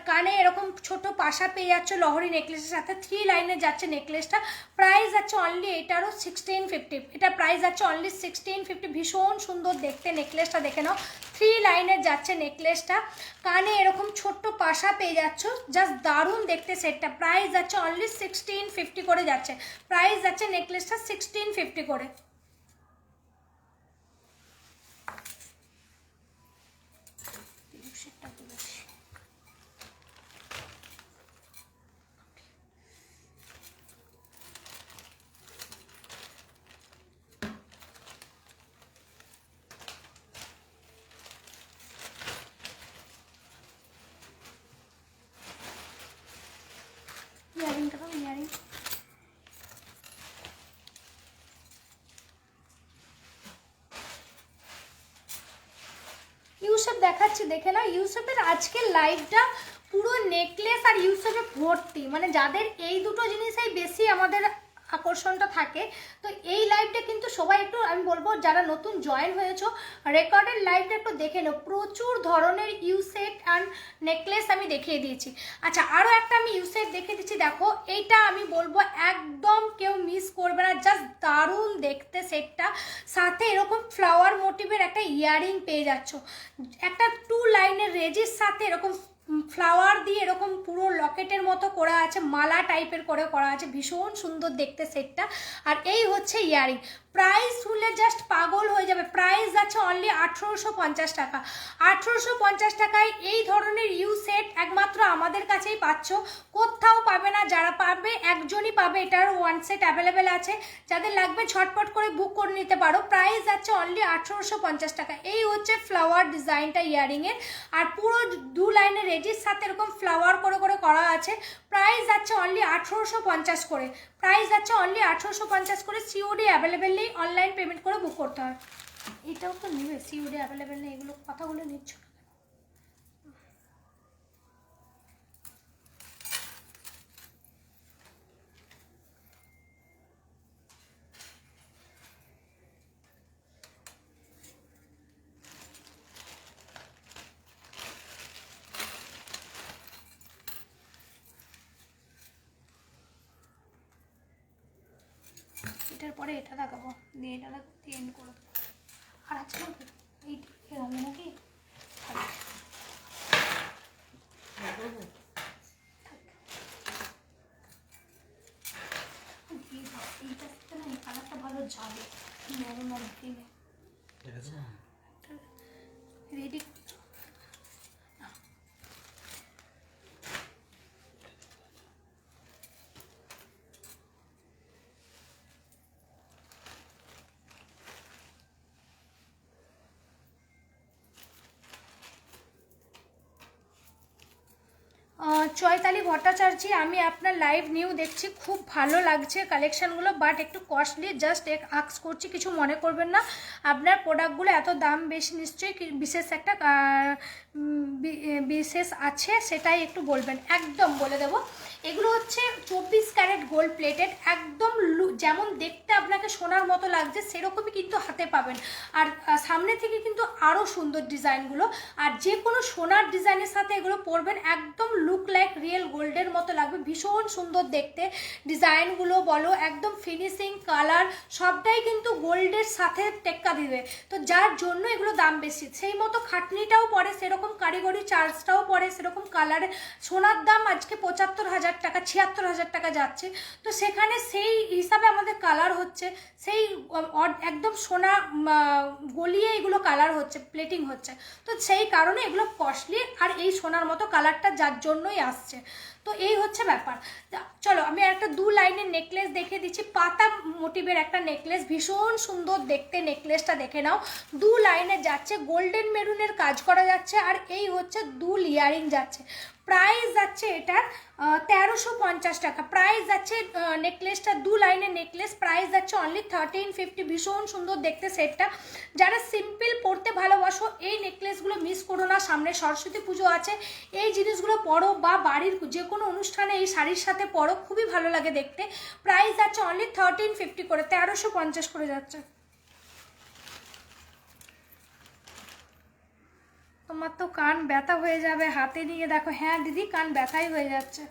কানে এরকম ছোট পাশা পেয়ে যাচ্ছে লহরি নেকলেসের সাথে, 3 লাইনে যাচ্ছে নেকলেসটা। প্রাইস যাচ্ছে অনলি এটারও 1650, এটা প্রাইস যাচ্ছে অনলি 1650। ভীষণ সুন্দর দেখতে নেকলেসটা, দেখে নাও 3 লাইনের যাচ্ছে নেকলেসটা, কানে এরকম ছোট্ট পাশা পেয়ে যাচ্ছ, জাস্ট দারুণ দেখতে সেটটা। প্রাইস যাচ্ছে অনলি 1650 করে যাচ্ছে, প্রাইস যাচ্ছে নেকলেসটা 1650 করে। ইয়ারিংটা দাও, ইয়ারিং। ইউসেফ দেখাচ্ছি, দেখে না। ইউসেফের আজকের লাইভটা পুরো নেকলেস আর ইউসেফে ভর্তি, মানে যাদের এই দুটো জিনিসেই বেশি আমাদের আকর্ষণটা থাকে। তো এই লাইভটা কিন্তু সবাই একটু, আমি বলবো যারা নতুন জয়েন হয়েছো, রেকর্ডের লাইভটা একটু দেখে নাও। প্রচুর ধরনের ইউসেট অ্যান্ড নেকলেস আমি দেখিয়ে দিয়েছি। আচ্ছা, আরও একটা আমি ইউসেট দেখিয়ে দিচ্ছি, দেখো এইটা আমি বলবো একদম কেউ মিস করবে না, জাস্ট দারুণ দেখতে সেটটা। সাথে এরকম ফ্লাওয়ার মোটিভের একটা ইয়ারিং পেয়ে যাচ্ছ, একটা 2 লাইনের রেজির সাথে এরকম ফ্লাওয়ার দিয়ে এরকম পুরো লকেটের মতো করা আছে, মালা টাইপের করে করা আছে, ভীষণ সুন্দর দেখতে সেটটা। আর এই হচ্ছে ইয়ারিং। প্রাইস শুনলে জাস্ট পাগল হয়ে যাবে। প্রাইস যাচ্ছে অনলি 1850 টাকা। 1850 টাকায় এই ধরনের ইউ সেট একমাত্র আমাদের কাছেই পাচ্ছ, কোথাও পাবে না। যারা পাবে একজনই পাবে, এটার 1 সেট অ্যাভেলেবেল আছে। যাদের লাগবে ঝটপট করে বুক করে নিতে পারো। প্রাইস যাচ্ছে অনলি 1850 টাকা। এই হচ্ছে ফ্লাওয়ার ডিজাইনটা ইয়ারিংয়ের, আর পুরো 2 লাইনের রেজির সাথে এরকম ফ্লাওয়ার করে করে করা আছে। প্রাইস যাচ্ছে অনলি 1850 করে। প্রাইস যাচ্ছে অনলি 1850 করে। সিওডি অ্যাভেলেবেল নেই, অনলাইন পেমেন্ট করে বুক করতে হয়। এটাও তো নেবে, সিওডি অ্যাভেলেবেল নেই, এগুলো কথাগুলো নিচ্ছ না। এটার পরে এটা দেখাবো, দিয়ে এটা দেখাবো, দিয়ে এন্ড করে দেবো। আর আছে নাকি এই হবে নাকি? এইটা না, এই কালারটা ভালো যাবে নরম আর দিলে রেডি। চৈতালি ভট্টাচার্য, আমি আপনার লাইভ নিউ দেখছি, খুব ভালো লাগছে কালেকশানগুলো, বাট একটু কস্টলি। জাস্ট আক্স করছি, কিছু মনে করবেন না। আপনার প্রোডাক্টগুলো এত দাম বেশি, নিশ্চয়ই বিশেষ একটা বিশেষ আছে, সেটাই একটু বলবেন। একদম বলে দেবো। এগুলো হচ্ছে 24 ক্যারেট গোল্ড প্লেটেড, একদম যেমন দেখতে আপনাকে সোনার মতো লাগছে সেরকমই কিন্তু হাতে পাবেন। আর সামনে থেকে কিন্তু আরও সুন্দর ডিজাইনগুলো, আর যে কোনো সোনার ডিজাইনের সাথে এগুলো পরবেন, একদম লুক লাইক রিয়েল গোল্ডের মতো লাগবে। ভীষণ সুন্দর দেখতে ডিজাইনগুলো বলো, একদম ফিনিশিং, কালার সবটাই কিন্তু গোল্ডের সাথে টেক্কা দিবে। তো যার জন্য এগুলো দাম বেশি, সেই মতো খাটনিটাও পড়ে, সেরকম কারিগরি চার্জটাও পড়ে, সেরকম কালারে। সোনার দাম আজকে 75,000 টাকা, 76,000 টাকা যাচ্ছে। তো সেখানে সেই হিসাবে আমাদের কালার হচ্ছে, সেই একদম সোনা গলিয়ে এগুলো কালার হচ্ছে, প্লেটিং হচ্ছে। তো সেই কারণে এগুলো কস্টলি, আর এই সোনার মতো কালারটা যার জন্যই আসছে। তো এই হচ্ছে ব্যাপার। চলো আমি একটা 2 লাইনের নেকলেস দেখে দিচ্ছি, পাতা মোটিভের একটা নেকলেস, ভীষণ সুন্দর দেখতে নেকলেসটা দেখে নাও। 2 লাইনে যাচ্ছে, গোল্ডেন মেরুনের কাজ করা যাচ্ছে, আর এই হচ্ছে 2 ইয়ারিং যাচ্ছে। প্রাইস যাচ্ছে এটার 1350 টাকা। প্রাইস যাচ্ছে নেকলেসটা 2 লাইনের নেকলেস, প্রাইস যাচ্ছে অনলি 1350। ভীষণ সুন্দর দেখতে সেটটা। যারা সিম্পল পরতে ভালোবাসো এই নেকলেসগুলো মিস করো না। সামনে সরস্বতী পুজো আছে, এই জিনিসগুলো পরো, বা বাড়ির যে কোনো অনুষ্ঠানে এই শাড়ির সাথে পরো, খুবই ভালো লাগে দেখতে। প্রাইস যাচ্ছে অনলি 1350 করে, 1350 করে যাচ্ছে। তোমার তো কান ব্যথা হয়ে যাবে হাতে নিয়ে, দেখো। হ্যাঁ দিদি, কান ব্যথাই হয়ে যাচ্ছে।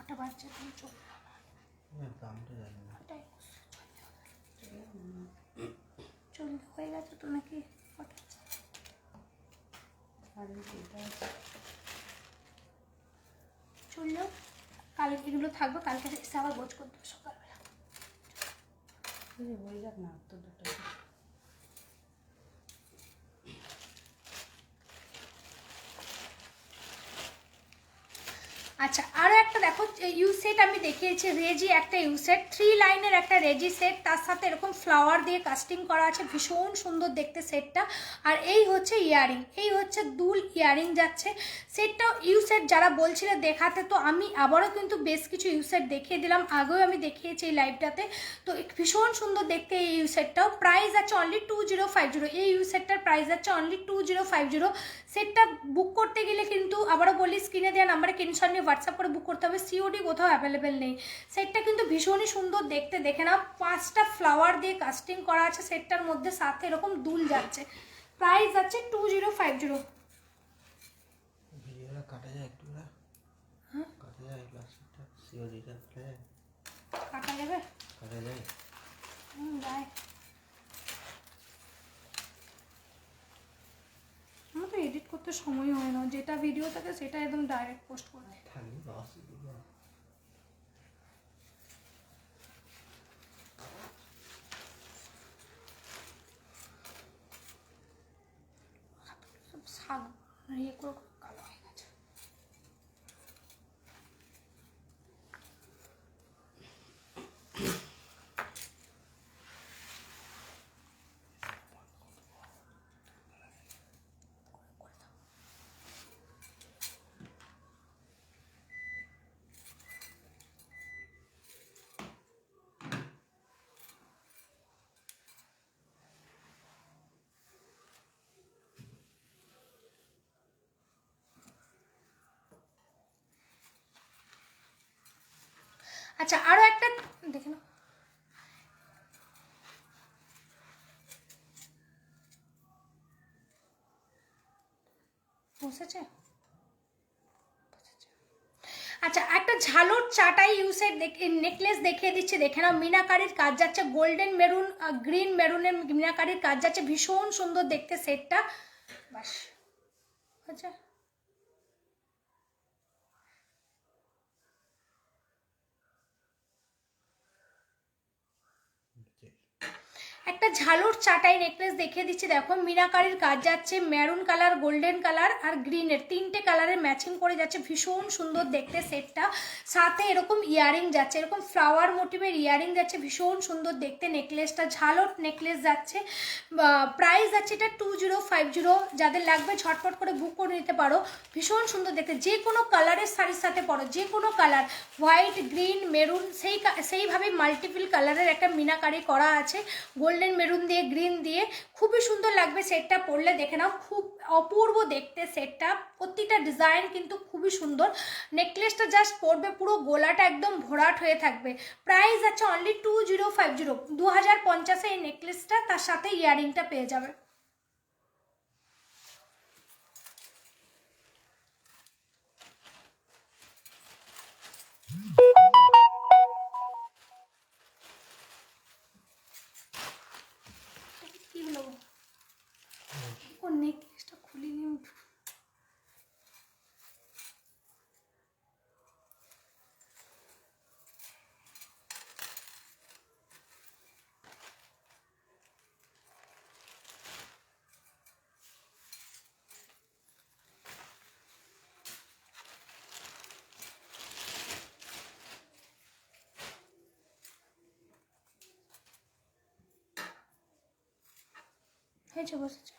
কটা বাজছে তুমি চলে দামটা জানি না। চলতে হয়ে গেছে তো নাকি? চললো কাল এগুলো থাকবে, কালকে এসে আবার গোছ করতে হবে সকালবেলা। হয়ে যাক না তো দুটো। আচ্ছা, আরও একটা দেখো ইউ সেট আমি দেখিয়েছি, রেজি একটা ইউ সেট, 3 লাইনের একটা রেজি সেট, তার সাথে এরকম ফ্লাওয়ার দিয়ে কাস্টিং করা আছে, ভীষণ সুন্দর দেখতে সেটটা। আর এই হচ্ছে ইয়ারিং, এই হচ্ছে দুল ইয়ারিং যাচ্ছে। সেটটাও ইউ সেট যারা বলছিলে দেখাতে, তো আমি আবারও কিন্তু বেশ কিছু ইউ সেট দেখিয়ে দিলাম, আগেও আমি দেখিয়েছি এই লাইভটাতে। তো ভীষণ সুন্দর দেখতে এই ইউ সেটটাও। প্রাইস আছে অনলি 2050, এই ইউ সেটটার প্রাইস আছে অনলি 2050। সেটটা বুক করতে গেলে কিন্তু আবারও বলি, স্ক্রিনে দেওয়া নাম্বারে স্ক্রিনশট নিয়ে হোয়াটসঅ্যাপ করে বুক করতে হবে, সিওডি কোথাও অ্যাভেলেবেল নেই। সেটটা কিন্তু ভীষণই সুন্দর দেখতে, দেখে নাও, 5টা ফ্লাওয়ার দিয়ে কাস্টিং করা আছে সেটটার মধ্যে, সাথে এরকম দুল যাচ্ছে। প্রাইস আছে 2050। ভিডিওটা কাটা যায় একটু না? হ্যাঁ কাটা যায় প্লাস্টিকটা, সিওডিটা কাটা যায়? কাটা যাবে? কাটা যায়? যায়। আমার তো এডিট করতে সময় হয় না, যেটা ভিডিও থাকে সেটা একদম ডাইরেক্ট পোস্ট করে দিই। থাকবে বা অসুবিধা? সব শাক ইয়ে করে কালো হয়ে গেছে। আচ্ছা, আরও একটা দেখে নাও। বসেছে? আচ্ছা, একটা ঝালর চাটাই ইউসের নেকলেস দেখিয়ে দিচ্ছে, দেখে নাও। মিনাকারির কাজ যাচ্ছে, গোল্ডেন মেরুন গ্রিন মেরুনের মিনাকারির কাজ যাচ্ছে, ভীষণ সুন্দর দেখতে সেটটা। বাস, আচ্ছা, একটা ঝালুর চাটাই নেকলেস দেখিয়ে দিচ্ছি, দেখো মিনাকারির কাজ যাচ্ছে, মেরুন কালার, গোল্ডেন কালার আর গ্রিনের 3টে কালারের ম্যাচিং করে যাচ্ছে, ভীষণ সুন্দর দেখতে সেটটা। সাথে এরকম ইয়ারিং যাচ্ছে, এরকম ফ্লাওয়ার মোটিভের ইয়ারিং যাচ্ছে, ভীষণ সুন্দর দেখতে নেকলেসটা, ঝালর নেকলেস যাচ্ছে। প্রাইস আছে এটা 2050। যাদের লাগবে ঝটপট করে বুক করে নিতে পারো, ভীষণ সুন্দর দেখতে। যে কোনো কালারের শাড়ির সাথে পরো, যে কোনো কালার, হোয়াইট, গ্রিন, মেরুন, সেইভাবে মাল্টিপল কালারের একটা মিনাকারি করা আছে, গোল্ডেন মেরুন দিয়ে, গ্রিন দিয়ে, খুবই সুন্দর লাগবে সেটটা পরলে, দেখে নাও, খুব অপূর্ব দেখতে সেটটা। প্রতিটা ডিজাইন কিন্তু খুবই সুন্দর। নেকলেসটা জাস্ট পরবে, পুরো গোলাটা একদম ভরাট হয়ে থাকবে। প্রাইস আছে অনলি 2050, 2050 এই নেকলেসটা, তার সাথে ইয়ারিংটা পেয়ে যাবে। কি হলো? ও নেকলেসটা খুলিনি আমি। হয়েছে, বসেছে।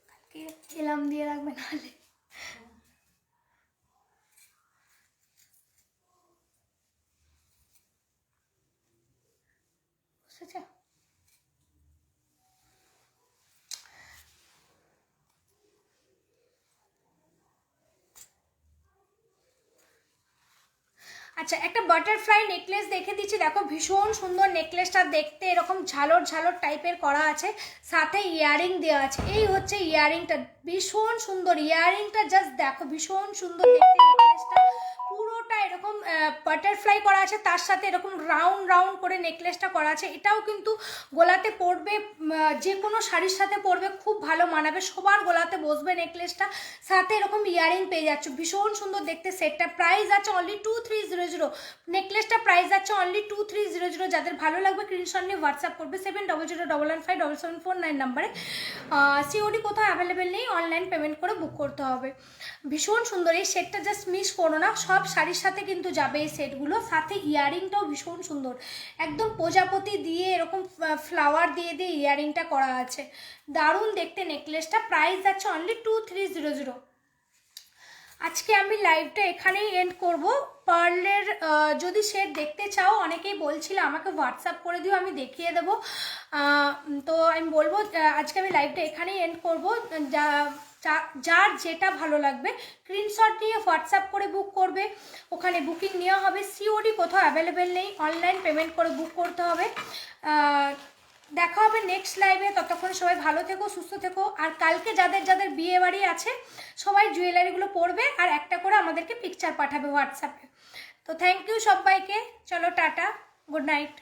কালকে এলাম দিয়ে রাখবে নাহলে। বুঝেছে? আচ্ছা, একটা বাটারফ্লাই নেকলেস দেখে দিচ্ছি, দেখো ভীষণ সুন্দর নেকলেসটা দেখতে, এরকম ঝালর ঝালর টাইপের করা আছে, সাথে ইয়ারিং দেওয়া আছে। এই হচ্ছে ইয়ারিংটা, ভীষণ সুন্দর ইয়ারিংটা, জাস্ট দেখো ভীষণ সুন্দর দেখতে নেকলেসটা, পুরোটা এরকম বাটারফ্লাই করা আছে, তার সাথে এরকম রাউন্ড রাউন্ড করে নেকলেসটা করা আছে। এটাও কিন্তু গলাতে পরবে, যে কোনো শাড়ির সাথে পরবে, খুব ভালো মানাবে, সবার গলাতে বসবে নেকলেসটা, সাথে এরকম ইয়ারিং পেয়ে যাচ্ছ, ভীষণ সুন্দর দেখতে সেটটা। প্রাইস আছে অনলি 2300, নেকলেসটা প্রাইস আছে অনলি 2300। যাদের ভালো লাগবে স্ক্রিনশট নিয়ে হোয়াটসঅ্যাপ করবে 7001157749 নাম্বারে। সিওডি কোথাও অ্যাভেলেবেল নেই, অনলাইন পেমেন্ট করে বুক করতে হবে। ভীষণ সুন্দর এই সেটটা, জাস্ট মিস করো না, সব শাড়ির সাথে কিন্তু যাবে এই সেটগুলো, সাথে ইয়ারিংটাও ভীষণ সুন্দর, একদম প্রজাপতি দিয়ে এরকম ফ্লাওয়ার দিয়ে দিয়ে ইয়ারিংটা করা আছে, দারুণ দেখতে নেকলেসটা। প্রাইস আছে অনলি 2300। আজকে আমি লাইভটা এখানেই এন্ড করব। পার্লের যদি সেট দেখতে চাও, অনেকেই বলছিল আমাকে হোয়াটসঅ্যাপ করে দিও, আমি দেখিয়ে দেবো। তো আমি বলবো আজকে আমি লাইভটা এখানেই এন্ড করব। যার যেটা ভালো লাগবে স্ক্রিনশট নিয়ে হোয়াটসঅ্যাপ করে বুক করবে, ওখানে বুকিং নেওয়া হবে। সিওডি কোথাও অ্যাভেলেবেল নেই, অনলাইন পেমেন্ট করে বুক করতে হবে। দেখা হবে নেক্সট লাইভে, ততক্ষণ সবাই ভালো থেকো, সুস্থ থেকো। আর কালকে যাদের যাদের বিয়ে বাড়ি আছে সবাই জুয়েলারিগুলো পরবে, আর একটা করে আমাদেরকে পিকচার পাঠাবে হোয়াটসঅ্যাপে। তো থ্যাংক ইউ সবাইকে, চলো টাটা, গুড নাইট।